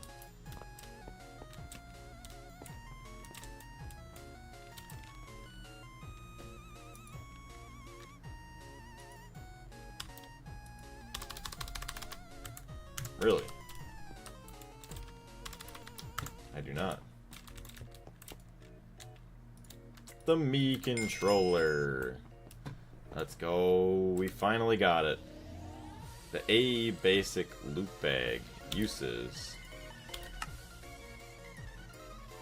Really? I do not. The Me controller. Let's go. We finally got it. The AE basic loop bag. Uses.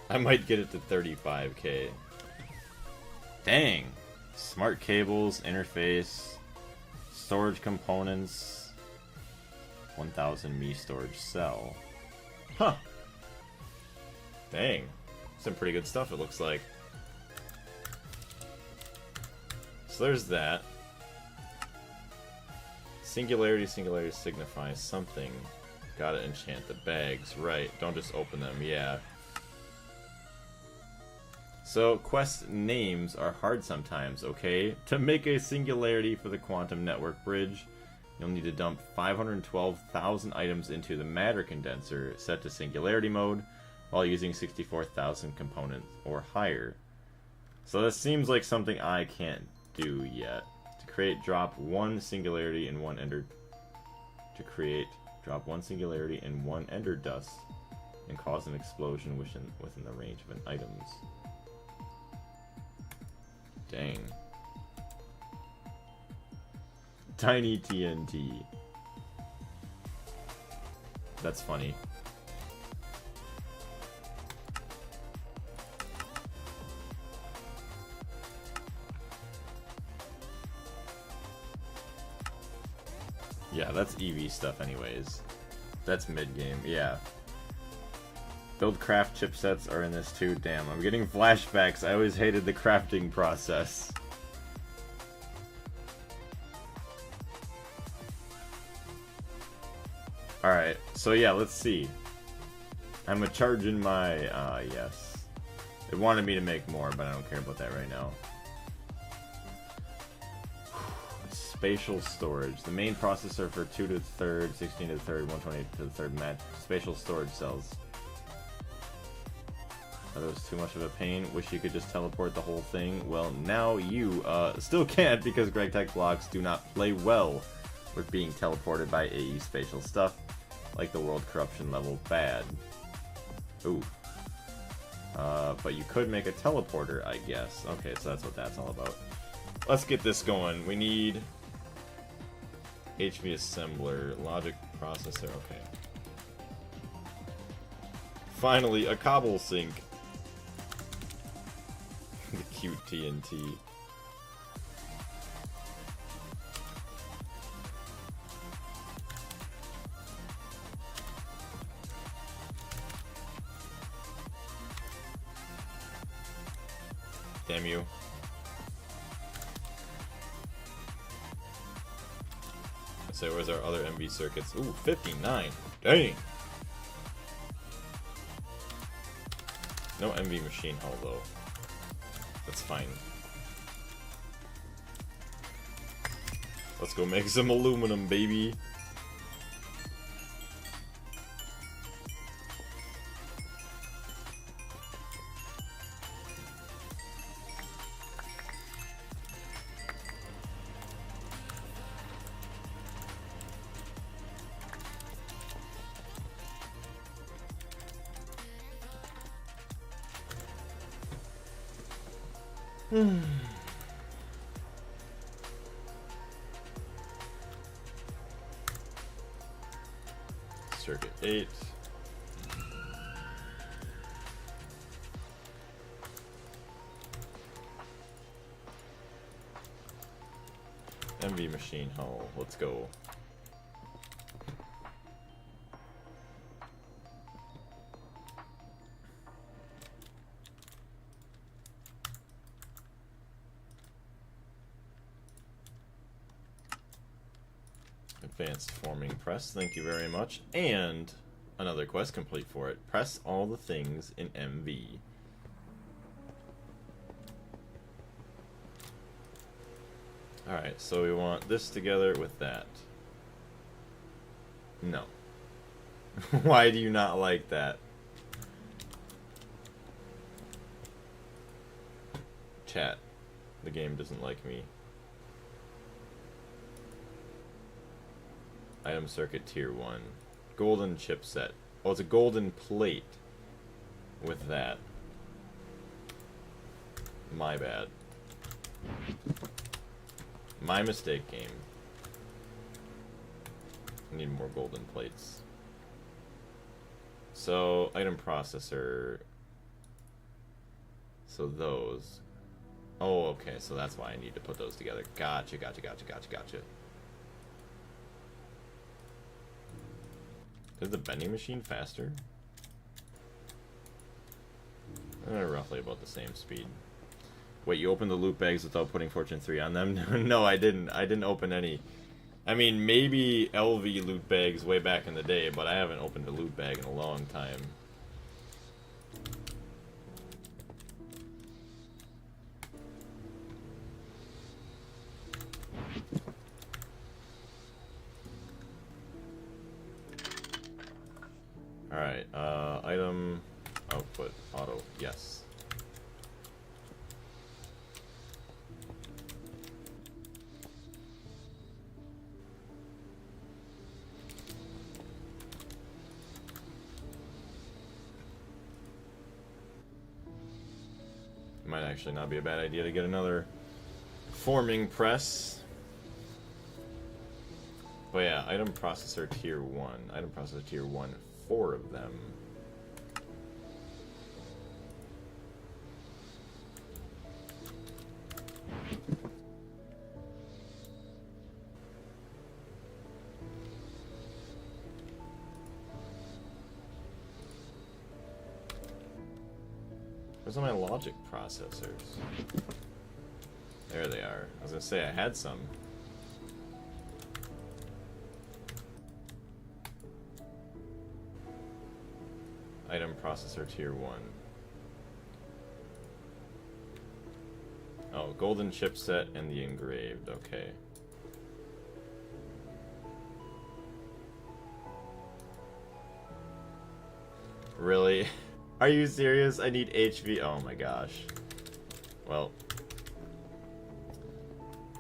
I might get it to 35k. Dang. Smart cables, interface, storage components. 1000 Me storage cell. Huh. Dang. Some pretty good stuff, it looks like. So there's that. Singularity signifies something. Gotta enchant the bags, right. Don't just open them, yeah. So, quest names are hard sometimes, okay? To make a singularity for the quantum network bridge, you'll need to dump 512,000 items into the matter condenser set to singularity mode while using 64,000 components or higher. So that seems like something I can't do yet. To create, drop one singularity in one ender... To create, drop one singularity in one ender dust and cause an explosion within the range of an items. Dang. Tiny TNT. That's funny. Yeah, that's EV stuff anyways. That's mid-game, yeah. Build craft chipsets are in this too. Damn, I'm getting flashbacks. I always hated the crafting process. Alright, so yeah, let's see. I'm charging my, yes. It wanted me to make more, but I don't care about that right now. Spatial storage. The main processor for 2 to the 3rd, 16 to the 3rd, 128 to the 3rd match. Spatial storage cells. Are those too much of a pain? Wish you could just teleport the whole thing? Well, now you, still can't because Gregtech blocks do not play well with being teleported by AE spatial stuff, like the World Corruption level bad. Ooh. But you could make a teleporter, I guess. Okay, so that's what that's all about. Let's get this going. We need HV assembler, logic processor, okay. Finally, a cobble sink. The cute TNT. Damn you. So where's our other MV circuits? Ooh, 59. Dang! No MV machine hull though. That's fine. Let's go make some aluminum, baby. Circuit 8. MV machine hull. Let's go. Advanced forming press, thank you very much. And another quest complete for it. Press all the things in MV. Alright, so we want this together with that. No. Why do you not like that? Chat. The game doesn't like me. Item circuit tier 1. Golden chipset. Oh, it's a golden plate with that. My bad. My mistake, game. I need more golden plates. So, item processor. So those. Oh, okay, so that's why I need to put those together. Gotcha, gotcha, gotcha, gotcha, gotcha. Is the bending machine faster? Roughly about the same speed. Wait, you opened the loot bags without putting Fortune 3 on them? No, I didn't. I didn't open any. I mean, maybe LV loot bags way back in the day, but I haven't opened a loot bag in a long time. Alright, item output auto, yes. Might actually not be a bad idea to get another forming press. But yeah, item processor tier 1. Item processor tier 1, 4 of them. Where's all my logic processors? There they are. I was gonna say I had some. Item processor tier 1. Oh, golden chipset and the engraved, okay. Really? Are you serious? I need HV. Oh my gosh. Well,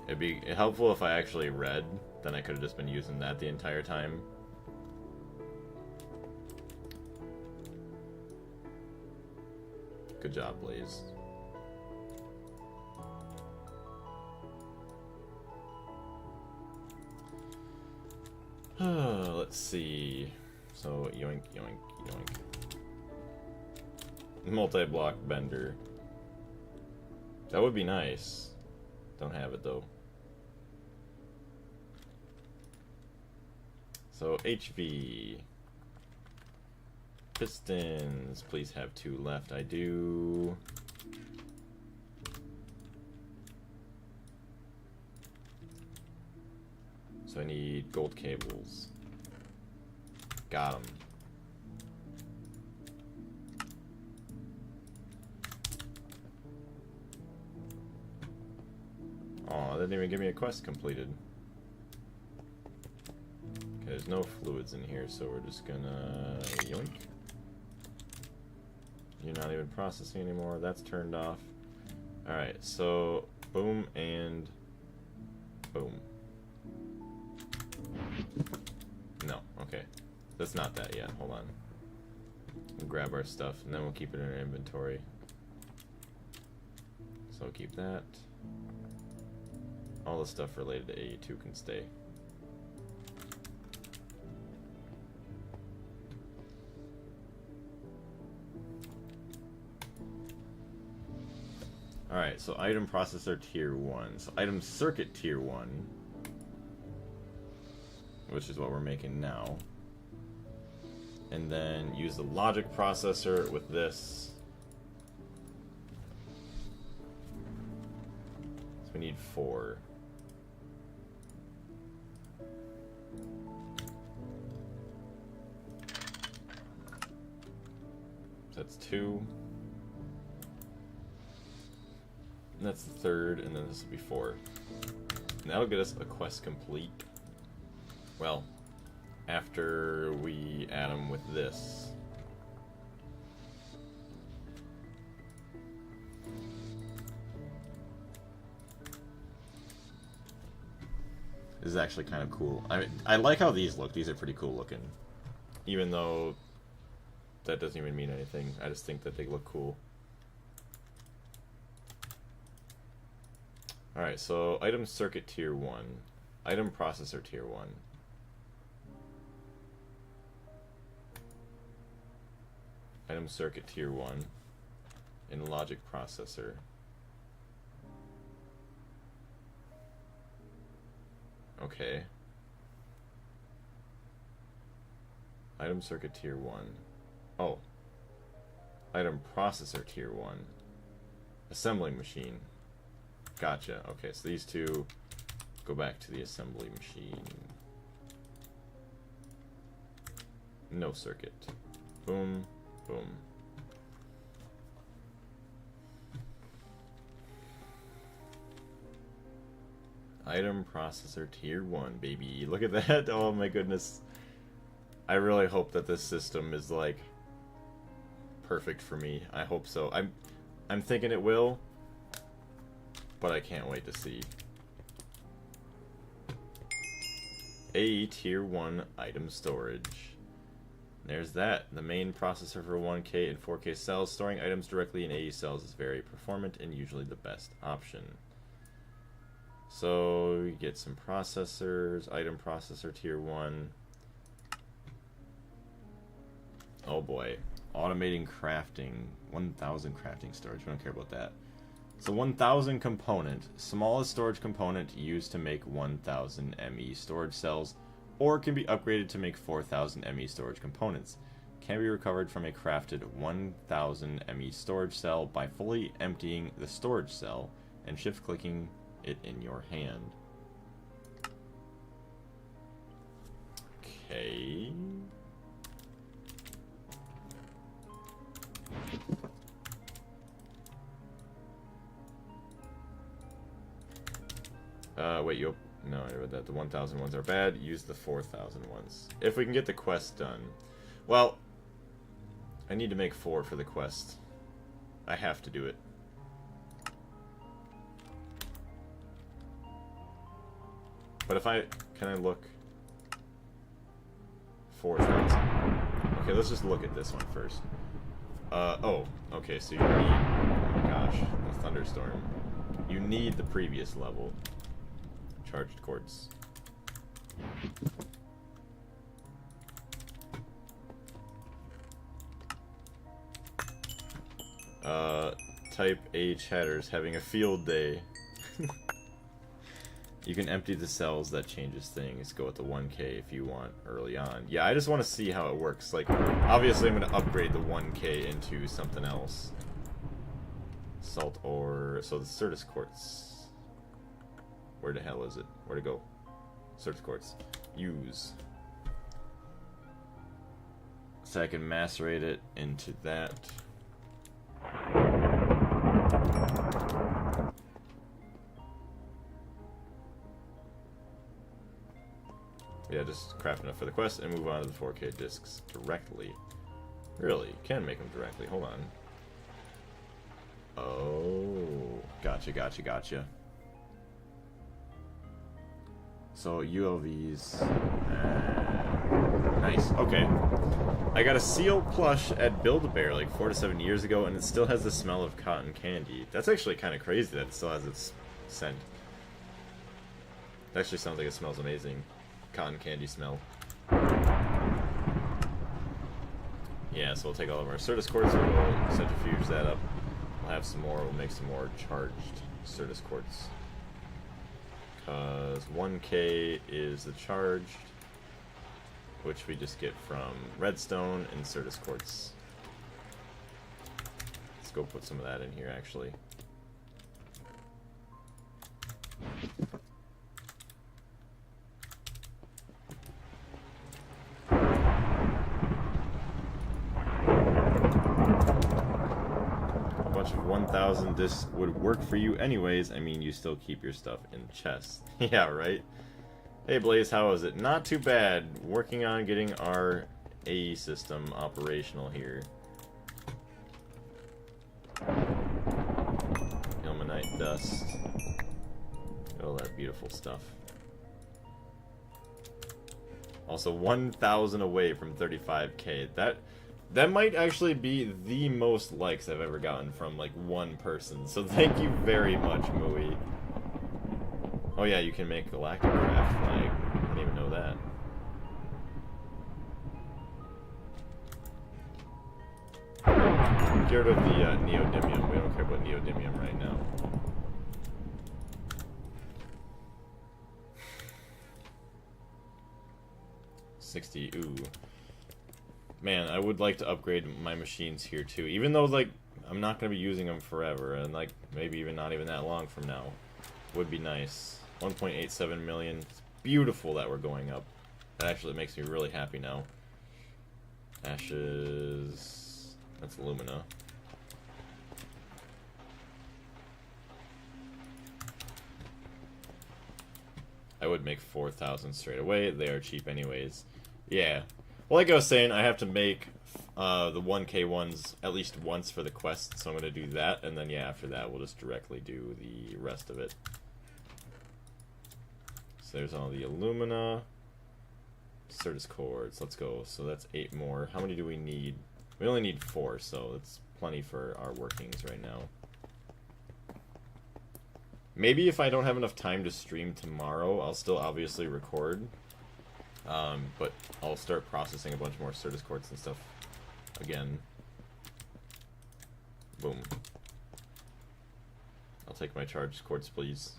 it'd be helpful if I actually read, then I could have just been using that the entire time. Good job, Blaze. Let's see. So, yoink, yoink, yoink. Multi-block bender. That would be nice. Don't have it though. So HV. Pistons. Please have 2 left. I do. So I need gold cables. Got 'em. Oh, that didn't even give me a quest completed. Okay, there's no fluids in here, so we're just gonna yoink. You're not even processing anymore. That's turned off. Alright, so boom and boom. No, okay. That's not that yet. Hold on. We'll grab our stuff and then we'll keep it in our inventory. So keep that. All the stuff related to AE2 can stay. Alright, so item processor tier 1. So item circuit tier 1, which is what we're making now. And then use the logic processor with this. So we need 4. So that's 2. And that's the 3rd, and then this will be 4. And that'll get us a quest complete. Well, after we add them with this. This is actually kind of cool. I like how these look. These are pretty cool looking. Even though that doesn't even mean anything. I just think that they look cool. Alright, so item circuit tier 1. Item processor tier 1. Item circuit tier 1. In logic processor. Okay. Item circuit tier 1. Oh. Item processor tier 1. Assembling machine. Gotcha. Okay, so these two Go back to the assembly machine. No circuit. Boom, boom. Item processor tier 1, baby. Look at that. Oh my goodness. I really hope that this system is like perfect for me. I hope so. I'm thinking it will, but I can't wait to see. AE tier 1 item storage. There's that. The main processor for 1K and 4K cells. Storing items directly in AE cells is very performant and usually the best option. So you get some processors. Item processor tier 1. Oh boy. Automating crafting. 1000 crafting storage. We don't care about that. So 1000 component. Smallest storage component used to make 1000 ME storage cells, or can be upgraded to make 4000 ME storage components. Can be recovered from a crafted 1000 ME storage cell by fully emptying the storage cell and shift clicking it in your hand. Okay. Wait, no, I read that. The 1000 ones are bad. Use the 4000 ones. If we can get the quest done. Well, I need to make 4 for the quest. I have to do it. But if can I look? 4000. Okay, let's just look at this one first. Oh, okay, so you need, oh my gosh, the thunderstorm. You need the previous level. Charged quartz. Type A chatter's having a field day. You can empty the cells, that changes things. Go with the 1K if you want early on. Yeah, I just want to see how it works. Like, obviously I'm going to upgrade the 1K into something else. Salt ore, so the Certus quartz. Where the hell is it? Where to go? Certus quartz. Use. So I can macerate it into that. Yeah, just craft enough for the quest and move on to the 4K discs directly. Really? You can make them directly. Hold on. Oh. Gotcha. So, ULVs. Nice. Okay. I got a seal plush at Build-A-Bear like 4 to 7 years ago, and it still has the smell of cotton candy. That's actually kind of crazy that it still has its scent. It actually sounds like it smells amazing. Cotton candy smell. Yeah, so we'll take all of our Certus quartz, we'll centrifuge that up. We'll have some more, we'll make some more charged Certus quartz. Because 1K is the charged, which we just get from redstone and Certus quartz. Let's go put some of that in here, actually. A bunch of 1000, this would work for you anyways. I mean, you still keep your stuff in chests. Yeah, right? Hey Blaze, how is it? Not too bad. Working on getting our AE system operational here. Ilmenite dust. All that beautiful stuff. Also 1000 away from 35K. That might actually be the most likes I've ever gotten from like one person. So thank you very much, Mooey. Oh yeah, you can make galactic craft flag. I didn't even know that. Get rid of the neodymium. We don't care about neodymium right now. $60, ooh. Man, I would like to upgrade my machines here too. Even though, like, I'm not going to be using them forever. And, like, maybe even not even that long from now. Would be nice. 1.87 million. It's beautiful that we're going up. That actually makes me really happy now. Ashes... That's alumina. I would make 4,000 straight away. They are cheap anyways. Yeah. Well, like I was saying, I have to make the 1K ones at least once for the quest, so I'm going to do that, and then, yeah, after that, we'll just directly do the rest of it. So there's all the alumina. Certus cords. Let's go. So that's 8 more. How many do we need? We only need 4, so that's plenty for our workings right now. Maybe if I don't have enough time to stream tomorrow, I'll still obviously record. But I'll start processing a bunch more Certus quartz and stuff again. Boom. I'll take my charged quartz, please.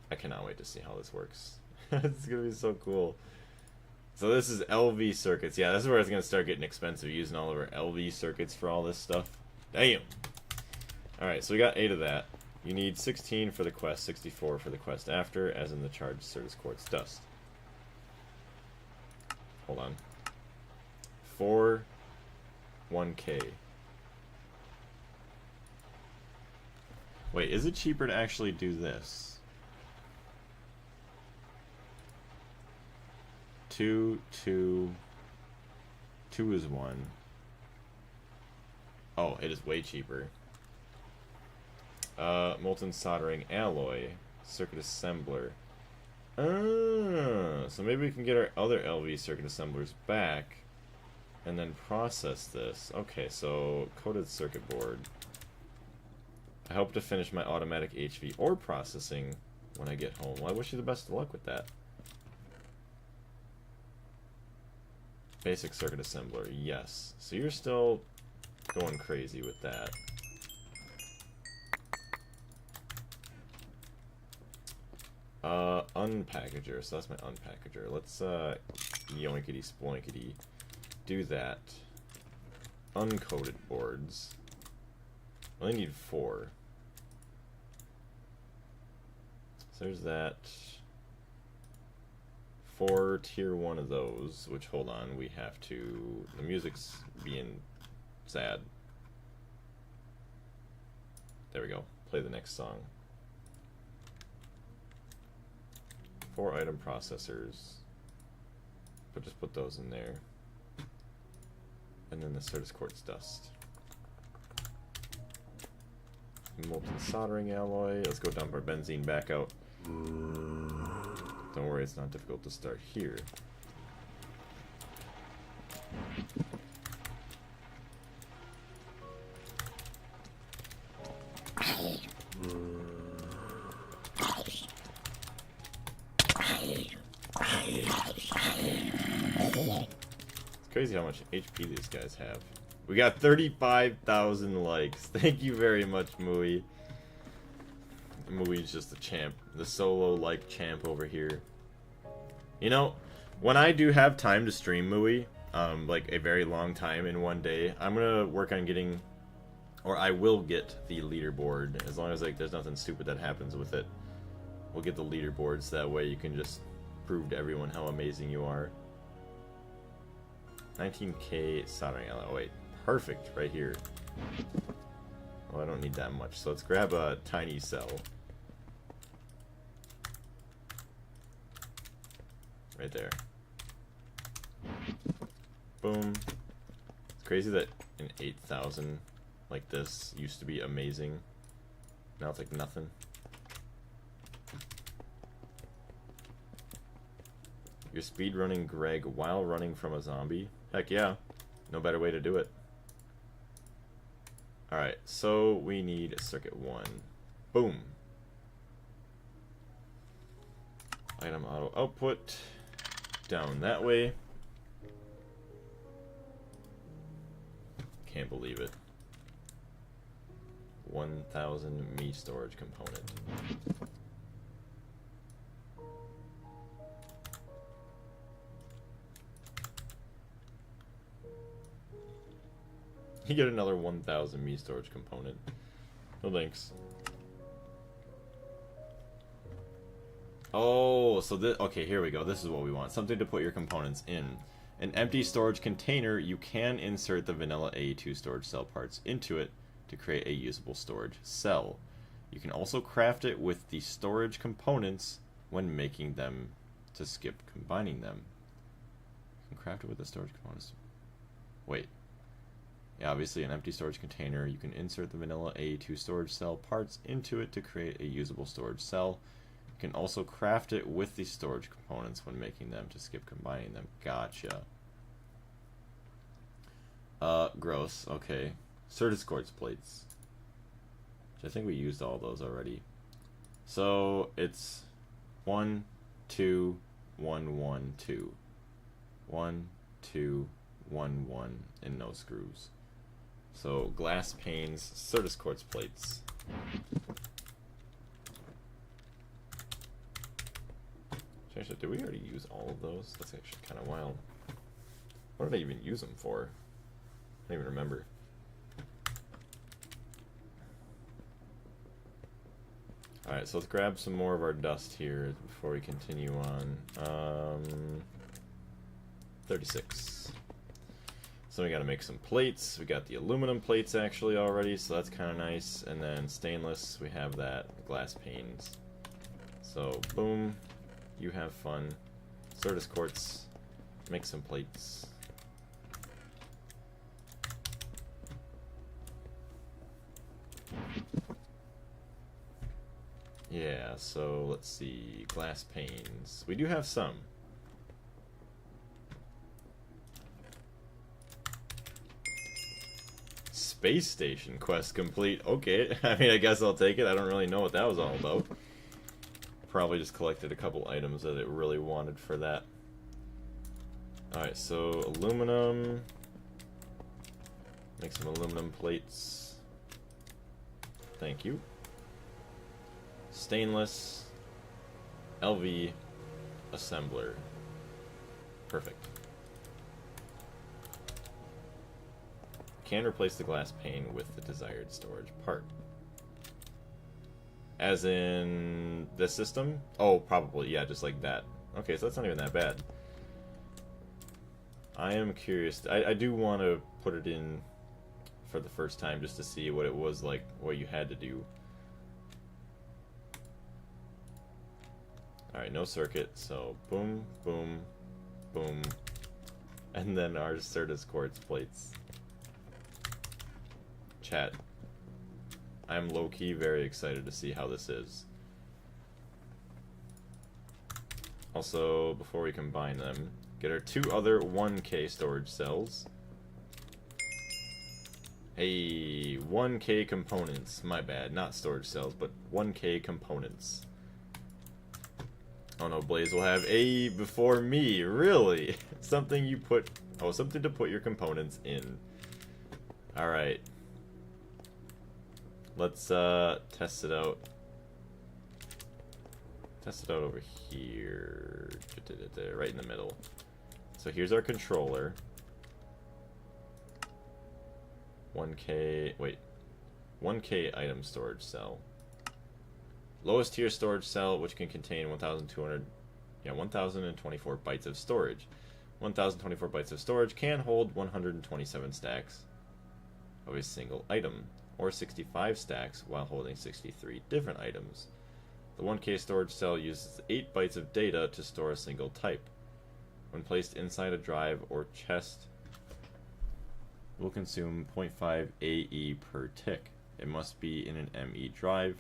I cannot wait to see how this works. It's gonna be so cool. So this is LV circuits. Yeah, this is where it's going to start getting expensive, using all of our LV circuits for all this stuff. Damn! Alright, so we got 8 of that. You need 16 for the quest, 64 for the quest after, as in the charged Certus quartz dust. Hold on. 4, 1K. Wait, is it cheaper to actually do this? 2, 2 is 1. Oh, it is way cheaper. Molten soldering alloy, circuit assembler. So maybe we can get our other LV circuit assemblers back and then process this. Okay, so coated circuit board. I hope to finish my automatic HV ore processing when I get home. Well, I wish you the best of luck with that. Basic circuit assembler, yes. So you're still going crazy with that. Unpackager, so that's my unpackager. Let's, yoinkity sploinkity, do that. Uncoated boards. I only need 4. So there's that. 4 tier 1 of those, which, hold on, we have to... The music's being sad. There we go. Play the next song. 4 item processors. But just put those in there. And then the Certus quartz dust. Molten soldering alloy. Let's go dump our benzene back out. Don't worry, it's not difficult to start here. It's crazy how much HP these guys have. We got 35,000 likes. Thank you very much, Mui. Mui's just the champ. The solo like champ over here. You know, when I do have time to stream Mui, like a very long time in one day, I'm gonna work on getting, or I will get the leaderboard, as long as like there's nothing stupid that happens with it. We'll get the leaderboards, that way you can just prove to everyone how amazing you are. 19K soldering alloy. Oh, wait, perfect, right here. Well, I don't need that much, so let's grab a tiny cell. Right there. Boom. It's crazy that an 8,000 like this used to be amazing. Now it's like nothing. You're speedrunning Greg while running from a zombie? Heck yeah. No better way to do it. Alright, so we need circuit 1. Boom. Item auto output. Down that way. Can't believe it. 1,000 me storage component. You get another 1,000 me storage component. No thanks. Oh, so this... Okay, here we go. This is what we want. Something to put your components in. An empty storage container, you can insert the vanilla AE2 storage cell parts into it to create a usable storage cell. You can also craft it with the storage components when making them to skip combining them. You can craft it with the storage components. Wait. Yeah, obviously an empty storage container, you can insert the vanilla AE2 storage cell parts into it to create a usable storage cell. You can also craft it with the storage components when making them to skip combining them. Gotcha. Gross. Okay. Certus quartz plates. Which I think we used all those already. So it's 1, 2, 1, 1, 2. 1, 2, 1, 1, and no screws. So glass panes, Certus quartz plates. Actually, did we already use all of those? That's actually kind of wild. What did I even use them for? I don't even remember. Alright, so let's grab some more of our dust here before we continue on. 36. So we gotta make some plates. We got the aluminum plates actually already, so that's kind of nice. And then stainless, we have that. Glass panes. So, boom. You have fun. Certus quartz. Make some plates. Yeah, so let's see. Glass panes. We do have some. Space station quest complete. Okay, I mean, I guess I'll take it. I don't really know what that was all about. Probably just collected a couple items that it really wanted for that. Alright, so aluminum. Make some aluminum plates. Thank you. Stainless. LV. Assembler. Perfect. Can replace the glass pane with the desired storage part. As in this system? Oh, probably, yeah, just like that. Okay, so that's not even that bad. I am curious. I do want to put it in for the first time just to see what it was like, what you had to do. Alright, no circuit, so boom, boom, boom. And then our Certus quartz plates. Chat. I'm low-key very excited to see how this is. Also, before we combine them, get our 2 other 1K storage cells. Hey, 1K components. My bad, not storage cells, but 1K components. Oh no, Blaze will have AE before me. Really? Something you put... Oh, something to put your components in. Alright. Let's test it out. Test it out over here. Right in the middle. So here's our controller. 1K, wait. 1K item storage cell. Lowest tier storage cell, which can contain 1,024 bytes of storage. 1,024 bytes of storage can hold 127 stacks of a single item, or 65 stacks while holding 63 different items. The 1K storage cell uses 8 bytes of data to store a single type. When placed inside a drive or chest, will consume 0.5 AE per tick. It must be in an ME drive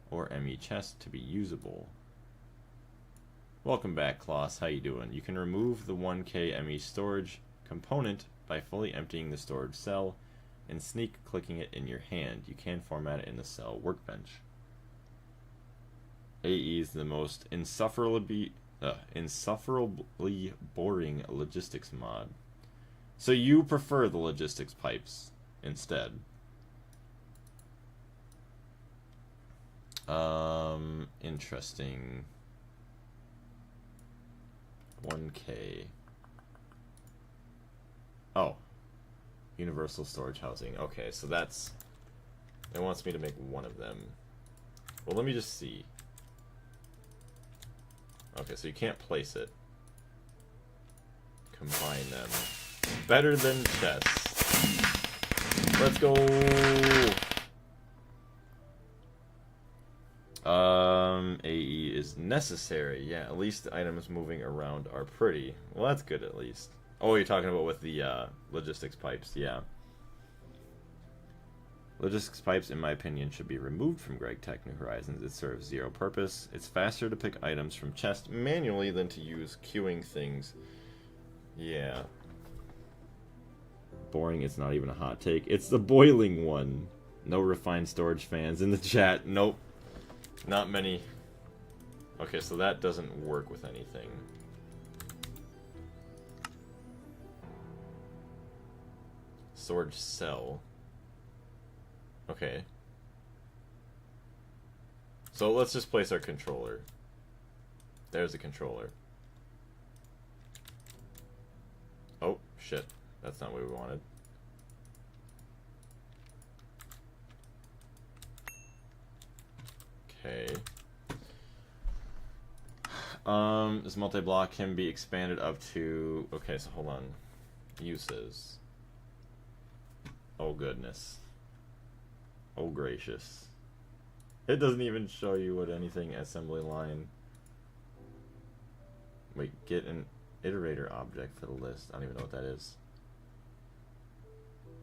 or ME chest to be usable. Welcome back, Kloss. How you doing? You can remove the 1K ME storage component by fully emptying the storage cell and sneak clicking it in your hand. You can format it in the cell workbench. AE is the most insufferably boring logistics mod. So you prefer the logistics pipes instead. Interesting. 1K. Oh. Universal storage housing. Okay, so that's... It wants me to make one of them. Well, let me just see. Okay, so you can't place it. Combine them. Better than chests. Let's go! AE is necessary. Yeah, at least the items moving around are pretty. Well, that's good at least. Oh, you're talking about with the logistics pipes, yeah. Logistics pipes, in my opinion, should be removed from Gregtech New Horizons. It serves zero purpose. It's faster to pick items from chests manually than to use queuing things. Yeah. Boring, it's not even a hot take. It's the boiling one. No refined storage fans in the chat. Nope. Not many. Okay, so that doesn't work with anything. Storage cell. Okay. So let's just place our controller. There's the controller. Oh, shit. That's not what we wanted. Okay. This multi-block can be expanded up to... Okay, so hold on. Uses. Oh, goodness. Oh, gracious. It doesn't even show you what anything assembly line... Wait, get an iterator object for the list. I don't even know what that is.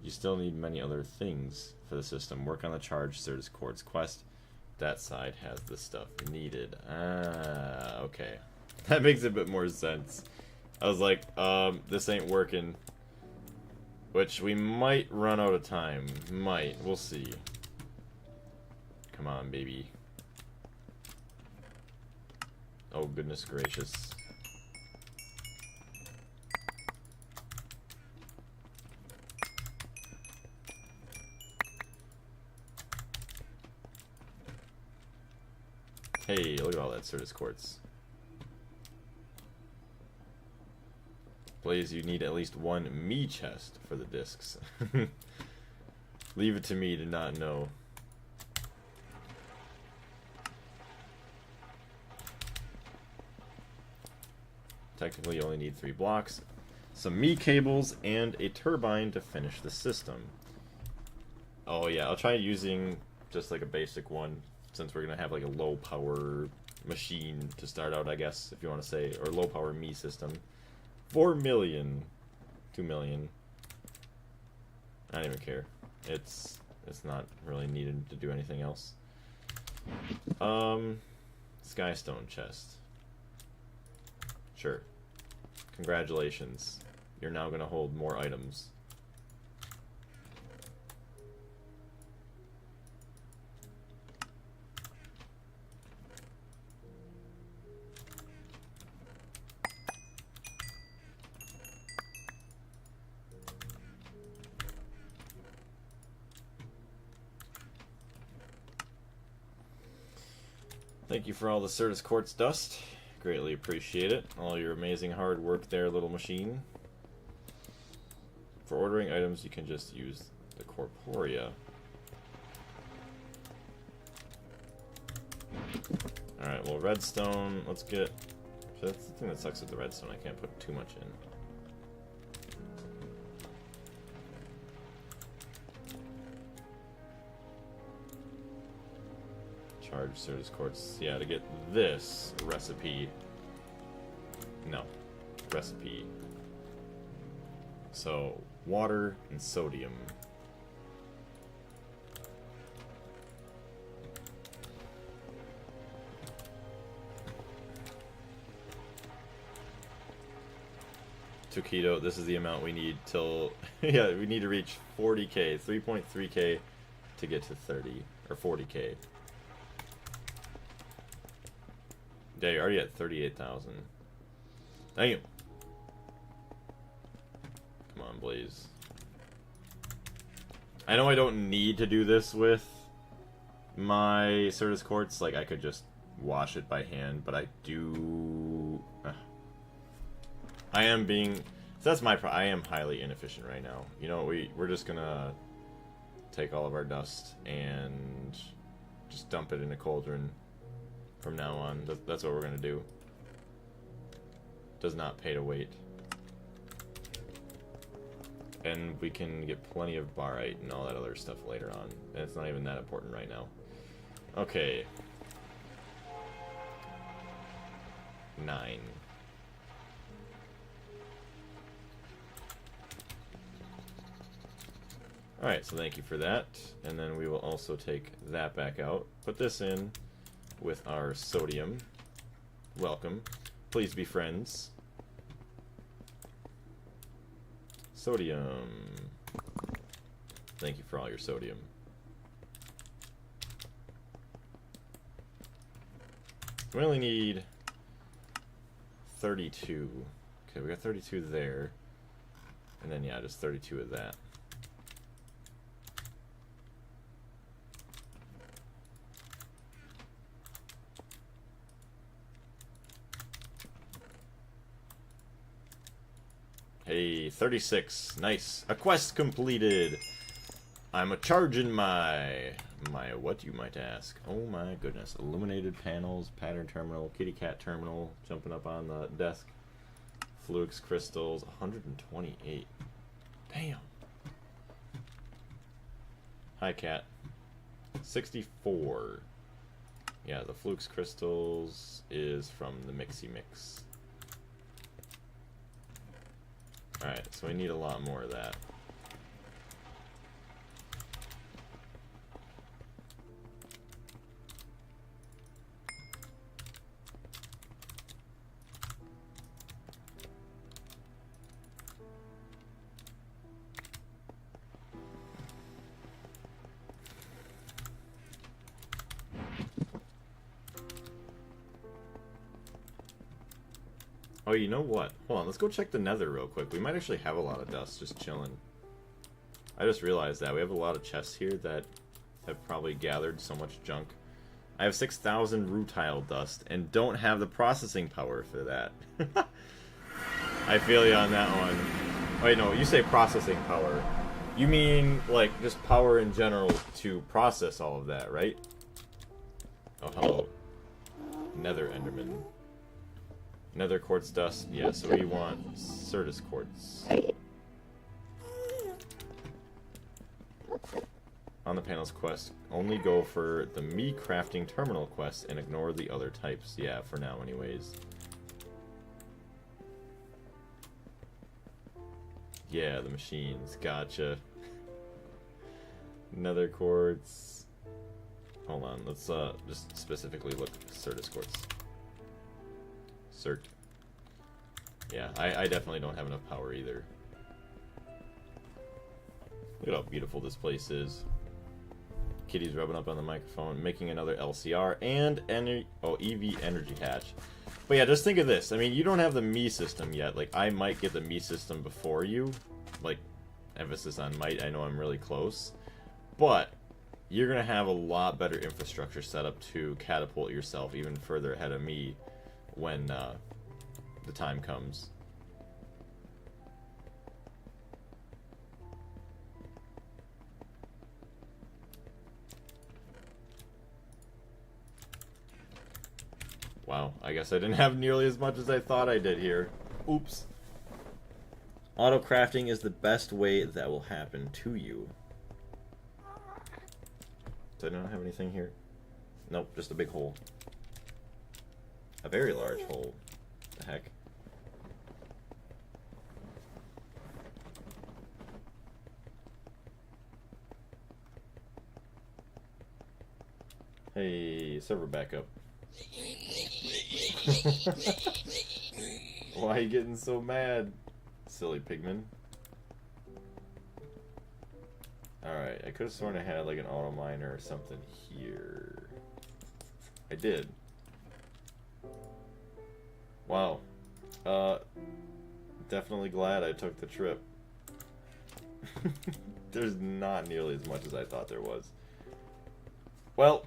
You still need many other things for the system. Work on the charge Certus Quartz quest. That side has the stuff needed. Ah, okay. That makes a bit more sense. I was like, this ain't working. Which we might run out of time. Might. We'll see. Come on, baby. Oh, goodness gracious. Hey, look at all that Certus Quartz. Blaze, you need at least one me chest for the discs. Leave it to me to not know. Technically, you only need 3 blocks, some me cables, and a turbine to finish the system. Oh yeah, I'll try using just like a basic one, since we're gonna have like a low power machine to start out, I guess, if you want to say, or low power me system. 4 million, 2 million. I don't even care. It's not really needed to do anything else. Skystone chest. Sure. Congratulations. You're now gonna hold more items. Thank you for all the Certus Quartz dust. Greatly appreciate it. All your amazing hard work there, little machine. For ordering items, you can just use the Corporea. Alright, well, redstone, let's get... That's the thing that sucks with the redstone, I can't put too much in. Charge Certus Quartz. Yeah, to get this recipe. No. Recipe. So, water and sodium. Keto, this is the amount we need till... yeah, we need to reach 40k, 3.3k to get to 30, or 40k. Yeah, you're already at 38,000. Thank you. Come on, Blaze. I know I don't need to do this with my Certus Quartz. Like, I could just wash it by hand, but I do... I am being So that's my I am highly inefficient right now. You know, we're just gonna take all of our dust and just dump it in a cauldron from now on. That's what we're gonna do. Does not pay to wait. And we can get plenty of barite and all that other stuff later on. And it's not even that important right now. Okay. 9. Alright, so thank you for that. And then we will also take that back out. Put this in with our sodium. Welcome. Please be friends. Sodium. Thank you for all your sodium. We only need 32. Okay, we got 32 there. And then, yeah, just 32 of that. Hey, 36. Nice. A quest completed. I'm a-charging my what, you might ask. Oh my goodness. Illuminated panels, pattern terminal, kitty cat terminal, jumping up on the desk. Flux crystals, 128. Damn. Hi, cat. 64. Yeah, the Flux crystals is from the Mixie Mix. Alright, so we need a lot more of that. Oh, you know what? Hold on, let's go check the nether real quick. We might actually have a lot of dust just chilling. I just realized that. We have a lot of chests here that have probably gathered so much junk. I have 6,000 rutile dust and don't have the processing power for that. I feel you on that one. Wait, no, you say processing power. You mean, like, just power in general to process all of that, right? Oh, hello. Nether Enderman. Nether quartz dust. Yeah, so we want Certus quartz. On the panels quest, only go for the me crafting terminal quest and ignore the other types. Yeah, for now anyways. Yeah, the machines. Gotcha. Nether quartz. Hold on, let's just specifically look at Certus quartz. Cert. Yeah, I definitely don't have enough power either. Look at how beautiful this place is. Kitty's rubbing up on the microphone, making another LCR and EV energy hatch. But yeah, just think of this. I mean, you don't have the me system yet. Like, I might get the me system before you. Like, emphasis on might. I know I'm really close. But you're going to have a lot better infrastructure set up to catapult yourself even further ahead of me when the time comes. Wow, I guess I didn't have nearly as much as I thought I did here. Oops. Auto crafting is the best way that will happen to you. Did I not have anything here? Nope, just a big hole. A very large hole. What the heck? Hey, server backup. Why are you getting so mad, silly pigman? Alright, I could have sworn I had like an auto miner or something here. I did. Wow. Definitely glad I took the trip. There's not nearly as much as I thought there was. Well,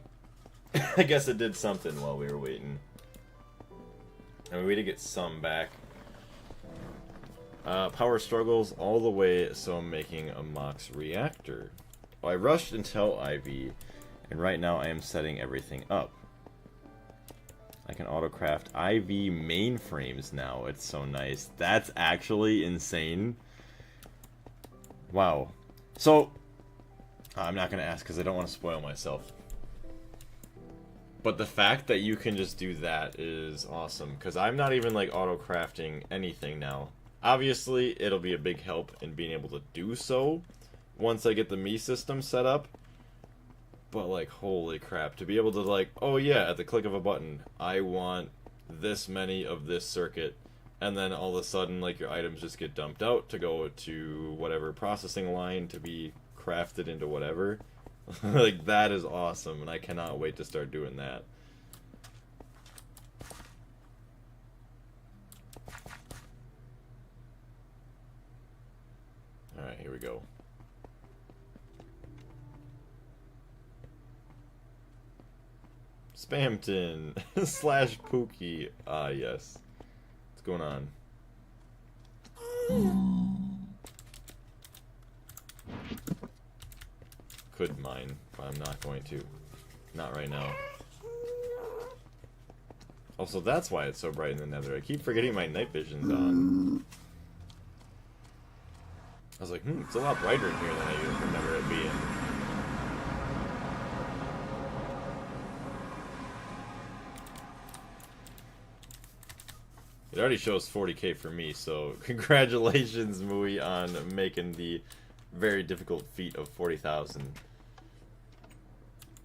I guess it did something while we were waiting. I mean, we did get some back. Power struggles all the way, so I'm making a Mox reactor. Well, I rushed until IV, and right now I am setting everything up. I can autocraft IV mainframes now. It's so nice. That's actually insane. Wow. So, I'm not going to ask because I don't want to spoil myself. But the fact that you can just do that is awesome. Because I'm not even like auto-crafting anything now. Obviously, it'll be a big help in being able to do so once I get the Me system set up. But like, holy crap, to be able to like, oh yeah, at the click of a button, I want this many of this circuit, and then all of a sudden, like, your items just get dumped out to go to whatever processing line to be crafted into whatever. Like, that is awesome, and I cannot wait to start doing that. Alright, here we go. Spamton slash Pookie. Ah, yes. What's going on? Could mine, but I'm not going to. Not right now. Also, that's why it's so bright in the nether. I keep forgetting my night vision's on. I was like, it's a lot brighter in here than I usually remember it being. It already shows 40k for me, so congratulations, Mui, on making the very difficult feat of 40,000.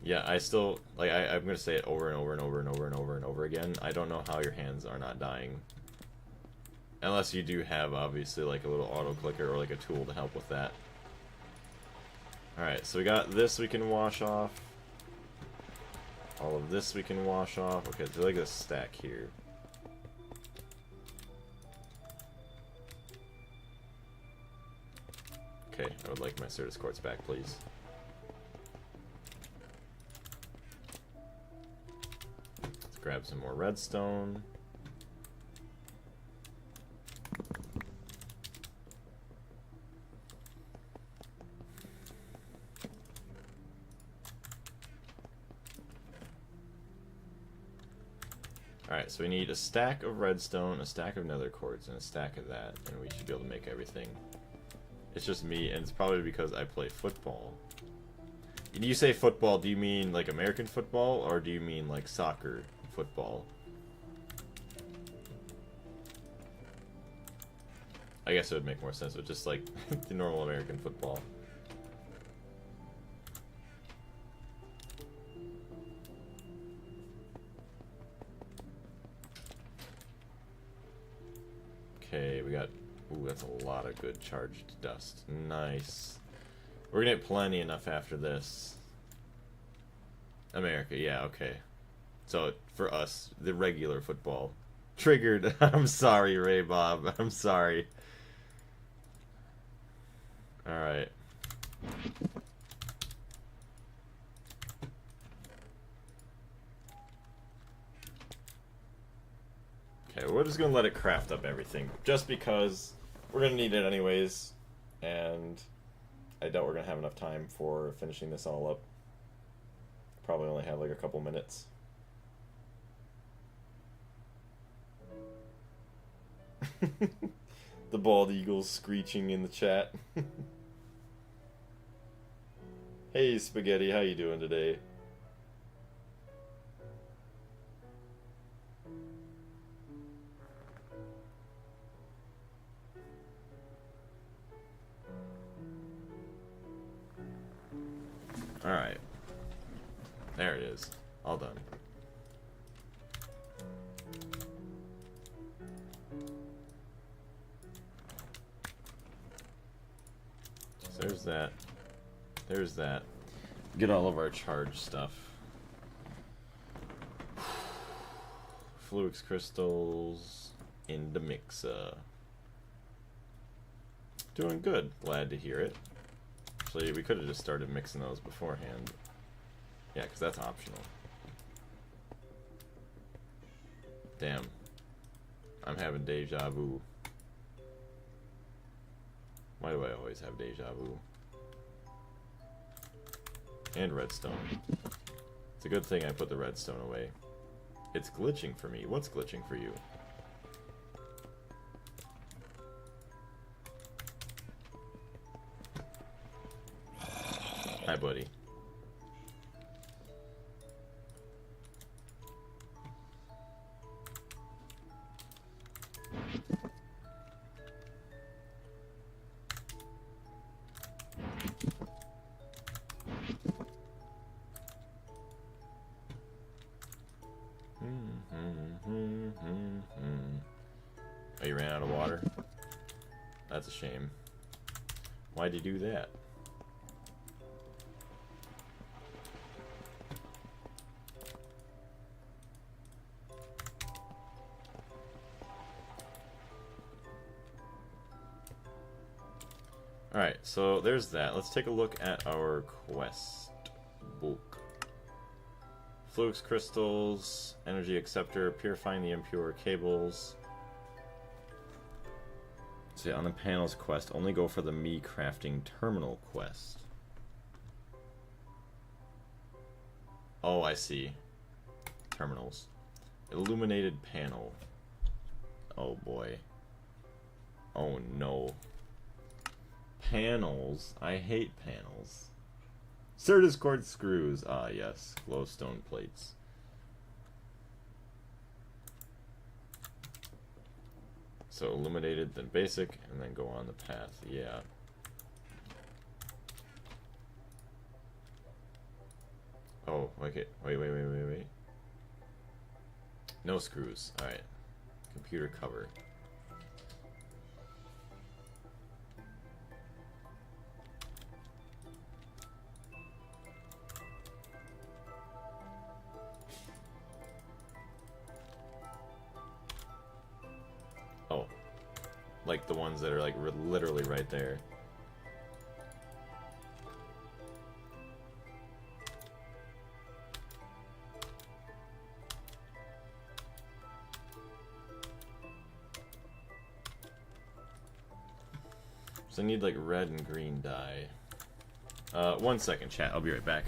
Yeah, I still, like, I'm going to say it over and over and over and over and over and over again. I don't know how your hands are not dying. Unless you do have, obviously, like a little auto-clicker or like a tool to help with that. Alright, so we got this we can wash off. All of this we can wash off. Okay, there's like a stack here. Okay, I would like my Certus quartz back, please. Let's grab some more redstone. Alright, so we need a stack of redstone, a stack of nether quartz, and a stack of that, and we should be able to make everything. It's just me, and it's probably because I play football. When you say football, do you mean like American football, or do you mean like soccer football? I guess it would make more sense with just like the normal American football. Okay, we got... Ooh, that's a lot of good charged dust. Nice. We're gonna get plenty enough after this. America, yeah, okay. So, for us, the regular football. Triggered. I'm sorry, Ray Bob. I'm sorry. Alright. Okay, we're just gonna let it craft up everything. Just because we're gonna need it anyways. And I doubt we're gonna have enough time for finishing this all up. Probably only have like a couple minutes. The bald eagle's screeching in the chat. Hey Spaghetti, how you doing today? Alright. There it is. All done. So there's that. There's that. Get all of our charge stuff. Fluix crystals in the mixer. Doing good. Glad to hear it. Actually, we could have just started mixing those beforehand. Yeah, because that's optional. Damn. I'm having deja vu. Why do I always have deja vu? And redstone. It's a good thing I put the redstone away. It's glitching for me. What's glitching for you? Hi, buddy. Oh, you ran out of water? That's a shame. Why'd you do that? Alright, so there's that. Let's take a look at our quest book. Flux crystals, energy acceptor, purifying the impure cables. So yeah, on the panels quest, only go for the me crafting terminal quest. Oh, I see. Terminals. Illuminated panel. Oh boy. Oh no. Panels. I hate panels. Certus quartz screws. Ah yes, glowstone plates. So illuminated, then basic, and then go on the path. Yeah. Oh, okay. Wait. No screws. Alright. Computer cover. Oh. Like the ones that are like literally right there. So I need like red and green dye. 1 second, chat. I'll be right back.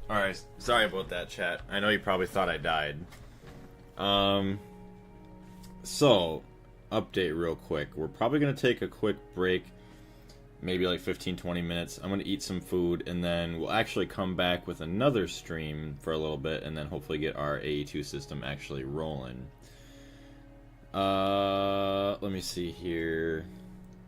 Alright, sorry about that, chat. I know you probably thought I died. So, update real quick. We're probably going to take a quick break, maybe like 15-20 minutes. I'm going to eat some food, and then we'll actually come back with another stream for a little bit, and then hopefully get our AE2 system actually rolling. Let me see here.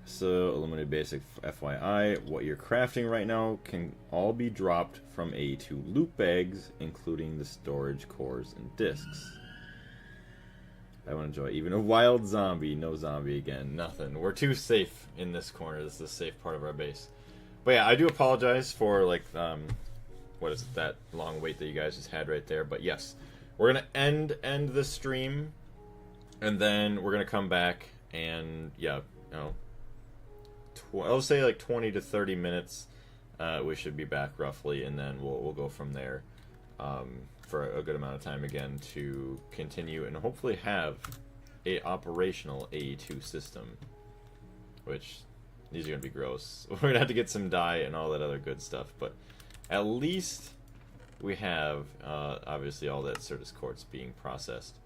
So, eliminate basic FYI. What you're crafting right now can all be dropped from AE2 loot bags, including the storage cores and discs. I want to enjoy even a wild zombie. No zombie again. Nothing. We're too safe in this corner. This is the safe part of our base. But yeah, I do apologize for like what is it, that long wait that you guys just had right there. But yes, we're gonna end the stream, and then we're gonna come back and yeah, you know, I'll say like 20 to 30 minutes. We should be back roughly, and then we'll go from there. For a good amount of time again to continue and hopefully have a operational AE2 system, which these are gonna be gross. We're gonna have to get some dye and all that other good stuff, but at least we have obviously all that Certus quartz being processed.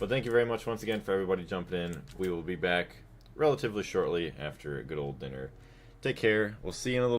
But thank you very much once again for everybody jumping in. We will be back relatively shortly after a good old dinner. Take care. We'll see you in a little